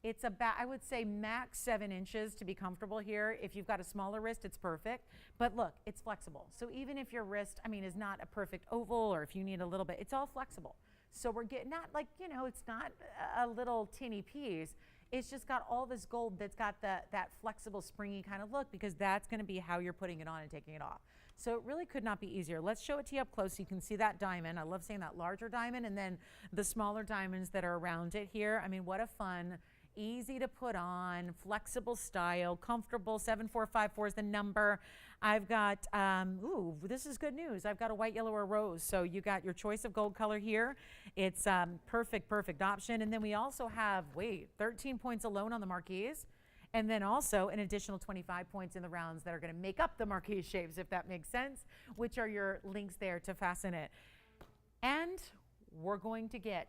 It's about, I would say max 7 inches to be comfortable here. If you've got a smaller wrist, it's perfect. But look, it's flexible. So even if your wrist, I mean, is not a perfect oval, or if you need a little bit, it's all flexible. So we're getting, not like, you know, it's not a little tinny piece. It's just got all this gold that's got that flexible, springy kind of look, because that's gonna be how you're putting it on and taking it off. So it really could not be easier. Let's show it to you up close so you can see that diamond. I love saying that larger diamond, and then the smaller diamonds that are around it here. I mean, what a fun, easy to put on, flexible style, comfortable. 7454 is the number. I've got, ooh, this is good news. I've got a white, yellow, or rose. So you got your choice of gold color here. It's perfect option. And then we also have, 13 points alone on the marquise. And then also an additional 25 points in the rounds that are going to make up the marquise shapes, if that makes sense, which are your links there to fasten it. And we're going to get,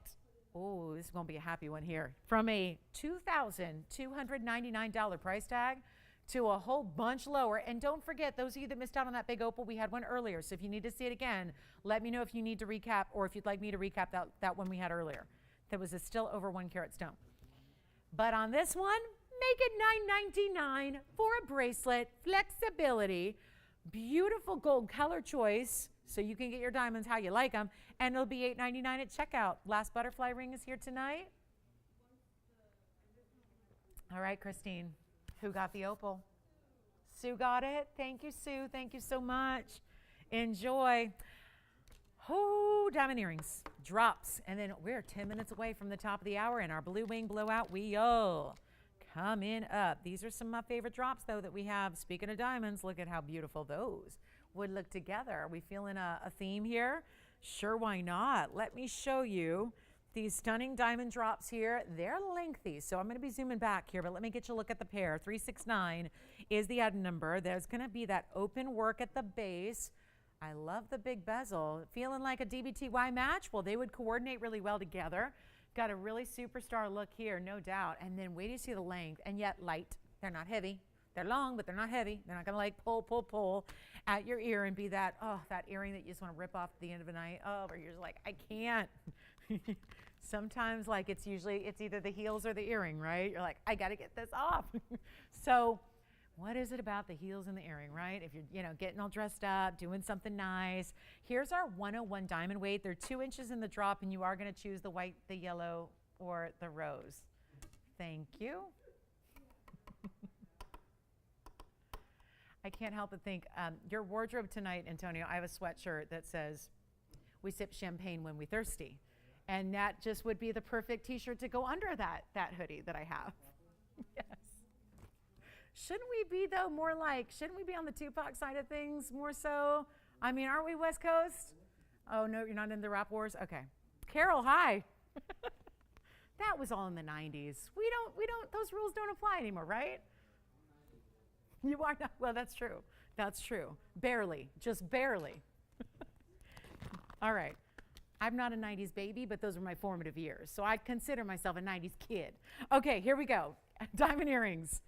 oh, this is going to be a happy one here, from a $2,299 price tag to a whole bunch lower. And don't forget, those of you that missed out on that big opal, we had one earlier. So if you need to see it again, let me know if you need to recap, or if you'd like me to recap that one we had earlier. That was a still over 1 carat stone. But on this one, make it $9.99 for a bracelet, flexibility, beautiful gold color choice, so you can get your diamonds how you like them, and it'll be $8.99 at checkout. Last butterfly ring is here tonight. All right, Christine, who got the opal? Sue got it. Thank you, Sue. Thank you so much. Enjoy. Oh, diamond earrings, drops, and then we're 10 minutes away from the top of the hour, and our blue wing blowout wheel coming up. These are some of my favorite drops, though, that we have. Speaking of diamonds, look at how beautiful those would look together. Are we feeling a theme here? Sure, why not? Let me show you these stunning diamond drops here. They're lengthy, so I'm going to be zooming back here, but let me get you a look at the pair. 369 is the item number. There's going to be that open work at the base. I love the big bezel. Feeling like a DBTY match? Well, they would coordinate really well together. Got a really superstar look here, no doubt. And then wait till you see the length, and yet light. They're not heavy. They're long, but they're not heavy. They're not gonna like pull at your ear and be that, oh, that earring that you just wanna rip off at the end of the night. Oh, where you're just like, I can't. Sometimes like it's either the heels or the earring, right? You're like, I gotta get this off. So what is it about the heels and the earring, right? If you're, getting all dressed up, doing something nice. Here's our 101 diamond weight. They're 2 inches in the drop, and you are gonna choose the white, the yellow, or the rose. Thank you. I can't help but think, your wardrobe tonight, Antonio, I have a sweatshirt that says, we sip champagne when we're thirsty. And that just would be the perfect t-shirt to go under that hoodie that I have. Yes. Shouldn't we be, though, more like, shouldn't we be on the Tupac side of things more so? I mean, aren't we West Coast? Oh, no, you're not in the rap wars? Okay. Carol, hi. That was all in the 90s. We don't, those rules don't apply anymore, right? You are not, well, that's true. That's true. Barely, just barely. All right. I'm not a 90s baby, but those were my formative years. So I'd consider myself a 90s kid. Okay, here we go. Diamond earrings.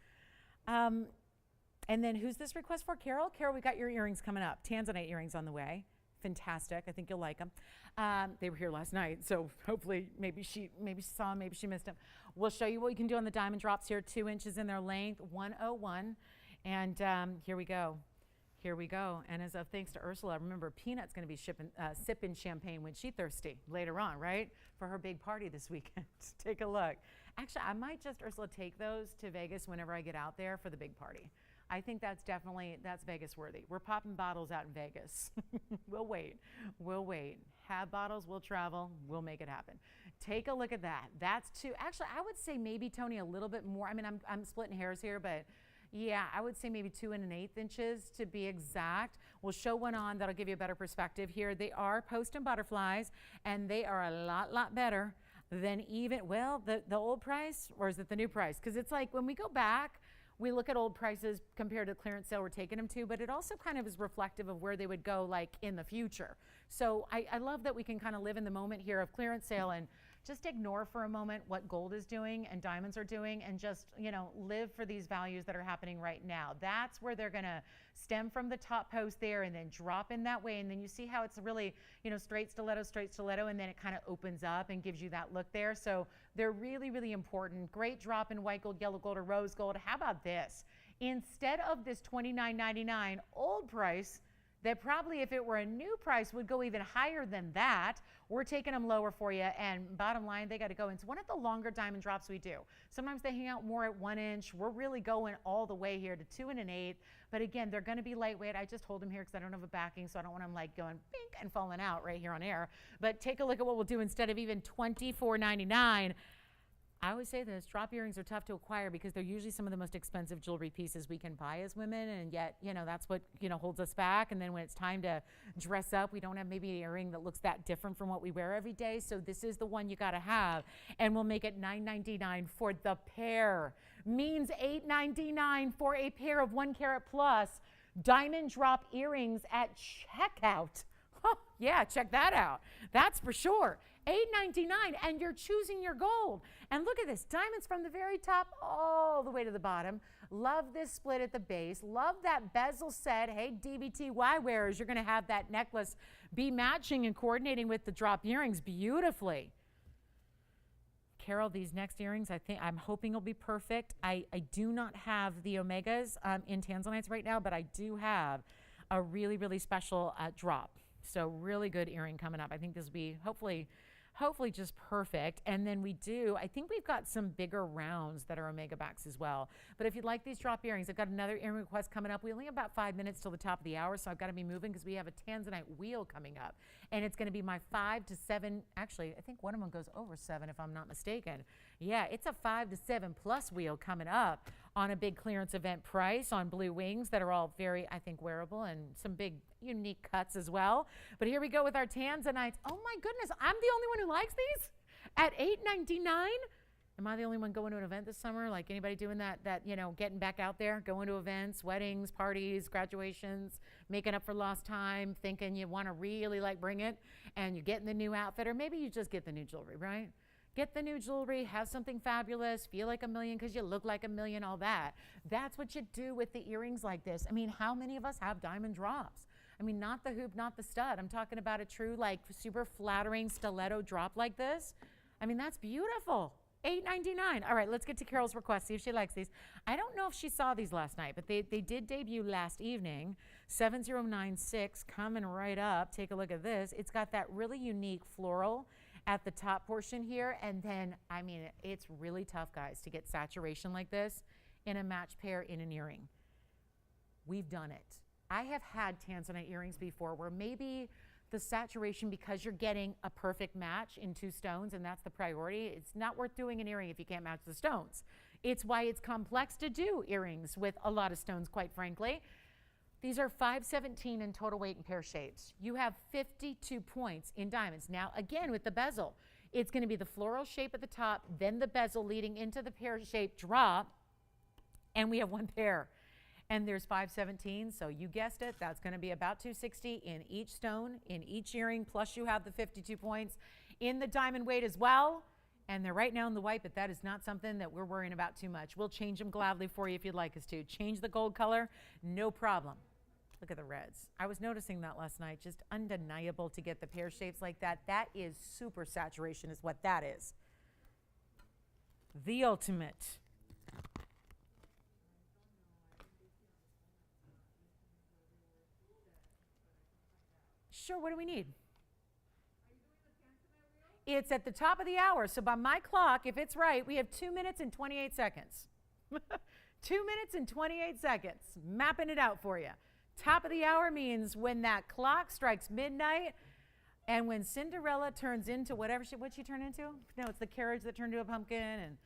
And then who's this request for? Carol? Carol, we got your earrings coming up. Tanzanite earrings on the way. Fantastic. I think you'll like them. They were here last night, so hopefully maybe she saw them, maybe she missed them. We'll show you what you can do on the diamond drops here. 2 inches in their length, 101. And here we go. Here we go. And as a thanks to Ursula, remember Peanut's going to be sipping champagne when she's thirsty later on, right? For her big party this weekend. Take a look. Actually, I might just, Ursula, take those to Vegas whenever I get out there for the big party. I think that's Vegas worthy. We're popping bottles out in Vegas. We'll wait. We'll wait. Have bottles, we'll travel, we'll make it happen. Take a look at that. That's two. Actually, I would say maybe, Tony, a little bit more. I mean, I'm splitting hairs here, but yeah, I would say maybe 2 1/8 inches to be exact. We'll show one on that'll give you a better perspective here. They are post and butterflies, and they are a lot better than even, well, the old price, or is it the new price? Because it's like when we go back, we look at old prices compared to the clearance sale we're taking them to, but it also kind of is reflective of where they would go like in the future. So I love that we can kind of live in the moment here of clearance sale and just ignore for a moment what gold is doing and diamonds are doing and just, you know, live for these values that are happening right now. That's where they're gonna stem from the top post there and then drop in that way. And then you see how it's really, you know, straight stiletto, and then it kind of opens up and gives you that look there. So they're really important. Great drop in white gold, yellow gold, or rose gold. How about this? Instead of this $29.99 old price, that probably if it were a new price would go even higher than that, we're taking them lower for you. And bottom line, they got to go. It's one of the longer diamond drops we do. Sometimes they hang out more at 1 inch. We're really going all the way here to 2 1/8. But again, they're going to be lightweight. I just hold them here because I don't have a backing, so I don't want them like going pink and falling out right here on air. But take a look at what we'll do instead of even $24.99. I always say this, drop earrings are tough to acquire because they're usually some of the most expensive jewelry pieces we can buy as women, and yet, you know, that's what, you know, holds us back. And then when it's time to dress up, we don't have maybe an earring that looks that different from what we wear every day. So this is the one you got to have, and we'll make it $9.99 for the pair. Means $8.99 for a pair of 1 carat plus diamond drop earrings at checkout. Huh, yeah, check that out. That's for sure. $8.99, and you're choosing your gold. And look at this, diamonds from the very top all the way to the bottom. Love this split at the base. Love that bezel set. Hey, DBTY wearers, you're going to have that necklace be matching and coordinating with the drop earrings beautifully. Carol, these next earrings, I'm hoping will be perfect. I do not have the Omegas in tanzanites right now, but I do have a really special drop. So really good earring coming up. I think this will be hopefully just perfect. And then I think we've got some bigger rounds that are Omega backs as well. But if you'd like these drop earrings, I've got another earring request coming up. We only have about 5 minutes till the top of the hour, so I've got to be moving because we have a tanzanite wheel coming up. And it's going to be my 5 to 7, actually, I think one of them goes over 7 if I'm not mistaken. Yeah, it's a 5 to 7 plus wheel coming up on a big clearance event price on blue wings that are all very, I think, wearable and some big unique cuts as well. But here we go with our tanzanites. Oh my goodness, I'm the only one who likes these at $8.99. Am I the only one going to an event this summer? Like anybody doing that, you know, getting back out there, going to events, weddings, parties, graduations, making up for lost time, thinking you want to really like bring it, and you're getting the new outfit, or maybe you just get the new jewelry, right? Get the new jewelry, have something fabulous, feel like a million because you look like a million, all that. That's what you do with the earrings like this. I mean, how many of us have diamond drops? I mean, not the hoop, not the stud. I'm talking about a true, like, super flattering stiletto drop like this. I mean, that's beautiful. $8.99. All right, let's get to Carol's request, see if she likes these. I don't know if she saw these last night, but they did debut last evening. 7096 coming right up. Take a look at this. It's got that really unique floral at the top portion here, and then, I mean, it's really tough, guys, to get saturation like this in a match pair in an earring. We've done it. I have had tanzanite earrings before where maybe the saturation, because you're getting a perfect match in 2 stones, and that's the priority, it's not worth doing an earring if you can't match the stones. It's why it's complex to do earrings with a lot of stones, quite frankly. These are 517 in total weight and pear shapes. You have 52 points in diamonds. Now, again, with the bezel, it's going to be the floral shape at the top, then the bezel leading into the pear-shaped drop, and we have 1 pair. And there's 517, so you guessed it, that's going to be about 260 in each stone, in each earring, plus you have the 52 points in the diamond weight as well. And they're right now in the white, but that is not something that we're worrying about too much. We'll change them gladly for you if you'd like us to. Change the gold color, no problem. Look at the reds. I was noticing that last night, just undeniable to get the pear shapes like that. That is super saturation is what that is. The ultimate. Sure, what do we need? It's at the top of the hour. So by my clock, if it's right, we have 2 minutes and 28 seconds. 2 minutes and 28 seconds. Mapping it out for you. Top of the hour means when that clock strikes midnight and when Cinderella turns into whatever what'd she turn into? No, it's the carriage that turned into a pumpkin and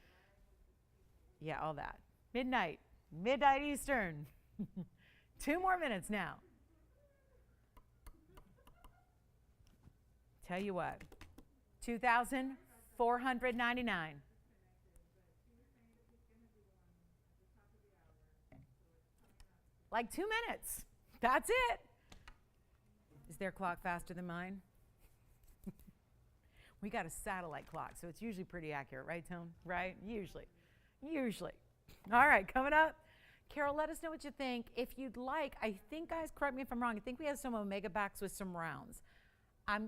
yeah, all that. Midnight Eastern. 2 more minutes now. Tell you what, 2,499. Like 2 minutes. That's it. Is their clock faster than mine? We got a satellite clock, so it's usually pretty accurate, right, Tone? Right? Usually. All right, coming up. Carol, let us know what you think. If you'd like, I think, guys, correct me if I'm wrong, I think we have some Omega backs with some rounds. I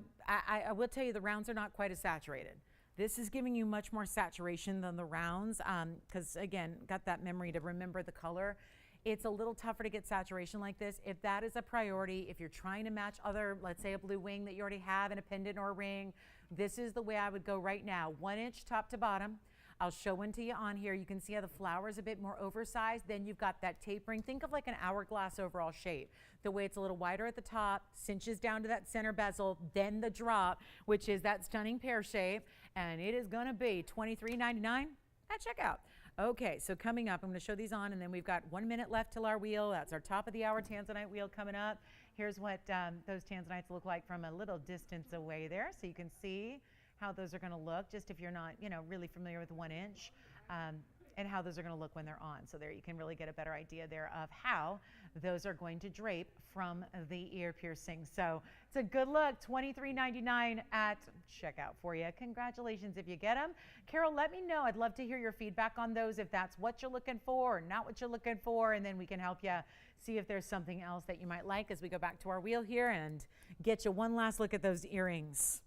will tell you the rounds are not quite as saturated. This is giving you much more saturation than the rounds because, again, got that memory to remember the color. It's a little tougher to get saturation like this. If that is a priority, if you're trying to match other, let's say a blue wing that you already have in a pendant or a ring, this is the way I would go right now. 1 inch top to bottom. I'll show one to you on here. You can see how the flower is a bit more oversized. Then you've got that tapering. Think of like an hourglass overall shape. The way it's a little wider at the top, cinches down to that center bezel, then the drop, which is that stunning pear shape. And it is going to be $23.99 at checkout. Okay, so coming up, I'm going to show these on, and then we've got 1 minute left till our wheel. That's our top of the hour tanzanite wheel coming up. Here's what those tanzanites look like from a little distance away there, so you can see how those are going to look, just if you're not, really familiar with 1 inch, and how those are going to look when they're on. So there you can really get a better idea there of how those are going to drape from the ear piercing. So it's a good look, $23.99 at checkout for you. Congratulations if you get them. Carol, let me know. I'd love to hear your feedback on those, if that's what you're looking for or not what you're looking for, and then we can help you see if there's something else that you might like as we go back to our wheel here and get you one last look at those earrings.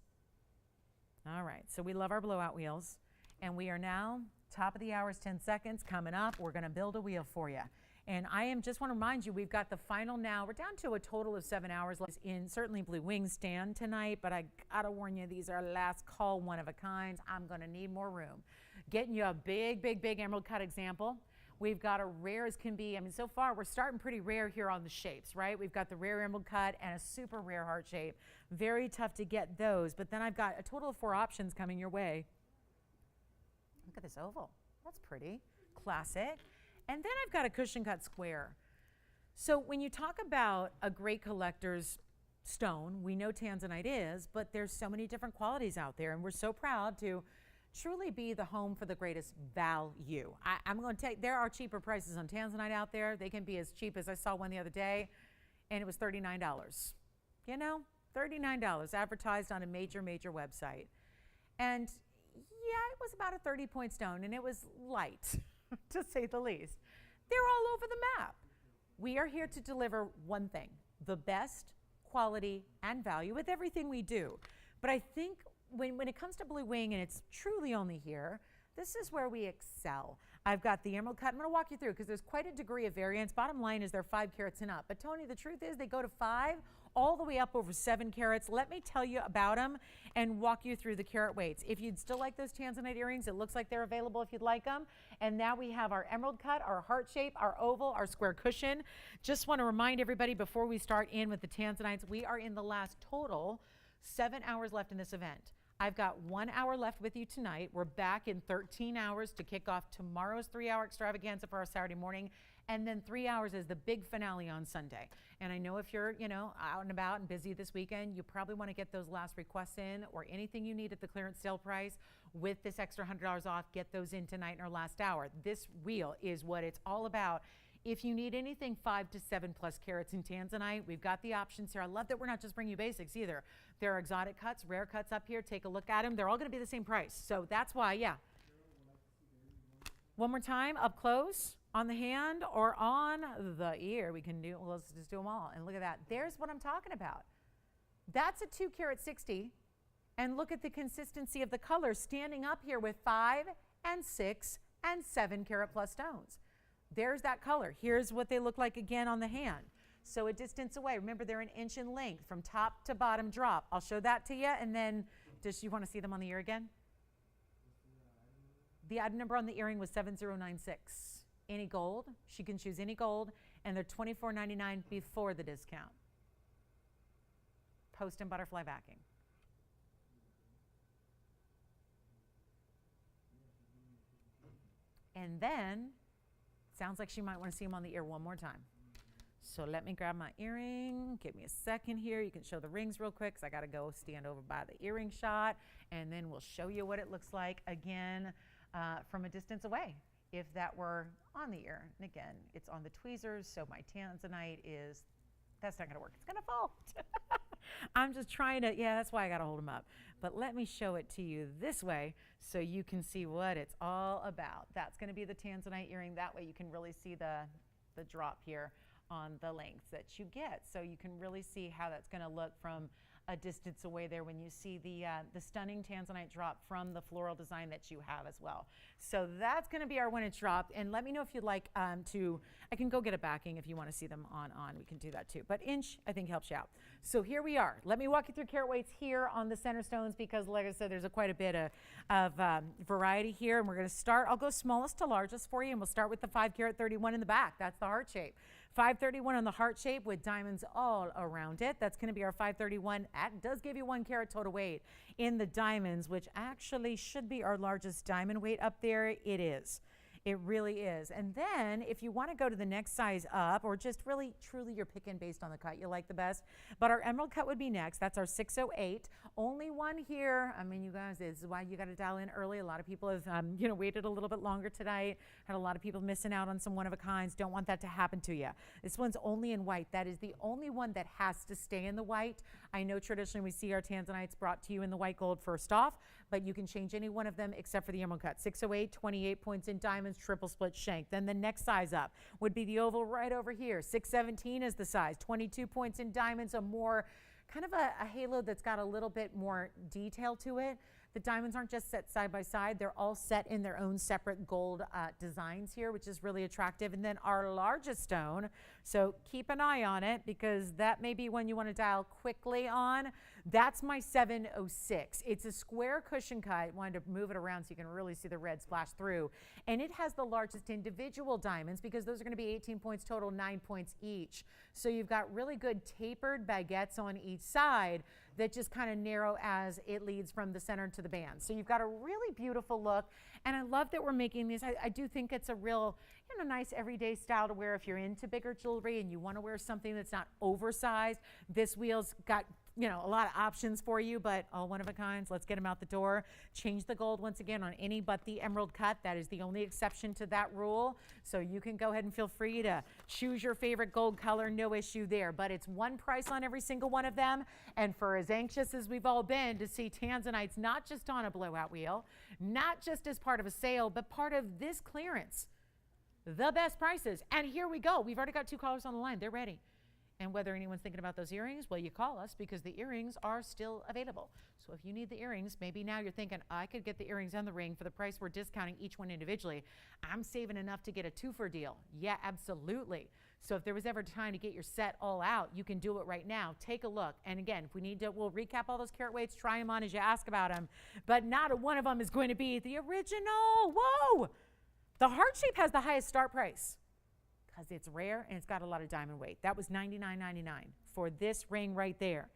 All right, so we love our blowout wheels, and we are now top of the hour is 10 seconds coming up. We're going to build a wheel for you. And just want to remind you, we've got the final now. We're down to a total of 7 hours left in certainly Blue Wing stand tonight, but I got to warn you, these are last call, one of a kind. I'm going to need more room. Getting you a big emerald cut example. We've got a rare as can be. I mean, so far we're starting pretty rare here on the shapes, right? We've got the rare emerald cut and a super rare heart shape. Very tough to get those, but then I've got a total of 4 options coming your way. Look at this oval. That's pretty. Classic. And then I've got a cushion cut square. So when you talk about a great collector's stone, we know tanzanite is, but there's so many different qualities out there, and we're so proud to truly be the home for the greatest value. I'm going to tell you, there are cheaper prices on tanzanite out there. They can be as cheap as I saw one the other day, and it was $39. $39 advertised on a major website. And yeah, it was about a 30-point stone, and it was light, to say the least. They're all over the map. We are here to deliver one thing, the best quality and value with everything we do. But I think when it comes to Blue Wing, and it's truly only here, this is where we excel. I've got the emerald cut. I'm going to walk you through because there's quite a degree of variance. Bottom line is they're 5 carats and up. But Tony, the truth is they go to 5 all the way up over 7 carats. Let me tell you about them and walk you through the carat weights. If you'd still like those tanzanite earrings, it looks like they're available if you'd like them. And now we have our emerald cut, our heart shape, our oval, our square cushion. Just want to remind everybody before we start in with the tanzanites, we are in the last total 7 hours left in this event. I've got 1 hour left with you tonight. We're back in 13 hours to kick off tomorrow's 3-hour extravaganza for our Saturday morning. And then 3 hours is the big finale on Sunday. And I know if you're, out and about and busy this weekend, you probably want to get those last requests in, or anything you need at the clearance sale price with this extra $100 off, get those in tonight in our last hour. This wheel is what it's all about. If you need anything 5 to 7 plus carats in tanzanite, we've got the options here. I love that we're not just bringing you basics either. There are exotic cuts, rare cuts up here. Take a look at them. They're all going to be the same price. So that's why, yeah. One more time, up close, on the hand or on the ear. We can do, well, let's just do them all. And look at that. There's what I'm talking about. That's a 2 carat 60. And look at the consistency of the color standing up here with 5 and 6 and 7 carat plus stones. There's that color. Here's what they look like again on the hand. So a distance away. Remember, they're an inch in length from top to bottom drop. I'll show that to you, and then Does she want to see them on the ear again? The item number on the earring was 7096. Any gold. She can choose any gold, and they're $24.99 before the discount. Post and butterfly backing. And then, sounds like she might want to see them on the ear one more time. So let me grab my earring. Give me a second here. You can show the rings real quick because I got to go stand over by the earring shot, and then we'll show you what it looks like again from a distance away if that were on the ear. And again, it's on the tweezers, so my tanzanite is, that's not going to work. It's going to fall. I'm just trying to, yeah, that's why I got to hold them up. But let me show it to you this way so you can see what it's all about. That's going to be the tanzanite earring. That way you can really see the drop here on the lengths that you get. So you can really see how that's going to look from a distance away there when you see the stunning tanzanite drop from the floral design that you have as well. So that's going to be our 1 inch drop. And let me know if you'd like I can go get a backing if you want to see them on. We can do that too. But inch, I think, helps you out. So here we are. Let me walk you through carat weights here on the center stones because, like I said, there's quite a bit of variety here. And we're going to start, I'll go smallest to largest for you, and we'll start with the 5 carat 31 in the back. That's the heart shape. 531 on the heart shape with diamonds all around it. That's going to be our 531. That does give you 1 carat total weight in the diamonds, which actually should be our largest diamond weight up there. It is. It really is. And then if you want to go to the next size up, or just really truly you're picking based on the cut you like the best, but our emerald cut would be next. That's our 608. Only one here. I mean, you guys, this is why you got to dial in early. A lot of people have waited a little bit longer tonight. Had a lot of people missing out on some one of a kinds. Don't want that to happen to you. This one's only in white. That is the only one that has to stay in the white. I know traditionally we see our tanzanites brought to you in the white gold first off, but you can change any one of them except for the emerald cut. 608, 28 points in diamonds, triple split shank. Then the next size up would be the oval right over here. 617 is the size, 22 points in diamonds, a more kind of a halo that's got a little bit more detail to it. The diamonds aren't just set side by side. They're all set in their own separate gold designs here, which is really attractive. And then our largest stone, so keep an eye on it because that may be one you want to dial quickly on. That's my 706. It's a square cushion cut. I wanted to move it around so you can really see the red splash through. And it has the largest individual diamonds because those are going to be 18 points total, 9 points each. So you've got really good tapered baguettes on each side that just kind of narrow as it leads from the center to the band. So you've got a really beautiful look, and I love that we're making these. I do think it's a real, nice everyday style to wear if you're into bigger jewelry and you want to wear something that's not oversized. This wheel's got a lot of options for you, but all one of a kinds. Let's get them out the door. Change the gold once again on any but the emerald cut. That is the only exception to that rule. So you can go ahead and feel free to choose your favorite gold color. No issue there. But it's one price on every single one of them. And for as anxious as we've all been to see tanzanites not just on a blowout wheel, not just as part of a sale, but part of this clearance, the best prices. And here we go. We've already got 2 callers on the line. They're ready. And whether anyone's thinking about those earrings, well, you call us because the earrings are still available. So if you need the earrings, maybe now you're thinking, I could get the earrings and the ring for the price we're discounting each one individually. I'm saving enough to get a 2-for deal. Yeah, absolutely. So if there was ever time to get your set all out, you can do it right now. Take a look. And again, if we need to, we'll recap all those carat weights, try them on as you ask about them. But not one of them is going to be the original. Whoa! The heart shape has the highest start price, because it's rare and it's got a lot of diamond weight. That was $99.99 for this ring right there.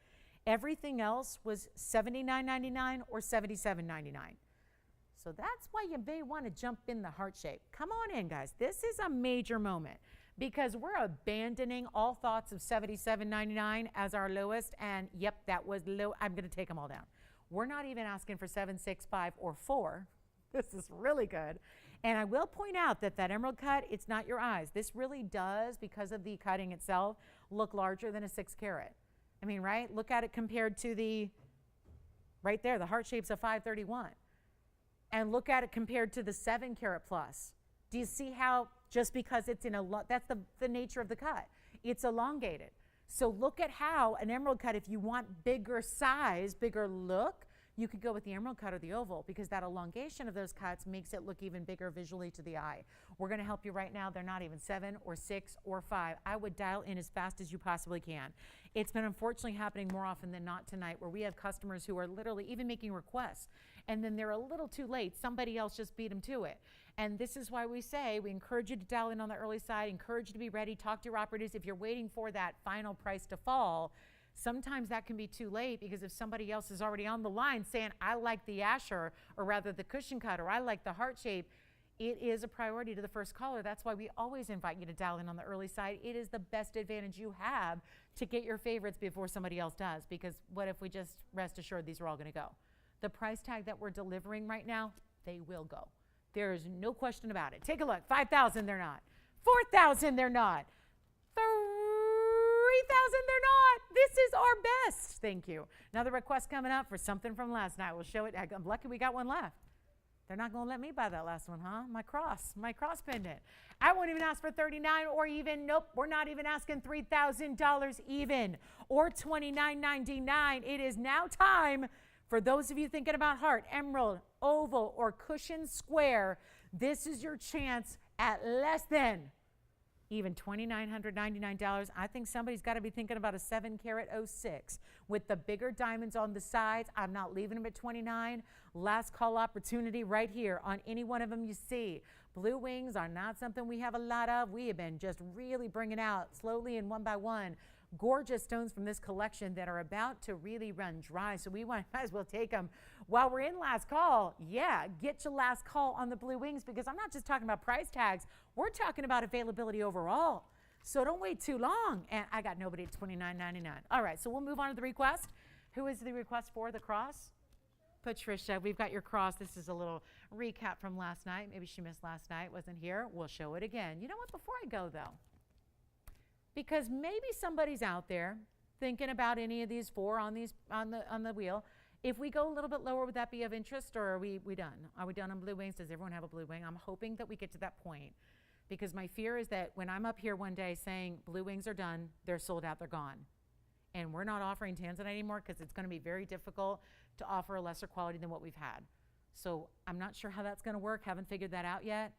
Everything else was $79.99 or $77.99. So that's why you may want to jump in the heart shape. Come on in, guys. This is a major moment because we're abandoning all thoughts of $77.99 as our lowest. And yep, that was low. I'm going to take them all down. We're not even asking for 7, 6, 5, or 4. This is really good. And I will point out that emerald cut, it's not your eyes. This really does, because of the cutting itself, look larger than a 6 carat. I mean, right? Look at it compared to the, right there, the heart shape's a 531. And look at it compared to the 7 carat plus. Do you see how, just because it's in that's the nature of the cut. It's elongated. So look at how an emerald cut, if you want bigger size, bigger look, you could go with the emerald cut or the oval because that elongation of those cuts makes it look even bigger visually to the eye. We're going to help you right now. They're not even 7 or 6 or 5. I would dial in as fast as you possibly can. It's been unfortunately happening more often than not tonight where we have customers who are literally even making requests and then they're a little too late. Somebody else just beat them to it. And this is why we say we encourage you to dial in on the early side, encourage you to be ready, talk to your operatives. If you're waiting for that final price to fall, sometimes that can be too late because if somebody else is already on the line saying, I like the Asher, or rather the cushion cut, or I like the heart shape, it is a priority to the first caller. That's why we always invite you to dial in on the early side. It is the best advantage you have to get your favorites before somebody else does, because what if we just rest assured these are all going to go? The price tag that we're delivering right now, they will go. There is no question about it. Take a look. 5,000, they're not. 4,000, they're not. 3,000, they're not. This is our best. Thank you. Another request coming up for something from last night. We'll show it. I'm lucky we got one left. They're not going to let me buy that last one, huh? My cross pendant. I won't even ask for 39 or even, nope, we're not even asking $3,000 even, or $29.99. It is now time for those of you thinking about heart, emerald, oval, or cushion square. This is your chance at less than even $2,999. I think somebody's got to be thinking about a 7-carat 06 with the bigger diamonds on the sides. I'm not leaving them at 29. Last call opportunity right here on any one of them you see. Blue wings are not something we have a lot of. We have been just really bringing out slowly and one by one gorgeous stones from this collection that are about to really run dry. So we might as well take them while we're in last call. Yeah, get your last call on the blue wings, because I'm not just talking about price tags. We're talking about availability overall. So don't wait too long. And I got nobody at $29.99. All right, so we'll move on to the request. Who is the request for the cross? Patricia, we've got your cross. This is a little recap from last night. Maybe she missed last night, wasn't here. We'll show it again. You know what, before I go though, because maybe somebody's out there thinking about any of these 4 on the wheel. If we go a little bit lower, would that be of interest, or are we done? Are we done on blue wings? Does everyone have a blue wing? I'm hoping that we get to that point, because my fear is that when I'm up here one day saying blue wings are done, they're sold out, they're gone. And we're not offering tanzanite anymore because it's going to be very difficult to offer a lesser quality than what we've had. So I'm not sure how that's going to work. Haven't figured that out yet.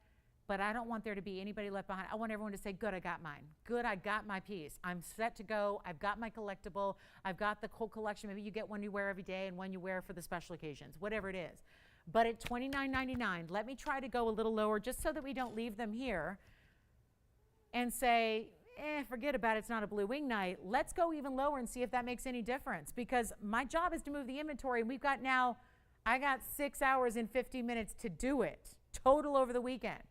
But I don't want there to be anybody left behind. I want everyone to say, good, I got mine. Good, I got my piece. I'm set to go. I've got my collectible. I've got the whole collection. Maybe you get one you wear every day and one you wear for the special occasions, whatever it is. But at $29.99, let me try to go a little lower just so that we don't leave them here and say, forget about it, it's not a blue wing night. Let's go even lower and see if that makes any difference, because my job is to move the inventory, and I got 6 hours and 50 minutes to do it, total over the weekend.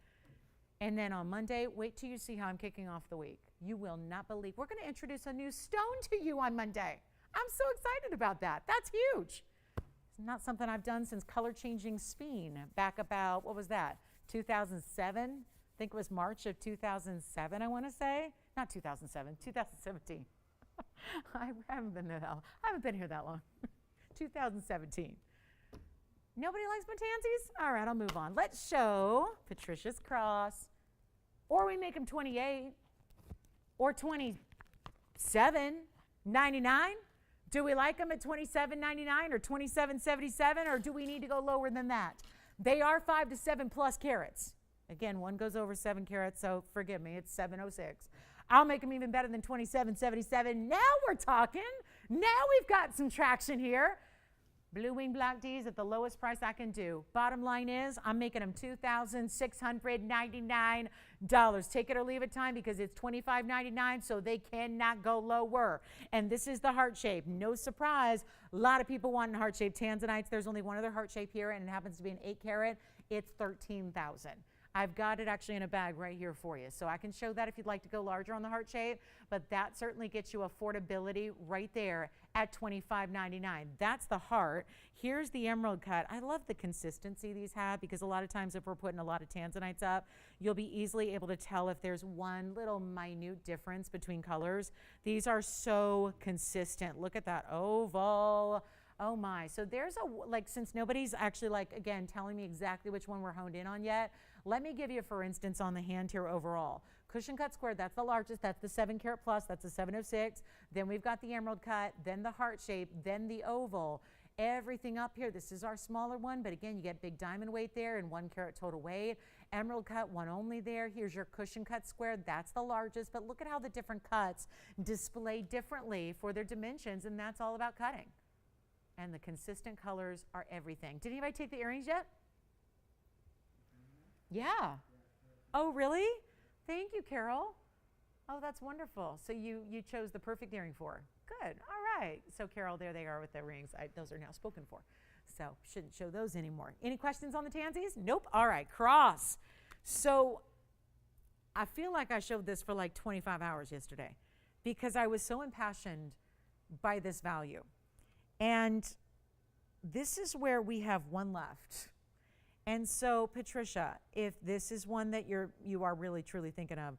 And then on Monday, wait till you see how I'm kicking off the week. You will not believe. We're going to introduce a new stone to you on Monday. I'm so excited about that. That's huge. It's not something I've done since color changing Speen back about, what was that, 2007? I think it was March of 2007, I want to say. Not 2007, 2017. I haven't been here that long. 2017. Nobody likes Matanzis? All right, I'll move on. Let's show Patricia's cross. Or we make them 28 or 27.99. Do we like them at 27.99 or 27.77, or do we need to go lower than that? They are 5 to 7 plus carats. Again, one goes over 7 carats, so forgive me, it's 706. I'll make them even better than 27.77. Now we're talking. Now we've got some traction here. Blue wing black D's at the lowest price I can do. Bottom line is, I'm making them $2,699. Take it or leave it time, because it's $25.99, so they cannot go lower. And this is the heart shape. No surprise, a lot of people wanting heart shape tanzanites. There's only one other heart shape here, and it happens to be an 8-carat. It's $13,000. I've got it actually in a bag right here for you. So I can show that if you'd like to go larger on the heart shape, but that certainly gets you affordability right there at $25.99. That's the heart. Here's the emerald cut. I love the consistency these have, because a lot of times if we're putting a lot of tanzanites up, you'll be easily able to tell if there's one little minute difference between colors. These are so consistent. Look at that oval. Oh my. So there's since nobody's actually again, telling me exactly which one we're honed in on yet, let me give you, for instance, on the hand here overall. Cushion cut square, that's the largest, that's the 7-carat plus, that's the 706. Then we've got the emerald cut, then the heart shape, then the oval. Everything up here, this is our smaller one, but again, you get big diamond weight there and 1 carat total weight. Emerald cut, one only there. Here's your cushion cut square. That's the largest, but look at how the different cuts display differently for their dimensions, and that's all about cutting. And the consistent colors are everything. Did anybody take the earrings yet? Yeah. Oh, really? Thank you, Carol. Oh, that's wonderful. So you chose the perfect earring for her. Good. All right. So Carol, there they are with the rings. Those are now spoken for. So shouldn't show those anymore. Any questions on the tansies? Nope. All right. Cross. So I feel like I showed this for like 25 hours yesterday because I was so impassioned by this value. And this is where we have one left. And so, Patricia, if this is one that you are really truly thinking of,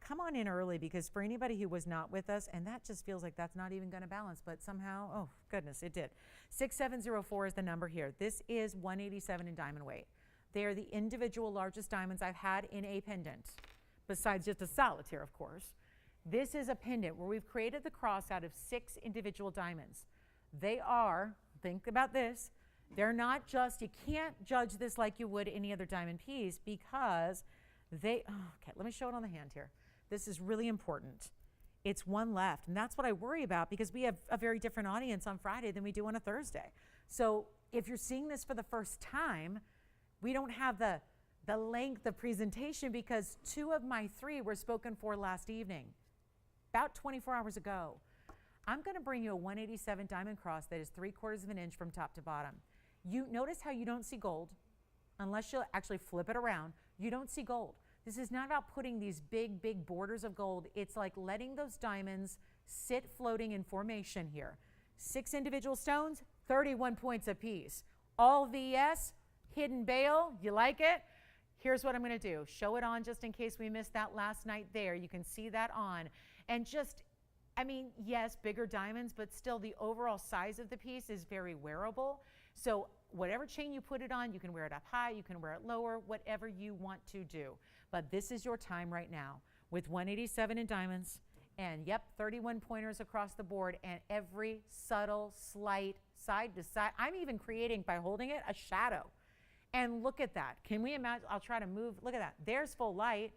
come on in early, because for anybody who was not with us, and that just feels like that's not even going to balance, but somehow, oh goodness, it did. 6704 is the number here. This is 187 in diamond weight. They are the individual largest diamonds I've had in a pendant, besides just a solitaire, of course. This is a pendant where we've created the cross out of 6 individual diamonds. They are, think about this, they're not just, you can't judge this like you would any other diamond piece because okay, let me show it on the hand here. This is really important. It's one left, and that's what I worry about because we have a very different audience on Friday than we do on a Thursday. So if you're seeing this for the first time, we don't have the length of presentation because 2 of my 3 were spoken for last evening, about 24 hours ago. I'm going to bring you a 187 diamond cross that is 3/4 of an inch from top to bottom. You notice how you don't see gold unless you'll actually flip it around. You don't see gold. This is not about putting these big, big borders of gold. It's like letting those diamonds sit floating in formation here. 6 individual stones, 31 points apiece. All VS, hidden bail. You like it? Here's what I'm going to do. Show it on just in case we missed that last night there. You can see that on. And just, I mean, yes, bigger diamonds, but still the overall size of the piece is very wearable. So whatever chain you put it on, you can wear it up high, you can wear it lower, whatever you want to do. But this is your time right now with 187 in diamonds and, yep, 31 pointers across the board and every subtle, slight, side to side. I'm even creating, by holding it, a shadow. And look at that. Can we imagine? I'll try to move. Look at that. There's full light.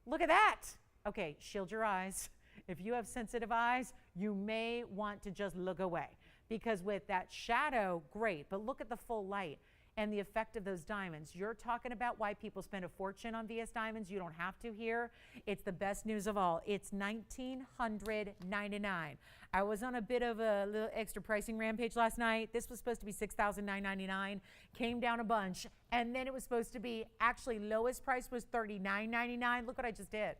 Look at that. Okay, shield your eyes. If you have sensitive eyes, you may want to just look away. Because with that shadow, great, but look at the full light and the effect of those diamonds. You're talking about why people spend a fortune on VS diamonds. You don't have to here. It's the best news of all. It's $1,999. I was on a bit of a little extra pricing rampage last night. This was supposed to be $6,999, came down a bunch, and then it was supposed to be, actually lowest price was $39.99. Look what I just did.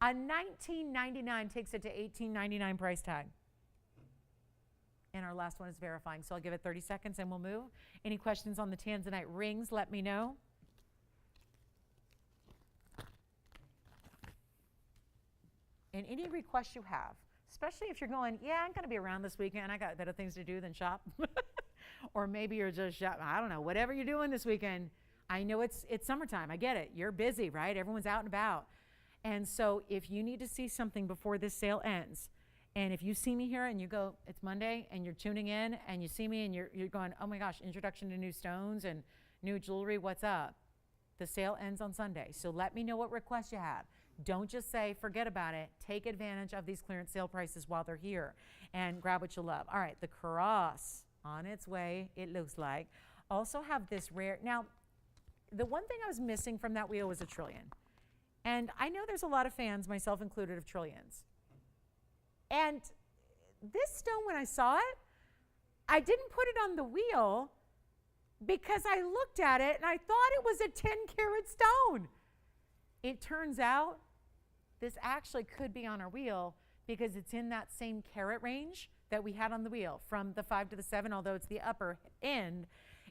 A $19.99 takes it to $18.99 price tag. And our last one is verifying. So I'll give it 30 seconds and we'll move. Any questions on the Tanzanite rings, let me know. And any requests you have, especially if you're going, yeah, I'm going to be around this weekend. I got better things to do than shop. Or maybe you're just shopping. I don't know, whatever you're doing this weekend. I know it's summertime. I get it. You're busy, right? Everyone's out and about. And so if you need to see something before this sale ends, and if you see me here and you go, it's Monday, and you're tuning in and you see me and you're going, oh my gosh, introduction to new stones and new jewelry, what's up? The sale ends on Sunday. So let me know what requests you have. Don't just say, forget about it. Take advantage of these clearance sale prices while they're here and grab what you love. All right, the cross on its way, it looks like. Also have this rare, now, the one thing I was missing from that wheel was a trillion. And I know there's a lot of fans, myself included, of trillions. And this stone, when I saw it, I didn't put it on the wheel because I looked at it and I thought it was a 10-carat stone. It turns out this actually could be on our wheel because it's in that same carat range that we had on the wheel, from the 5 to the 7, although it's the upper end.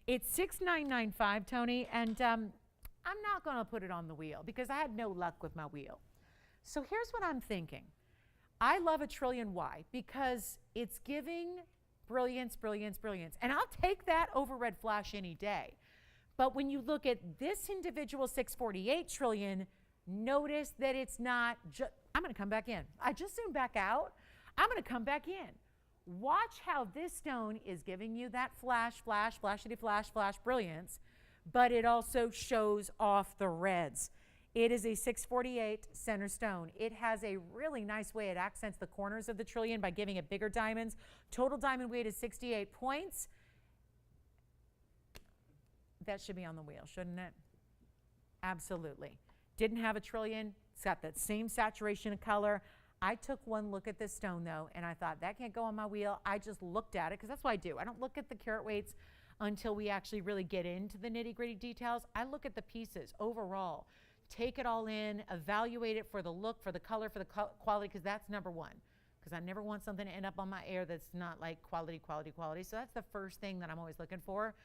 It's 6995, Tony, and I'm not going to put it on the wheel because I had no luck with my wheel. So here's what I'm thinking. I love a trillion. Why? Because it's giving brilliance, brilliance, brilliance. And I'll take that over red flash any day. But when you look at this individual 648 trillion, notice that it's not just, I'm going to come back in. I just zoomed back out. I'm going to come back in. watch how this stone is giving you that flashity flash brilliance, but it also shows off the reds. It is a 648 center stone. It has a really nice way. It accents the corners of the trillion by giving it bigger diamonds. Total diamond weight is 68 points. That should be on the wheel, shouldn't it? Absolutely. Didn't have a trillion. It's got that same saturation of color. I took one look at this stone, though, and I thought, that can't go on my wheel. I just looked at it, because that's what I do. I don't look at the carat weights until we actually really get into the nitty-gritty details. I look at the pieces overall. Take it all in, evaluate it for the look, for the color, for the quality, because that's number one. Because I never want something to end up on my air that's not like quality. So that's the first thing that I'm always looking for.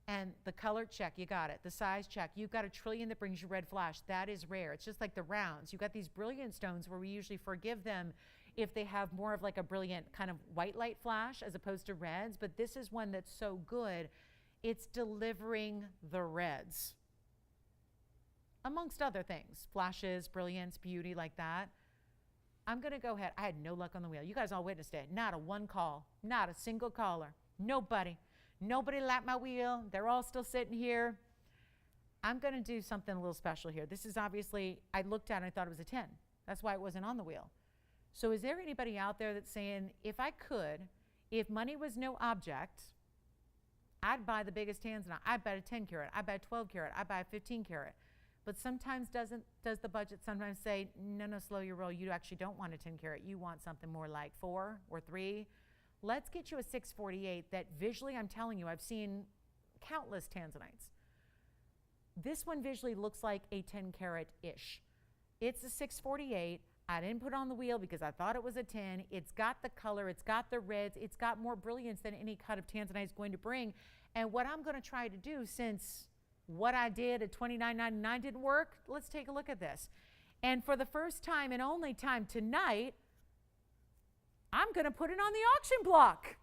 And the color, check, you got it. The size, check. You've got a trillion that brings you red flash. That is rare. It's just like the rounds. You've got these brilliant stones where we usually forgive them if they have more of like a brilliant kind of white light flash as opposed to reds. But this is one that's so good, it's delivering the reds. Amongst other things, flashes, brilliance, beauty, like that. I'm going to go ahead. I had no luck on the wheel. You guys all witnessed it. Not a one call, not a single caller. Nobody lapped my wheel. They're all still sitting here. I'm going to do something a little special here. This is obviously, I looked at it and I thought it was a 10. That's why it wasn't on the wheel. So is there anybody out there that's saying, if I could, if money was no object, I'd buy the biggest tanzanite. I'd buy a 10 carat. I'd buy a 12 carat. I'd buy a 15 carat. But sometimes does the budget sometimes say, no, slow your roll. You actually don't want a 10 carat. You want something more like 4 or 3. Let's get you a 648 that visually, I'm telling you, I've seen countless tanzanites. This one visually looks like a 10 carat-ish. It's a 648. I didn't put it on the wheel because I thought it was a 10. It's got the color. It's got the reds. It's got more brilliance than any cut of tanzanite is going to bring. And what I'm going to try to do, since what I did at $29.99 didn't work, let's take a look at this. And for the first time and only time tonight, I'm going to put it on the auction block.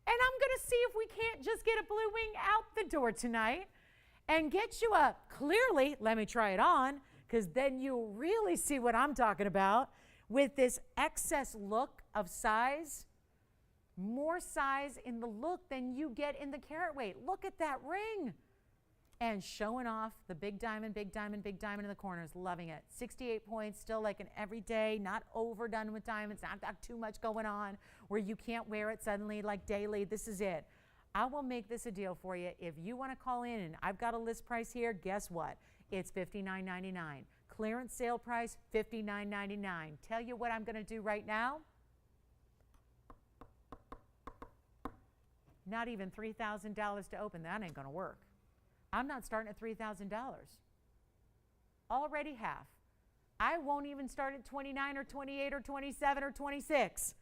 And I'm going to see if we can't just get a blue wing out the door tonight and get you a, clearly, let me try it on, because then you'll really see what I'm talking about with this excess look of size, more size in the look than you get in the carat weight. Look at that ring. And showing off the big diamond in the corners, loving it. 68 points, still like an everyday, not overdone with diamonds, not got too much going on where you can't wear it suddenly like daily. This is it. I will make this a deal for you. If you want to call in and I've got a list price here, guess what? It's $59.99. Clearance sale price, $59.99. Tell you what I'm going to do right now. Not even $3,000 to open. That ain't going to work. I'm not starting at $3,000. Already half. I won't even start at 29 or 28 or 27 or 26.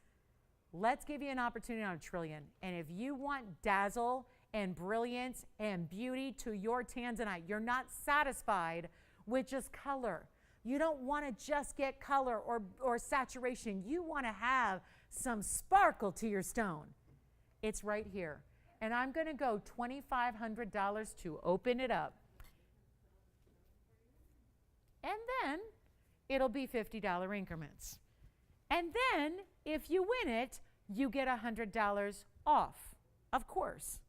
Let's give you an opportunity on a trillion. And if you want dazzle and brilliance and beauty to your tanzanite, you're not satisfied with just color. You don't want to just get color or saturation. You want to have some sparkle to your stone. It's right here. And I'm going to go $2,500 to open it up. And then it'll be $50 increments. And then if you win it, you get $100 off, of course.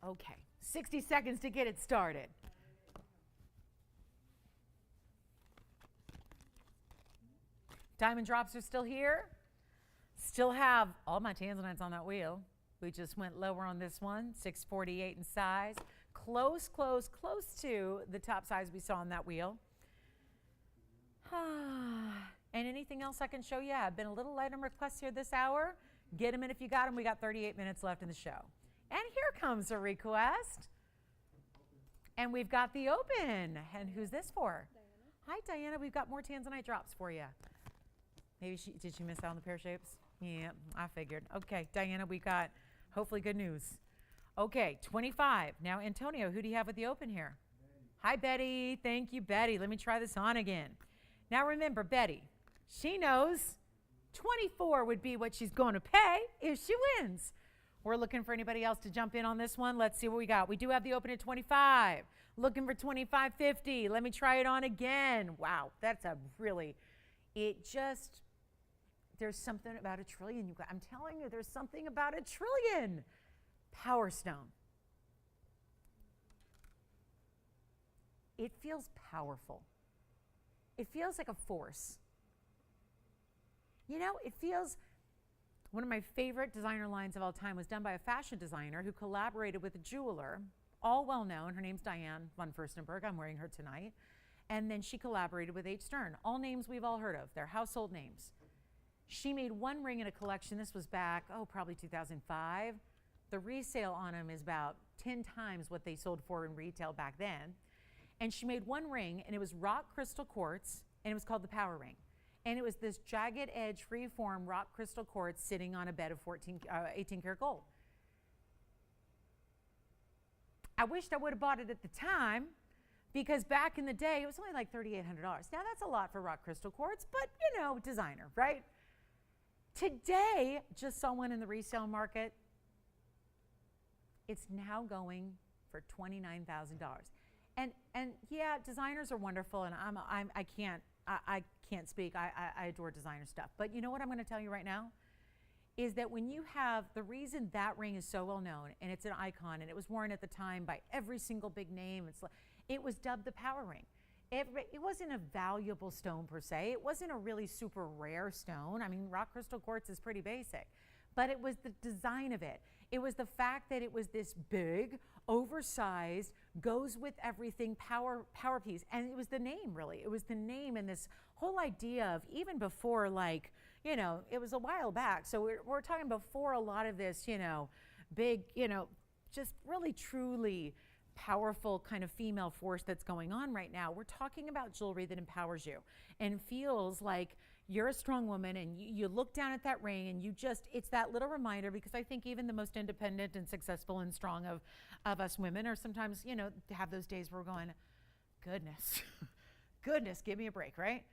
Okay, 60 seconds to get it started. Diamond drops are still here. Still have all my tanzanites on that wheel. We just went lower on this one, 648 in size. Close to the top size we saw on that wheel. And anything else I can show you? I've been a little light on requests here this hour. Get them in if you got them. We got 38 minutes left in the show. And here comes a request. And we've got the open. And who's this for? Diana. Hi, Diana. We've got more tanzanite drops for you. Maybe did she miss out on the pear shapes? Yeah, I figured. Okay, Diana, we got hopefully good news. Okay, 25. Now, Antonio, who do you have with the open here? Betty. Hi, Betty. Thank you, Betty. Let me try this on again. Now, remember, Betty, she knows 24 would be what she's going to pay if she wins. We're looking for anybody else to jump in on this one. Let's see what we got. We do have the open at 25. Looking for $25.50. Let me try it on again. Wow, that's a really, there's something about a trillion. I'm telling you, there's something about a trillion. Power Stone. It feels powerful. It feels like a force. You know, it feels, one of my favorite designer lines of all time was done by a fashion designer who collaborated with a jeweler, all well known. Her name's Diane von Furstenberg. I'm wearing her tonight. And then she collaborated with H. Stern. All names we've all heard of. They're household names. She made one ring in a collection. This was back, probably 2005. The resale on them is about 10 times what they sold for in retail back then. And she made one ring, and it was rock crystal quartz, and it was called the Power Ring. And it was this jagged edge, free-form rock crystal quartz sitting on a bed of 18 karat gold. I wished I would have bought it at the time, because back in the day, it was only like $3,800. Now, that's a lot for rock crystal quartz, but, you know, designer, right? Today, just saw one in the resale market. It's now going for $29,000. And yeah, designers are wonderful, and I can't speak. I adore designer stuff. But you know what I'm going to tell you right now is that when you have, the reason that ring is so well known, and it's an icon, and it was worn at the time by every single big name. It was dubbed the Power Ring. It wasn't a valuable stone per se. It wasn't a really super rare stone. I mean, rock crystal quartz is pretty basic, but it was the design of it. It was the fact that it was this big, oversized, goes with everything power piece. And it was the name, really. It was the name, and this whole idea of, even before, like, you know, it was a while back. So we're talking before a lot of this, you know, big, you know, just really truly powerful kind of female force that's going on right now. We're talking about jewelry that empowers you and feels like you're a strong woman, and you look down at that ring, and it's that little reminder, because I think even the most independent and successful and strong of us women are sometimes, you know, have those days where we're going, goodness, goodness, give me a break, right?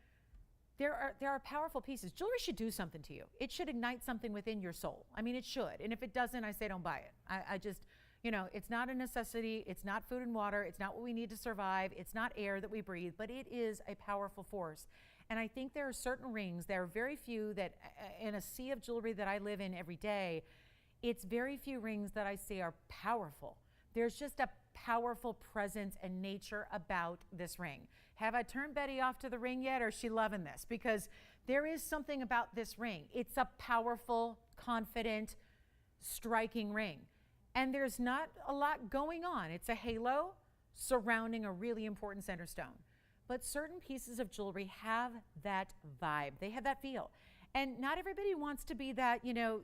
There are powerful pieces. Jewelry should do something to you. It should ignite something within your soul. I mean, it should. And if it doesn't, I say don't buy it. I just, you know, it's not a necessity. It's not food and water. It's not what we need to survive. It's not air that we breathe, but it is a powerful force. And I think there are certain rings, there are very few that, in a sea of jewelry that I live in every day, it's very few rings that I see are powerful. There's just a powerful presence and nature about this ring. Have I turned Betty off to the ring yet, or is she loving this? Because there is something about this ring. It's a powerful, confident, striking ring. And there's not a lot going on. It's a halo surrounding a really important center stone. But certain pieces of jewelry have that vibe. They have that feel. And not everybody wants to be that, you know,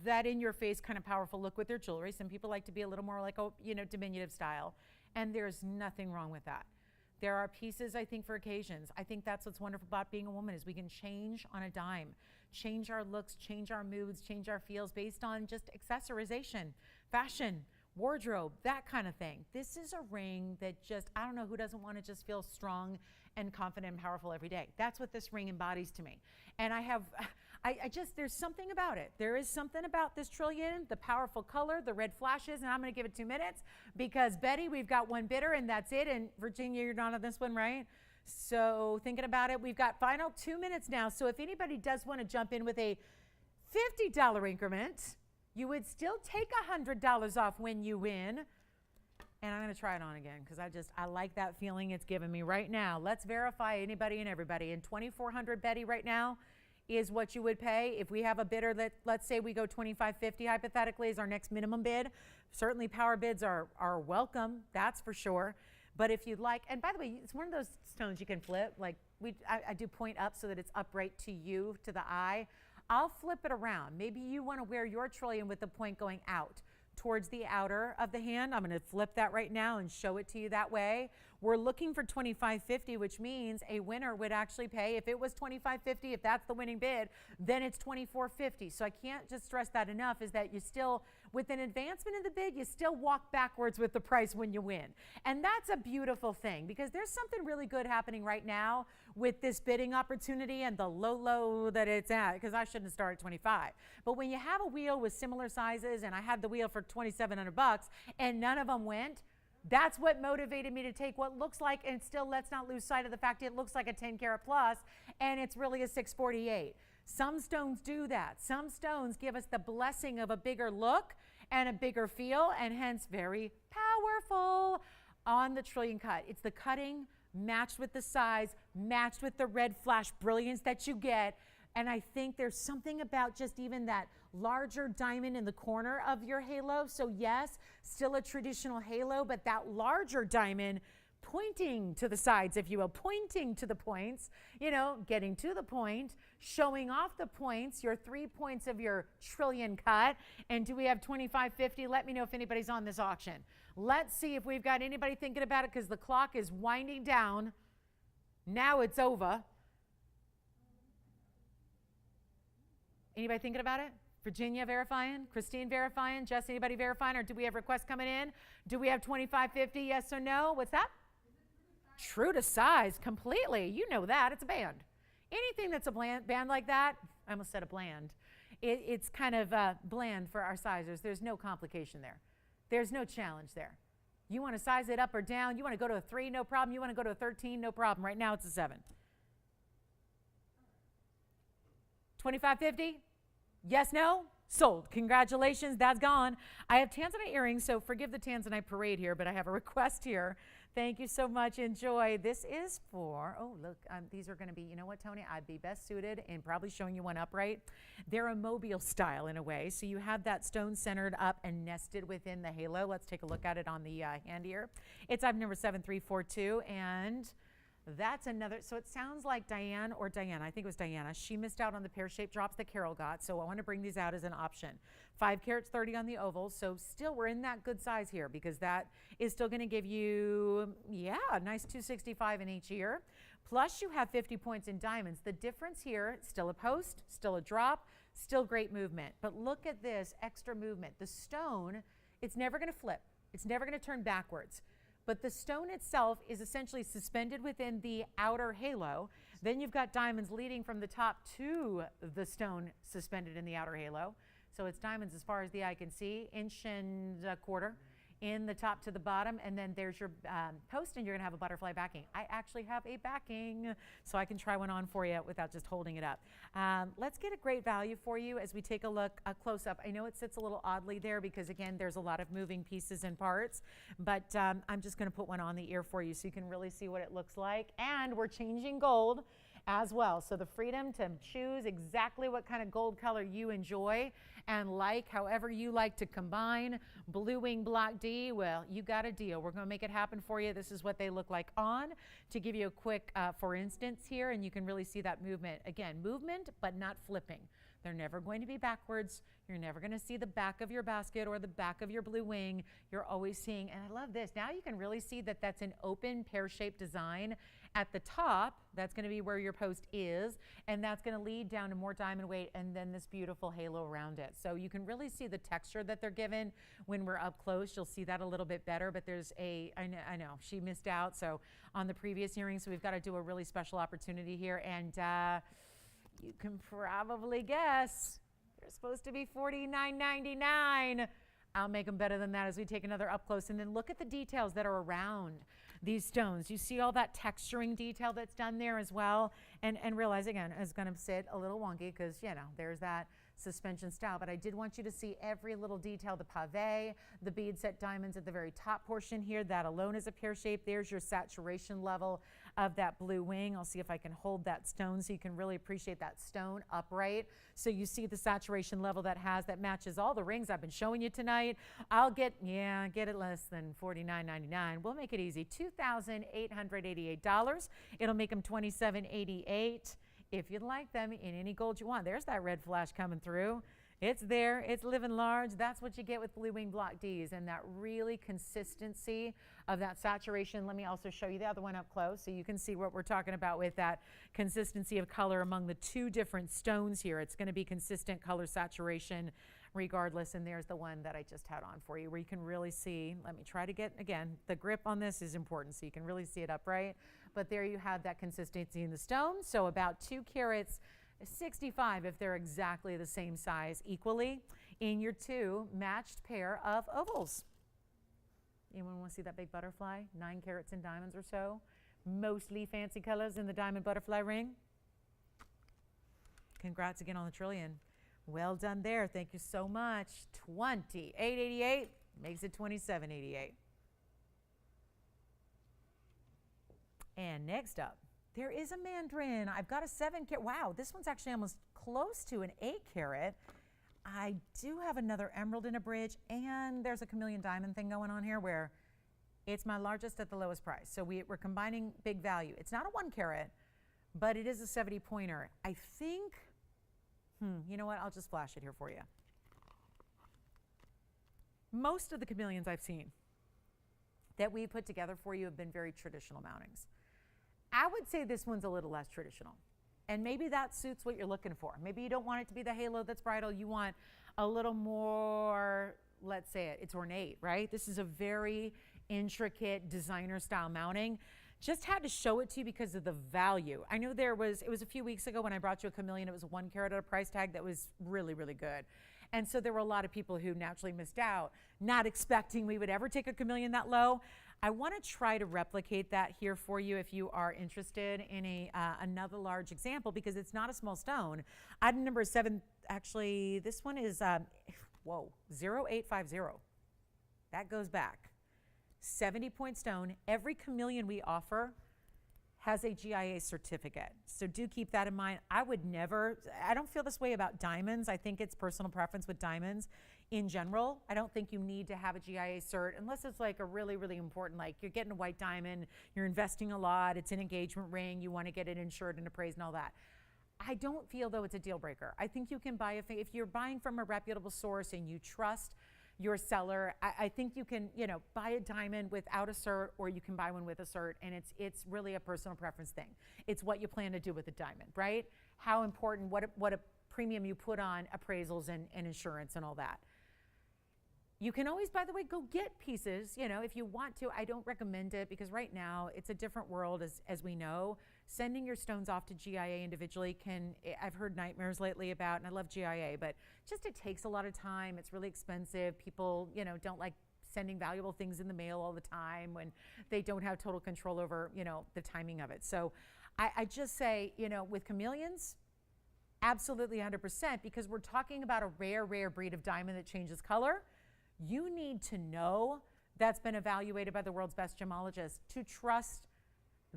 that in-your-face kind of powerful look with their jewelry. Some people like to be a little more like a, you know, diminutive style. And there's nothing wrong with that. There are pieces, I think, for occasions. I think that's what's wonderful about being a woman, is we can change on a dime, change our looks, change our moods, change our feels based on just accessorization, fashion, wardrobe, that kind of thing. This is a ring that just, I don't know who doesn't want to just feel strong and confident and powerful every day. That's what this ring embodies to me. And there's something about it. There is something about this trillion, the powerful color, the red flashes, and I'm going to give it 2 minutes because, Betty, we've got one bidder and that's it. And Virginia, you're not on this one, right? So thinking about it, we've got final 2 minutes now. So if anybody does want to jump in with a $50 increment, you would still take $100 off when you win. And I'm going to try it on again because I like that feeling it's giving me right now. Let's verify anybody and everybody. And $2,400, Betty, right now is what you would pay. If we have a bidder that, let's say we go $2,550 hypothetically is our next minimum bid. Certainly power bids are welcome, that's for sure. But if you'd like, and by the way, it's one of those stones you can flip. Like I do point up so that it's upright to you, to the eye. I'll flip it around. Maybe you want to wear your trillion with the point going out towards the outer of the hand. I'm going to flip that right now and show it to you that way. We're looking for $2,550, which means a winner would actually pay. If it was $2,550, if that's the winning bid, then it's $2,450. So I can't just stress that enough, is that you still, with an advancement in the bid, you still walk backwards with the price when you win. And that's a beautiful thing, because there's something really good happening right now with this bidding opportunity and the low that it's at, because I shouldn't start at 25. But when you have a wheel with similar sizes, and I had the wheel for $2,700 and none of them went, That's what motivated me to take what looks like, and still let's not lose sight of the fact it looks like a 10 karat plus, and it's really a 648. Some stones do that. Some stones give us the blessing of a bigger look and a bigger feel, and hence very powerful on the trillion cut. It's the cutting matched with the size, matched with the red flash brilliance that you get. And I think there's something about just even that larger diamond in the corner of your halo. So yes, still a traditional halo, but that larger diamond pointing to the sides, if you will, pointing to the points, you know, getting to the point, showing off the points, your 3 points of your trillion cut. And do we have 2550? Let me know if anybody's on this auction. Let's see if we've got anybody thinking about it, because the clock is winding down. Now it's over. Anybody thinking about it? Virginia verifying? Christine verifying? Jess, anybody verifying? Or do we have requests coming in? Do we have 2550? Yes or no? What's that? True to size, completely. You know that. It's a band. Anything that's a band like that, I almost said a bland. It's kind of bland for our sizers. There's no complication there. There's no challenge there. You want to size it up or down. You want to go to a 3, no problem. You want to go to a 13, no problem. Right now it's a 7. 2550? Yes, no? Sold. Congratulations, that's gone. I have Tanzanite earrings, so forgive the Tanzanite parade here, but I have a request here. Thank you so much. Enjoy. This is for, oh, look, these are going to be, you know what, Tony? I'd be best suited in probably showing you one upright. They're a mobile style in a way, so you have that stone centered up and nested within the halo. Let's take a look at it on the hand here. It's item number 7342, and that's another, so it sounds like Diane or Diana, I think it was Diana, she missed out on the pear-shaped drops that Carol got, so I want to bring these out as an option. 5 carats 30 on the ovals, so still we're in that good size here, because that is still going to give you, yeah, a nice 265 in each ear. Plus you have 50 points in diamonds. The difference here, still a post, still a drop, still great movement. But look at this extra movement. The stone, it's never going to flip. It's never going to turn backwards. But the stone itself is essentially suspended within the outer halo. Then you've got diamonds leading from the top to the stone suspended in the outer halo. So it's diamonds as far as the eye can see, 1.25 inches in the top to the bottom, and then there's your post, and you're gonna have a butterfly backing. I actually have a backing, so I can try one on for you without just holding it up. Let's get a great value for you as we take a look, a close up. I know it sits a little oddly there because again, there's a lot of moving pieces and parts, but I'm just gonna put one on the ear for you so you can really see what it looks like. And we're changing gold as well. So the freedom to choose exactly what kind of gold color you enjoy and like, however you like to combine. Blue Wing Block D, well, you got a deal. We're going to make it happen for you. This is what they look like on. To give you a quick, for instance here, and you can really see that movement. Again, movement, but not flipping. They're never going to be backwards. You're never going to see the back of your basket or the back of your blue wing. You're always seeing, and I love this, now you can really see that that's an open pear-shaped design. At the top, that's going to be where your post is, and that's going to lead down to more diamond weight and then this beautiful halo around it. So you can really see the texture that they're given when we're up close. You'll see that a little bit better, but there's a, I know, she missed out. So on the previous hearing, so we've got to do a really special opportunity here, and you can probably guess they're supposed to be $49.99. I'll make them better than that as we take another up close, and then look at the details that are around these stones. You see all that texturing detail that's done there as well, and realize again, it's going to sit a little wonky because, you know, there's that suspension style, but I did want you to see every little detail, the pave, the bead set diamonds at the very top portion here. That alone is a pear shape. There's your saturation level of that blue wing. I'll see if I can hold that stone so you can really appreciate that stone upright. So you see the saturation level that matches all the rings I've been showing you tonight. I'll get it less than $49.99. We'll make it easy, $2,888. It'll make them $27.88. If you'd like them in any gold you want. There's that red flash coming through. It's there, it's living large. That's what you get with Blue Wing Block Ds, and that really consistency of that saturation. Let me also show you the other one up close so you can see what we're talking about with that consistency of color among the two different stones here. It's going to be consistent color saturation regardless, and there's the one that I just had on for you where you can really see. Let me try to get, again, the grip on this is important so you can really see it upright. But there you have that consistency in the stone. So about 2 carats 65 if they're exactly the same size equally in your 2 matched pair of ovals. Anyone want to see that big butterfly? 9 carats in diamonds or so. Mostly fancy colors in the diamond butterfly ring. Congrats again on the trillion. Well done there. Thank you so much. 2888 makes it 2788. And next up, there is a mandarin. I've got a 7 carat. Wow, this one's actually almost close to an 8 carat. I do have another emerald in a bridge, and there's a chameleon diamond thing going on here where it's my largest at the lowest price. So we're combining big value. It's not a 1 carat, but it is a 70 pointer. I think, you know what? I'll just flash it here for you. Most of the chameleons I've seen that we put together for you have been very traditional mountings. I would say this one's a little less traditional. And maybe that suits what you're looking for. Maybe you don't want it to be the halo that's bridal. You want a little more, let's say it's ornate, right? This is a very intricate designer style mounting. Just had to show it to you because of the value. I know it was a few weeks ago when I brought you a chameleon. It was a 1 carat at a price tag that was really, really good. And so there were a lot of people who naturally missed out, not expecting we would ever take a chameleon that low. I want to try to replicate that here for you if you are interested in another large example, because it's not a small stone. Item number 7, actually, this one is, 0850. That goes back. 70-point stone. Every chameleon we offer has a GIA certificate. So do keep that in mind. I don't feel this way about diamonds. I think it's personal preference with diamonds in general. I don't think you need to have a GIA cert unless it's like a really, really important, like you're getting a white diamond, you're investing a lot, it's an engagement ring, you want to get it insured and appraised and all that. I don't feel though it's a deal breaker. I think you can buy if you're buying from a reputable source and you trust your seller, I think you can, buy a diamond without a cert, or you can buy one with a cert, and it's really a personal preference thing. It's what you plan to do with the diamond, right? How important, what a premium you put on appraisals and insurance and all that. You can always, by the way, go get pieces, if you want to. I don't recommend it because right now it's a different world, as we know. Sending your stones off to GIA individually I've heard nightmares lately about, and I love GIA, but just it takes a lot of time. It's really expensive. People, don't like sending valuable things in the mail all the time when they don't have total control over, the timing of it. So I just say, with chameleons, absolutely 100%, because we're talking about a rare, rare breed of diamond that changes color. You need to know that's been evaluated by the world's best gemologists to trust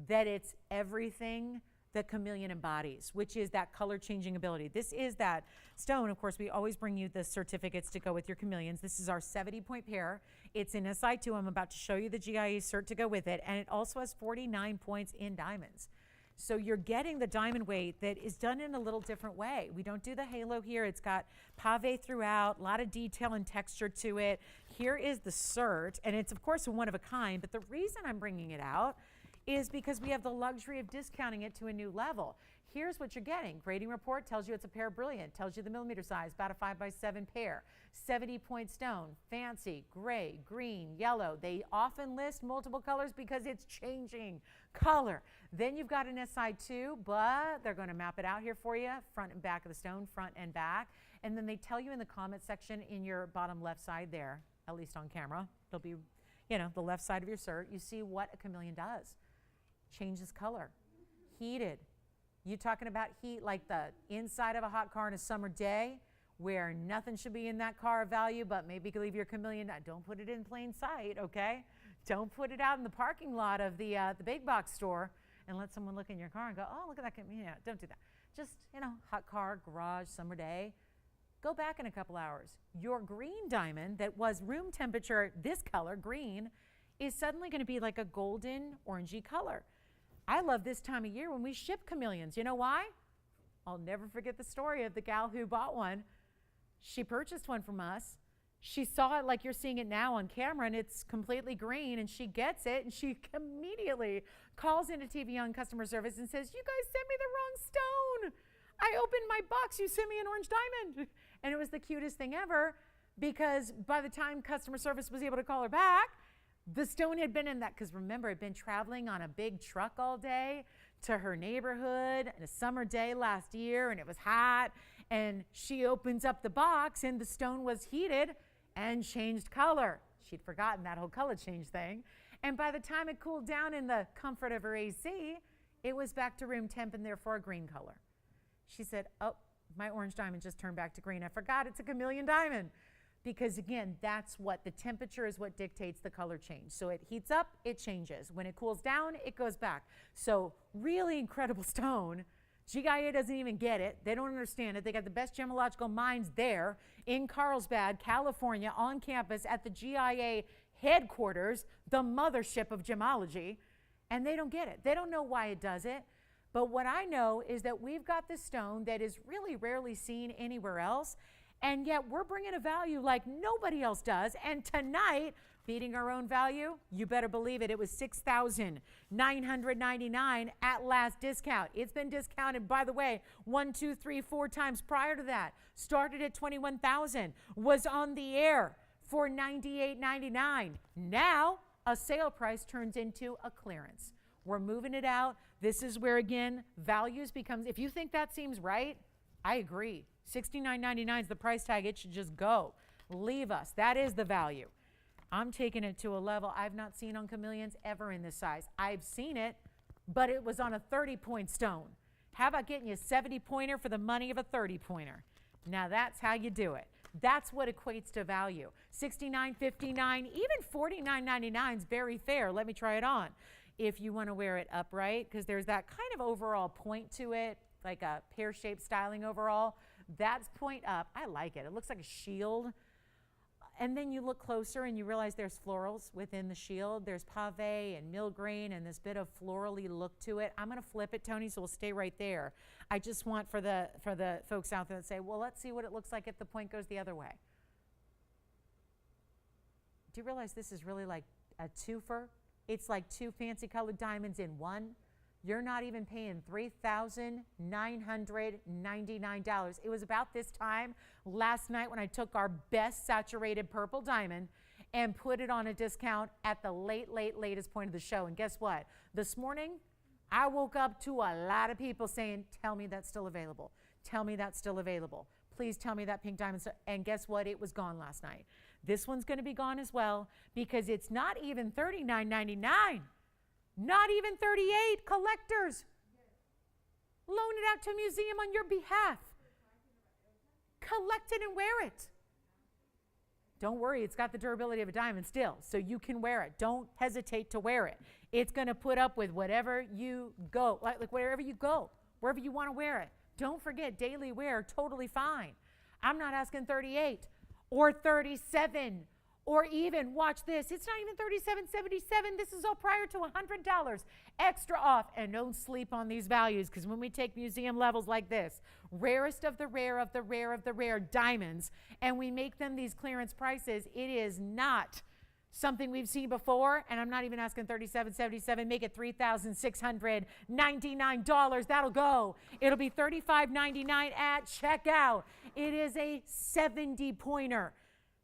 that it's everything that chameleon embodies, which is that color changing ability. This is that stone. Of course, we always bring you the certificates to go with your chameleons. This is our 70-point pair. It's in SI2. I'm about to show you the GIA cert to go with it, and it also has 49 points in diamonds. So you're getting the diamond weight that is done in a little different way. We don't do the halo here. It's got pave throughout, a lot of detail and texture to it. Here is the cert, and it's, of course, one of a kind, but the reason I'm bringing it out is because we have the luxury of discounting it to a new level. Here's what you're getting. Grading report tells you it's a pear brilliant, tells you the millimeter size, about a 5x7 pair. 70-point stone, fancy, gray, green, yellow. They often list multiple colors because it's changing color. Then you've got an SI2, but they're going to map it out here for you, front and back of the stone, front and back. And then they tell you in the comment section in your bottom left side there, at least on camera, it'll be, the left side of your cert, you see what a chameleon does. Changes color, heated. You talking about heat like the inside of a hot car on a summer day where nothing should be in that car of value, but maybe leave your chameleon. Don't put it in plain sight, okay? Don't put it out in the parking lot of the big box store and let someone look in your car and go, oh, look at that chameleon. Don't do that. Just, hot car, garage, summer day. Go back in a couple hours. Your green diamond that was room temperature, this color, green, is suddenly going to be like a golden orangey color. I love this time of year when we ship chameleons. You know why? I'll never forget the story of the gal who bought one. She purchased one from us. She saw it like you're seeing it now on camera, and it's completely green, and she gets it, and she immediately calls into TVON customer service and says, you guys sent me the wrong stone. I opened my box. You sent me an orange diamond. And it was the cutest thing ever because by the time customer service was able to call her back, the stone had been in that, because remember, it had been traveling on a big truck all day to her neighborhood on a summer day last year, and it was hot, and she opens up the box, and the stone was heated and changed color. She'd forgotten that whole color change thing. And by the time it cooled down in the comfort of her AC, it was back to room temp and therefore a green color. She said, oh, my orange diamond just turned back to green. I forgot it's a chameleon diamond. Because again, that's what the temperature is what dictates the color change. So it heats up, it changes. When it cools down, it goes back. So really incredible stone. GIA doesn't even get it. They don't understand it. They got the best gemological minds there in Carlsbad, California, on campus at the GIA headquarters, the mothership of gemology, and they don't get it. They don't know why it does it. But what I know is that we've got this stone that is really rarely seen anywhere else, and yet we're bringing a value like nobody else does. And tonight, beating our own value, you better believe it. It was $6,999 at last discount. It's been discounted, by the way, 1, 2, 3, 4 times prior to that. Started at $21,000, was on the air for $98.99. Now, a sale price turns into a clearance. We're moving it out. This is where, again, values becomes, if you think that seems right, I agree. $69.99 is the price tag. It should just go. Leave us. That is the value. I'm taking it to a level I've not seen on chameleons ever in this size. I've seen it, but it was on a 30-point stone. How about getting you a 70-pointer for the money of a 30-pointer? Now that's how you do it. That's what equates to value. $69.59, even $49.99 is very fair. Let me try it on. If you want to wear it upright, because there's that kind of overall point to it, like a pear-shaped styling overall. That's point up. I like it. It looks like a shield. And then you look closer and you realize there's florals within the shield. There's pave and milgreen and this bit of florally look to it. I'm going to flip it, Tony, so we'll stay right there. I just want for the folks out there that say, well, let's see what it looks like if the point goes the other way. Do you realize this is really like a twofer? It's like 2 fancy colored diamonds in one. You're not even paying $3,999. It was about this time last night when I took our best saturated purple diamond and put it on a discount at the latest point of the show. And guess what? This morning, I woke up to a lot of people saying, tell me that's still available. Tell me that's still available. Please tell me that pink diamond. And guess what? It was gone last night. This one's going to be gone as well because it's not even $39.99. Not even $38. Collectors, loan it out to a museum on your behalf. Collect it and wear it. Don't worry, it's got the durability of a diamond still, so you can wear it. Don't hesitate to wear it. It's going to put up with whatever you go, like wherever you go, wherever you want to wear it. Don't forget, daily wear, totally fine. I'm not asking 38 or 37 or even, watch this, it's not even $37.77. This is all prior to $100 extra off. And don't sleep on these values, because when we take museum levels like this, rarest of the rare of the rare of the rare diamonds, and we make them these clearance prices, it is not something we've seen before. And I'm not even asking $37.77. Make it $3,699. That'll go. It'll be $35.99 at checkout. It is a 70-pointer.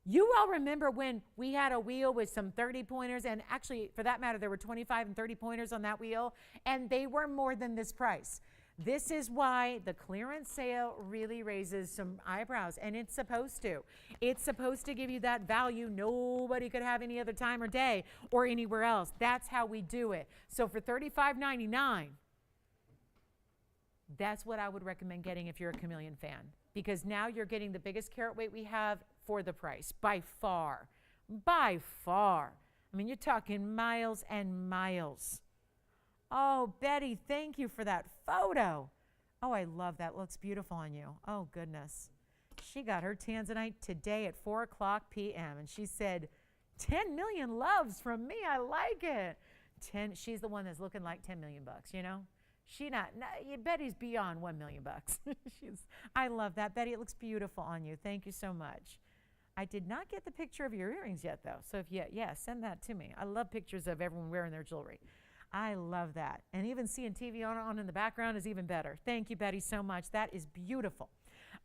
You all remember when we had a wheel with some 30-pointers, and actually, for that matter, there were 25 and 30-pointers on that wheel, and they were more than this price. This is why the clearance sale really raises some eyebrows, and it's supposed to. It's supposed to give you that value nobody could have any other time or day or anywhere else. That's how we do it. So for $35.99, that's what I would recommend getting if you're a chameleon fan, because now you're getting the biggest carat weight we have for the price, by far. By far. I mean, you're talking miles and miles. Oh, Betty, thank you for that photo. Oh, I love that. Looks beautiful on you. Oh, goodness. She got her tanzanite today at 4 o'clock p.m. and she said, 10 million loves from me. I like it. She's the one that's looking like 10 million bucks, you know? Betty's beyond 1 million bucks. I love that. Betty, it looks beautiful on you. Thank you so much. I did not get the picture of your earrings yet, though. So send that to me. I love pictures of everyone wearing their jewelry. I love that. And even seeing TVON on in the background is even better. Thank you, Betty, so much. That is beautiful.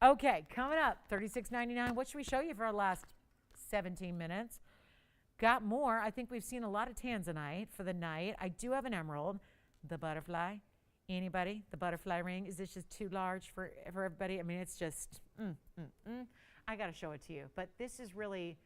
Okay, coming up, $36.99. What should we show you for our last 17 minutes? Got more. I think we've seen a lot of tanzanite for the night. I do have an emerald. The butterfly. Anybody? The butterfly ring. Is this just too large for everybody? I mean, it's just, I got to show it to you. But this is really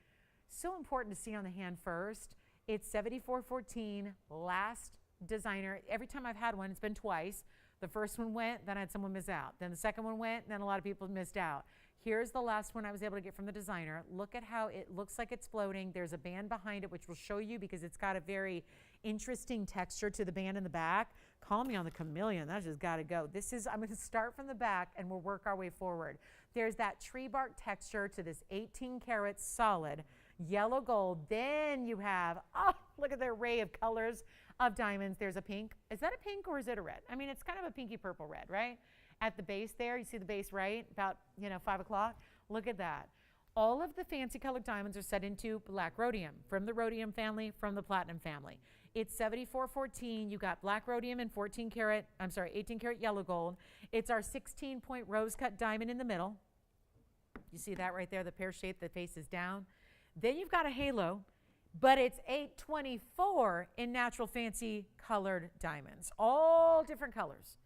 So important to see on the hand first. It's 7414, last designer. Every time I've had one, it's been twice. The first one went, then I had someone miss out. Then the second one went, then a lot of people missed out. Here's the last one I was able to get from the designer. Look at how it looks like it's floating. There's a band behind it, which will show you because it's got a very interesting texture to the band in the back. Call me on the chameleon. That's just got to go. I'm going to start from the back and we'll work our way forward. There's that tree bark texture to this 18 karat solid yellow gold. Then you have, oh, look at the array of colors of diamonds. There's a pink. Is that a pink or is it a red? I mean, it's kind of a pinky purple red, right? At the base there, you see the base right, about 5 o'clock. Look at that. All of the fancy colored diamonds are set into black rhodium, from the rhodium family, from the platinum family. It's 7414. You got black rhodium and 18 karat yellow gold. It's our 16-point rose cut diamond in the middle. You see that right there, the pear shape that faces down. Then you've got a halo, but it's 824 in natural fancy colored diamonds, all different colors.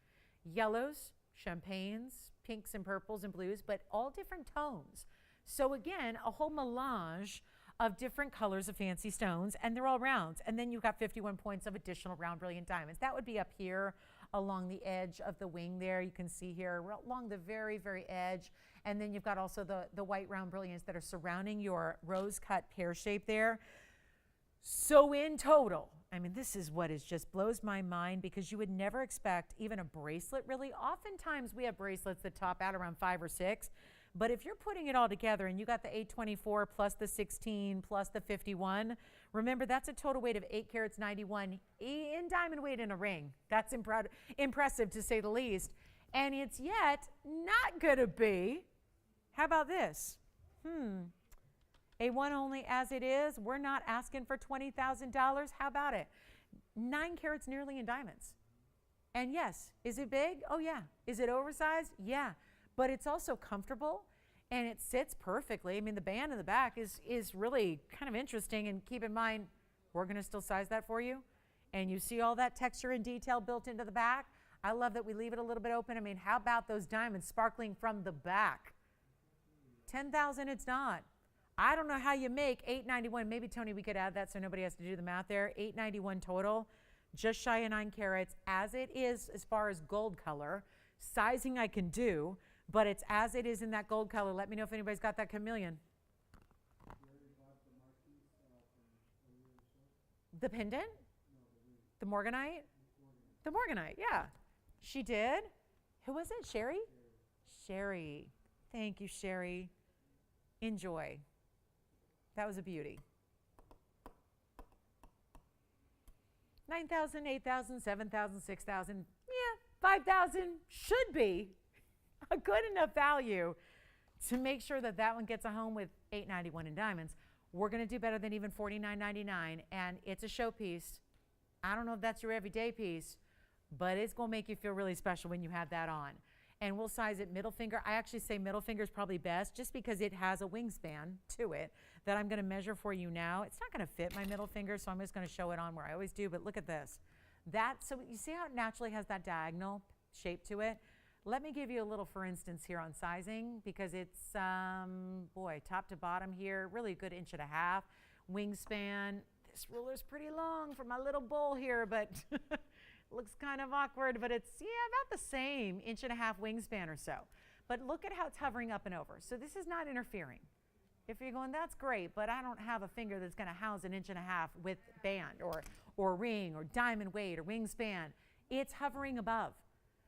Yellows, champagnes, pinks and purples and blues, but all different tones. So again, a whole melange of different colors of fancy stones, and they're all rounds. And then you've got 51 points of additional round brilliant diamonds. That would be up here along the edge of the wing there. You can see here along the very, very edge. And then you've got also the white round brilliants that are surrounding your rose cut pear shape there. So in total, I mean, this is what just blows my mind because you would never expect even a bracelet really. Oftentimes we have bracelets that top out around 5 or 6. But if you're putting it all together and you got the 824 plus the 16 plus the 51, remember that's a total weight of 8 carats 91 in diamond weight in a ring. That's impressive to say the least. And it's yet not going to be, how about this? A one only as it is. We're not asking for $20,000. How about it? 9 carats nearly in diamonds. And yes, is it big? Oh yeah. Is it oversized? Yeah. But it's also comfortable and it sits perfectly. I mean, the band in the back is really kind of interesting. And keep in mind, we're going to still size that for you. And you see all that texture and detail built into the back. I love that we leave it a little bit open. I mean, how about those diamonds sparkling from the back? 10,000 it's not. I don't know how you make $891. Maybe, Tony, we could add that so nobody has to do the math there. $891 total, just shy of 9 carats, as it is as far as gold color. Sizing I can do, but it's as it is in that gold color. Let me know if anybody's got that chameleon. The pendant? The Morganite? The Morganite, yeah. She did. Who was it? Sherry? Sherry. Thank you, Sherry. Enjoy. That was a beauty. 9,000, 8,000, 7,000, 6,000. Yeah, 5,000 should be a good enough value to make sure that that one gets a home with $891 in diamonds. We're going to do better than even $49.99, and it's a showpiece. I don't know if that's your everyday piece, but it's going to make you feel really special when you have that on. And we'll size it middle finger. I actually say middle finger is probably best just because it has a wingspan to it that I'm going to measure for you now. It's not going to fit my middle finger, so I'm just going to show it on where I always do, but look at this. So you see how it naturally has that diagonal shape to it? Let me give you a little for instance here on sizing because it's, top to bottom here, really a good 1.5 inches. Wingspan. This ruler's pretty long for my little bowl here, but looks kind of awkward, but it's, about the same 1.5 inches wingspan or so. But look at how it's hovering up and over. So this is not interfering. If you're going, that's great, but I don't have a finger that's going to house 1.5 inches with band or ring or diamond weight or wingspan. It's hovering above.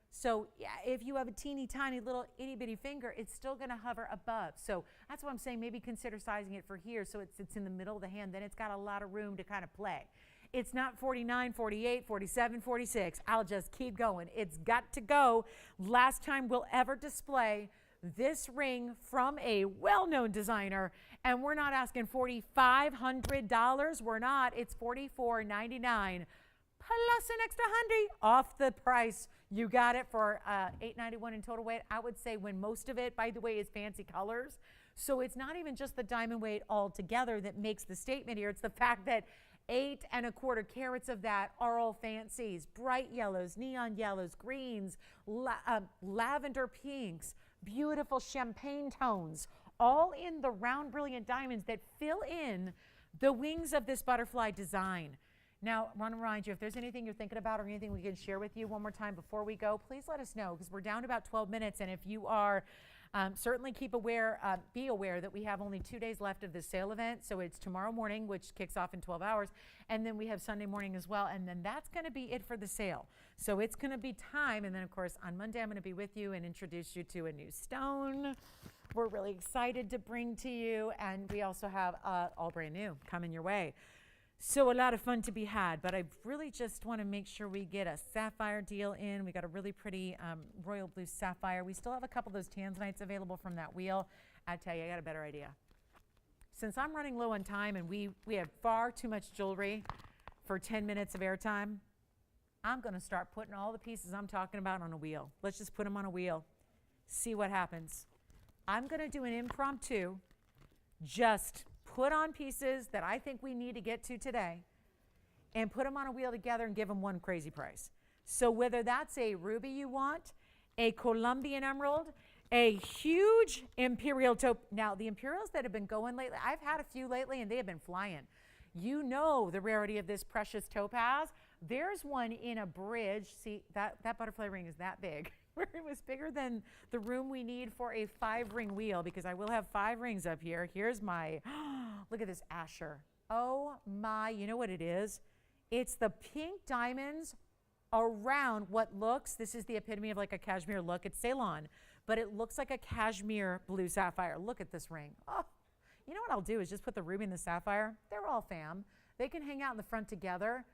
So yeah, if you have a teeny tiny little itty bitty finger, it's still going to hover above. So that's what I'm saying. Maybe consider sizing it for here so it sits in the middle of the hand. Then it's got a lot of room to kind of play. It's not 49, 48, 47, 46. I'll just keep going. It's got to go. Last time we'll ever display this ring from a well-known designer, and we're not asking $4,500. We're not. It's $4,499 plus an extra $100 off the price. You got it for $891 in total weight. I would say when most of it, by the way, is fancy colors. So it's not even just the diamond weight altogether that makes the statement here. It's the fact that 8¼ carats of that are all fancies, bright yellows, neon yellows, greens, lavender pinks, beautiful champagne tones, all in the round brilliant diamonds that fill in the wings of this butterfly design. Now, I want to remind you, if there's anything you're thinking about or anything we can share with you one more time before we go, please let us know, because we're down to about 12 minutes. And if you are, certainly be aware that we have only 2 days left of this sale event. So it's tomorrow morning, which kicks off in 12 hours. And then we have Sunday morning as well. And then that's going to be it for the sale. So it's going to be time. And then, of course, on Monday, I'm going to be with you and introduce you to a new stone we're really excited to bring to you. And we also have all brand new coming your way. So a lot of fun to be had, but I really just want to make sure we get a sapphire deal in. We got a really pretty royal blue sapphire. We still have a couple of those tanzanites available from that wheel. I tell you, I got a better idea. Since I'm running low on time and we have far too much jewelry for 10 minutes of airtime, I'm going to start putting all the pieces I'm talking about on a wheel. Let's just put them on a wheel, see what happens. I'm going to do an impromptu, just put on pieces that I think we need to get to today and put them on a wheel together and give them one crazy price. So whether that's a ruby you want, a Colombian emerald, a huge imperial taupe. Now, the imperials that have been going lately, I've had a few lately and they have been flying. You know the rarity of this precious topaz. There's one in a bridge. See, that butterfly ring is that big. It was bigger than the room we need for a 5-ring wheel, because I will have 5 rings up here. Here's my, look at this Asher. Oh my, you know what it is? It's the pink diamonds around what looks, this is the epitome of like a cashmere look. It's Ceylon, but it looks like a cashmere blue sapphire. Look at this ring. Oh, you know what I'll do is just put the ruby and the sapphire. They're all fam. They can hang out in the front together.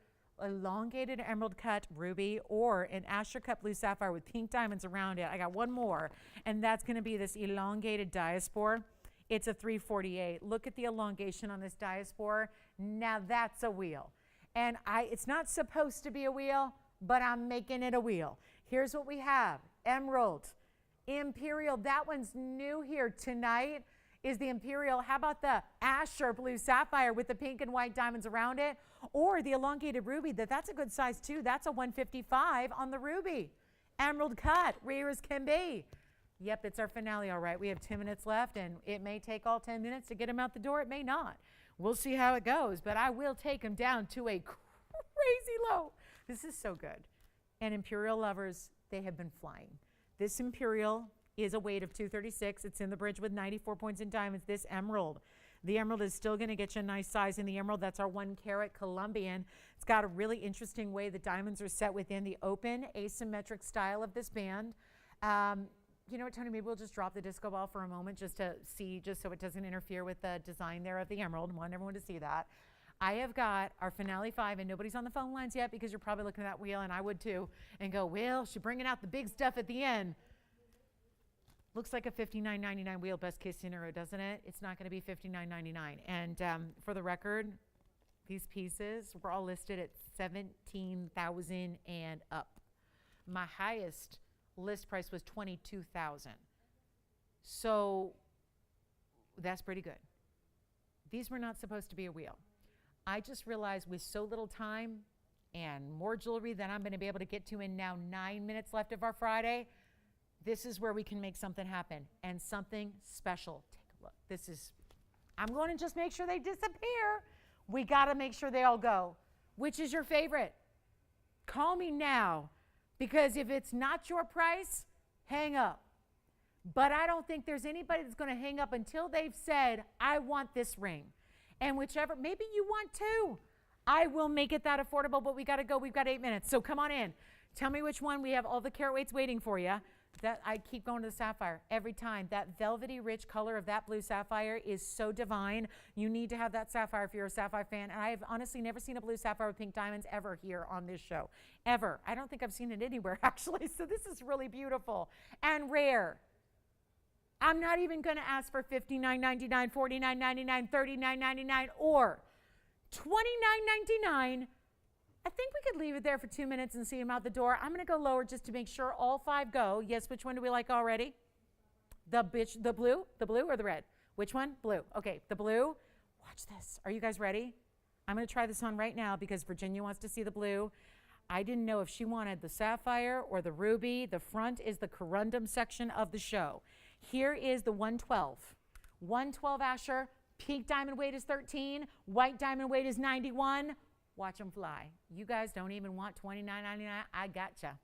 Elongated emerald cut ruby or an Asher cut blue sapphire with pink diamonds around it. I got one more, and that's going to be this elongated diaspore. It's a 348. Look at the elongation on this diaspore. Now that's a wheel. And it's not supposed to be a wheel, but I'm making it a wheel. Here's what we have. Emerald, imperial. That one's new here tonight is the imperial. How about the Asher blue sapphire with the pink and white diamonds around it? Or the elongated ruby, that's a good size too. That's a 155 on the ruby. Emerald cut, rare as can be. Yep, it's our finale, all right. We have 10 minutes left, and it may take all 10 minutes to get them out the door. It may not. We'll see how it goes, but I will take them down to a crazy low. This is so good. And imperial lovers, they have been flying. This imperial is a weight of 236. It's in the bridge with 94 points in diamonds. This emerald, the emerald is still going to get you a nice size in the emerald. That's our 1 carat Colombian. It's got a really interesting way the diamonds are set within the open asymmetric style of this band. You know what, Tony, maybe we'll just drop the disco ball for a moment just to see, just so it doesn't interfere with the design there of the emerald. I want everyone to see that. I have got our finale 5, and nobody's on the phone lines yet because you're probably looking at that wheel, and I would too, and go, well, she's bringing out the big stuff at the end. Looks like a $59.99 wheel, best case scenario, doesn't it? It's not going to be $59.99. And for the record, these pieces were all listed at $17,000 and up. My highest list price was $22,000. So that's pretty good. These were not supposed to be a wheel. I just realized with so little time and more jewelry than I'm going to be able to get to in now 9 minutes left of our Friday, this is where we can make something happen and something special. Take a look. This is, I'm going to just make sure they disappear. We got to make sure they all go. Which is your favorite? Call me now, because if it's not your price, hang up. But I don't think there's anybody that's going to hang up until they've said, I want this ring. And whichever, maybe you want 2. I will make it that affordable, but we got to go. We've got 8 minutes. So come on in. Tell me which one. We have all the carat weights waiting for you. That I keep going to the sapphire every time. That velvety rich color of that blue sapphire is so divine. You need to have that sapphire if you're a sapphire fan. And I've honestly never seen a blue sapphire with pink diamonds ever here on this show. Ever. I don't think I've seen it anywhere, actually. So this is really beautiful and rare. I'm not even going to ask for $59.99, $49.99, $39.99, or $29.99. I think we could leave it there for 2 minutes and see them out the door. I'm going to go lower just to make sure all 5 go. Yes, which one do we like already? The blue or the red? Which one? Blue. Okay, the blue. Watch this. Are you guys ready? I'm going to try this on right now because Virginia wants to see the blue. I didn't know if she wanted the sapphire or the ruby. The front is the corundum section of the show. Here is the 112 112 Asher, pink diamond weight is 13, white diamond weight is 91. Watch them fly. You guys don't even want $29.99. I gotcha.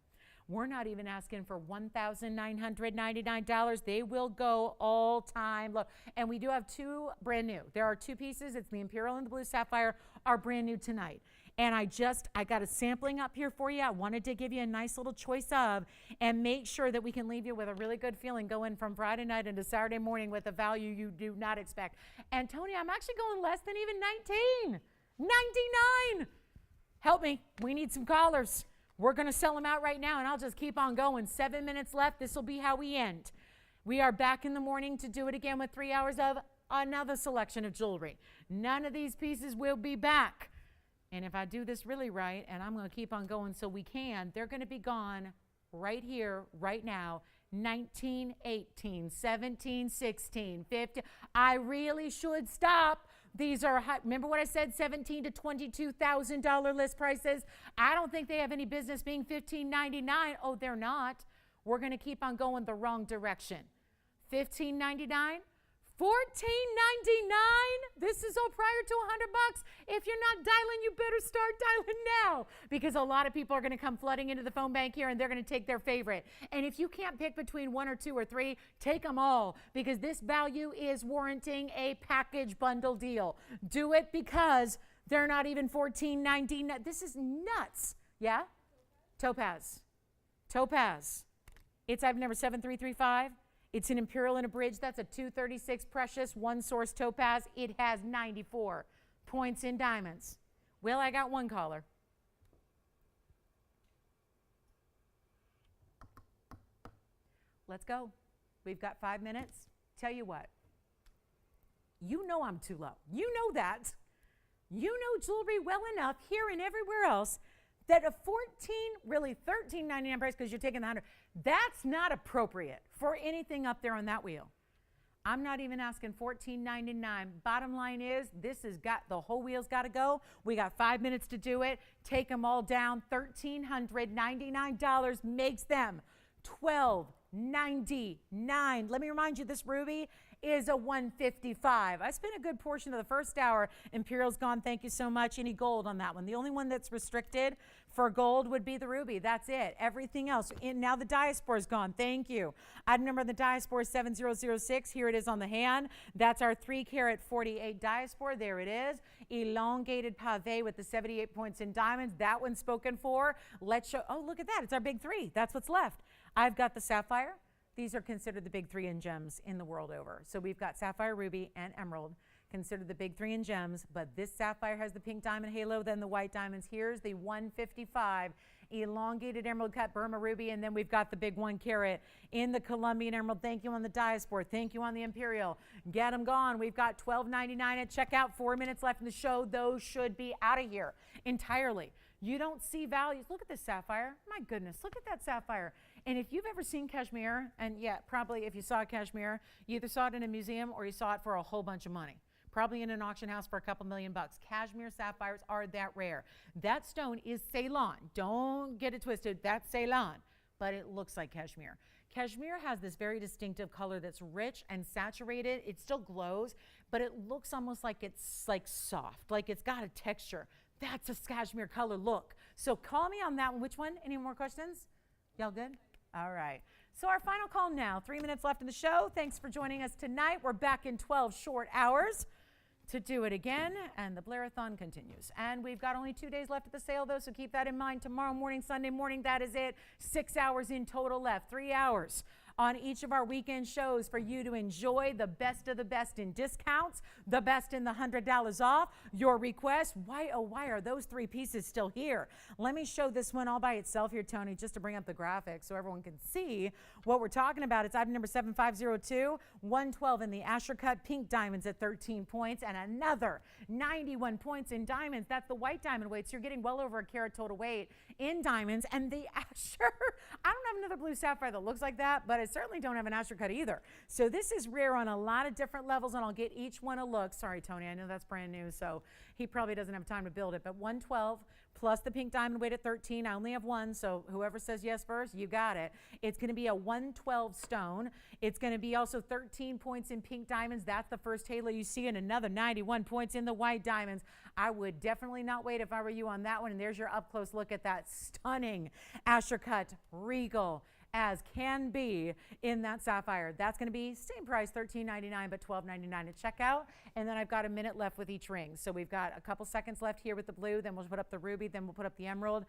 We're not even asking for $1,999. They will go all time low. And we do have two brand new. There are two pieces. It's the Imperial and the Blue Sapphire are brand new tonight. And I got a sampling up here for you. I wanted to give you a nice little choice of and make sure that we can leave you with a really good feeling going from Friday night into Saturday morning with a value you do not expect. And Tony, I'm actually going less than even 19. 99. Help me. We need some callers. We're going to sell them out right now, and I'll just keep on going. 7 minutes left. This will be how we end. We are back in the morning to do it again with 3 hours of another selection of jewelry. None of these pieces will be back. And if I do this really right, and I'm going to keep on going so we can, they're going to be gone right here, right now. 19, 18, 17, 16, 15. I really should stop. These are high. Remember what I said, $17,000 to $22,000 list prices? I don't think they have any business being $15.99. Oh, they're not. We're going to keep on going the wrong direction. $15.99, $14.99. This is all prior to $100. If you're not dialing, you better start dialing now, because a lot of people are going to come flooding into the phone bank here, and they're going to take their favorite. And if you can't pick between one or two or three, take them all, because this value is warranting a package bundle deal. Do it, because they're not even $14.99. This is nuts. Yeah? Topaz. Topaz. It's item number 7335. It's an Imperial and a bridge. That's a 236 precious, one source topaz. It has 94 points in diamonds. Well, I got one caller. Let's go. We've got 5 minutes. Tell you what. You know I'm too low. You know that. You know jewelry well enough here and everywhere else that a really $13.99 price, because you're taking the 100, that's not appropriate for anything up there on that wheel. I'm not even asking $14.99. Bottom line is, the whole wheel's got to go. We got 5 minutes to do it. Take them all down. $1,399 makes them $1,299. Let me remind you, this ruby is a $155. I spent a good portion of the first hour. Imperial's gone. Thank you so much. Any gold on that one? The only one that's restricted for gold would be the ruby. That's it. Everything else. Now the diaspora is gone. Thank you. Item number of the diaspora is 7006. Here it is on the hand. That's our 3-carat 48 diaspora. There it is. Elongated pave with the 78 points in diamonds. That one's spoken for. Let's show. Oh, look at that. It's our big three. That's what's left. I've got the sapphire. These are considered the big three in gems in the world over. So we've got sapphire, ruby, and emerald, considered the big three in gems. But this sapphire has the pink diamond halo, then the white diamonds. Here's the 155 elongated emerald cut Burma ruby, and then we've got the big 1-carat in the Colombian emerald. Thank you on the diaspora. Thank you on the Imperial. Get them gone. We've got $12.99 at checkout. 4 minutes left in the show. Those should be out of here entirely. You don't see values. Look at this sapphire. My goodness, look at that sapphire. And if you've ever seen cashmere, and yeah, probably if you saw cashmere, you either saw it in a museum or you saw it for a whole bunch of money. Probably in an auction house for a couple $1 million. Cashmere sapphires are that rare. That stone is Ceylon. Don't get it twisted. That's Ceylon. But it looks like cashmere. Cashmere has this very distinctive color that's rich and saturated. It still glows, but it looks almost like it's like soft, like it's got a texture. That's a cashmere color look. So call me on that one. Which one? Any more questions? Y'all good? All right. So our final call now. 3 minutes left in the show. Thanks for joining us tonight. We're back in 12 short hours to do it again, and the Blairathon continues. And we've got only 2 days left at the sale, though, so keep that in mind. Tomorrow morning, Sunday morning, that is it. 6 hours in total left. 3 hours on each of our weekend shows for you to enjoy the best of the best in discounts, the best in the $100 off. Your request, why, oh, why are those 3 pieces still here? Let me show this one all by itself here, Tony, just to bring up the graphics so everyone can see what we're talking about. It's item number 7502, 112 in the Asher cut, pink diamonds at 13 points, and another 91 points in diamonds. That's the white diamond weight, so you're getting well over a carat total weight in diamonds. And the Asher, I don't have another blue sapphire that looks like that, but certainly don't have an Astrocut either. So this is rare on a lot of different levels, and I'll get each one a look. Sorry, Tony, I know that's brand new, so he probably doesn't have time to build it, but 112 plus the pink diamond weight at 13. I only have one, so whoever says yes first, you got it. It's going to be a 112 stone. It's going to be also 13 points in pink diamonds. That's the first halo you see, and another 91 points in the white diamonds. I would definitely not wait if I were you on that one. And there's your up close look at that stunning Astrocut regal as can be in that sapphire. That's going to be same price, $13.99, but $12.99 at checkout. And then I've got a minute left with each ring. So we've got a couple seconds left here with the blue. Then we'll put up the ruby. Then we'll put up the emerald.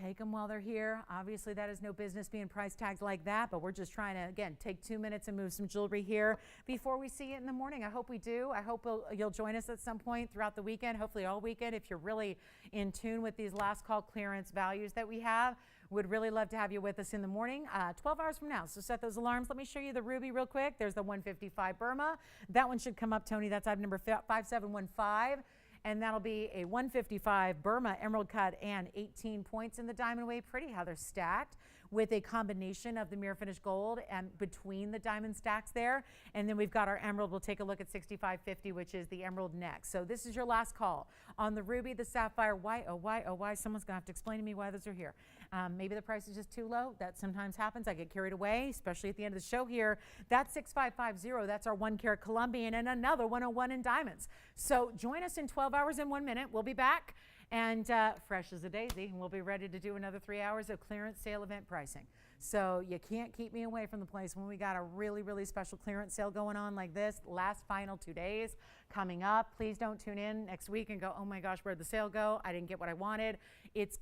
Take them while they're here. Obviously, that is no business being price tagged like that, but we're just trying to, again, take 2 minutes and move some jewelry here before we see it in the morning. I hope we do. I hope you'll join us at some point throughout the weekend, hopefully all weekend, if you're really in tune with these last call clearance values that we have. Would really love to have you with us in the morning, 12 hours from now. So set those alarms. Let me show you the ruby real quick. There's the 155 Burma. That one should come up, Tony. That's item number 5715. And that'll be a 155 Burma emerald cut and 18 points in the diamond weight. Pretty how they're stacked with a combination of the mirror finish gold and between the diamond stacks there. And then we've got our emerald. We'll take a look at 6550, which is the emerald next. So this is your last call on the ruby, the sapphire. Why, oh, why, oh, why? Someone's gonna have to explain to me why those are here. Maybe the price is just too low. That sometimes happens. I get carried away, especially at the end of the show here. That's 6550. That's our 1 carat Colombian and another 101 in diamonds. So join us in 12 hours and 1 minute. We'll be back and fresh as a daisy. And we'll be ready to do another 3 hours of clearance sale event pricing. So you can't keep me away from the place when we got a really, really special clearance sale going on like this. Last final 2 days coming up. Please don't tune in next week and go, oh my gosh, where'd the sale go? I didn't get what I wanted. It's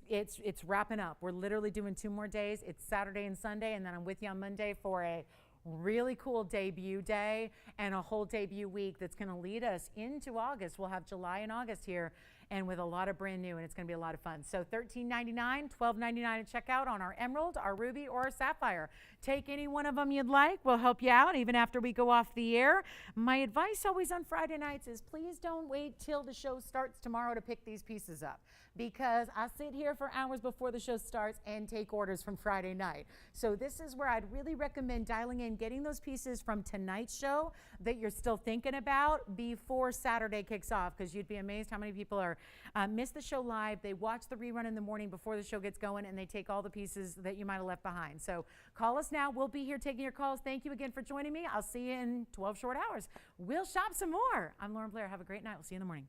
wrapping up. We're literally doing 2 more days. It's Saturday and Sunday, and then I'm with you on Monday for a really cool debut day and a whole debut week that's going to lead us into August. We'll have July and August here, and with a lot of brand new, and it's going to be a lot of fun. So $13.99, $12.99 at checkout on our emerald, our ruby, or our sapphire. Take any one of them you'd like. We'll help you out even after we go off the air. My advice always on Friday nights is please don't wait till the show starts tomorrow to pick these pieces up, because I sit here for hours before the show starts and take orders from Friday night. So this is where I'd really recommend dialing in, getting those pieces from tonight's show that you're still thinking about before Saturday kicks off, because you'd be amazed how many people are miss the show live. They watch the rerun in the morning before the show gets going, and they take all the pieces that you might have left behind. So call us now. We'll be here taking your calls. Thank you again for joining me. I'll see you in 12 short hours. We'll shop some more. I'm Lauren Blair. Have a great night. We'll see you in the morning.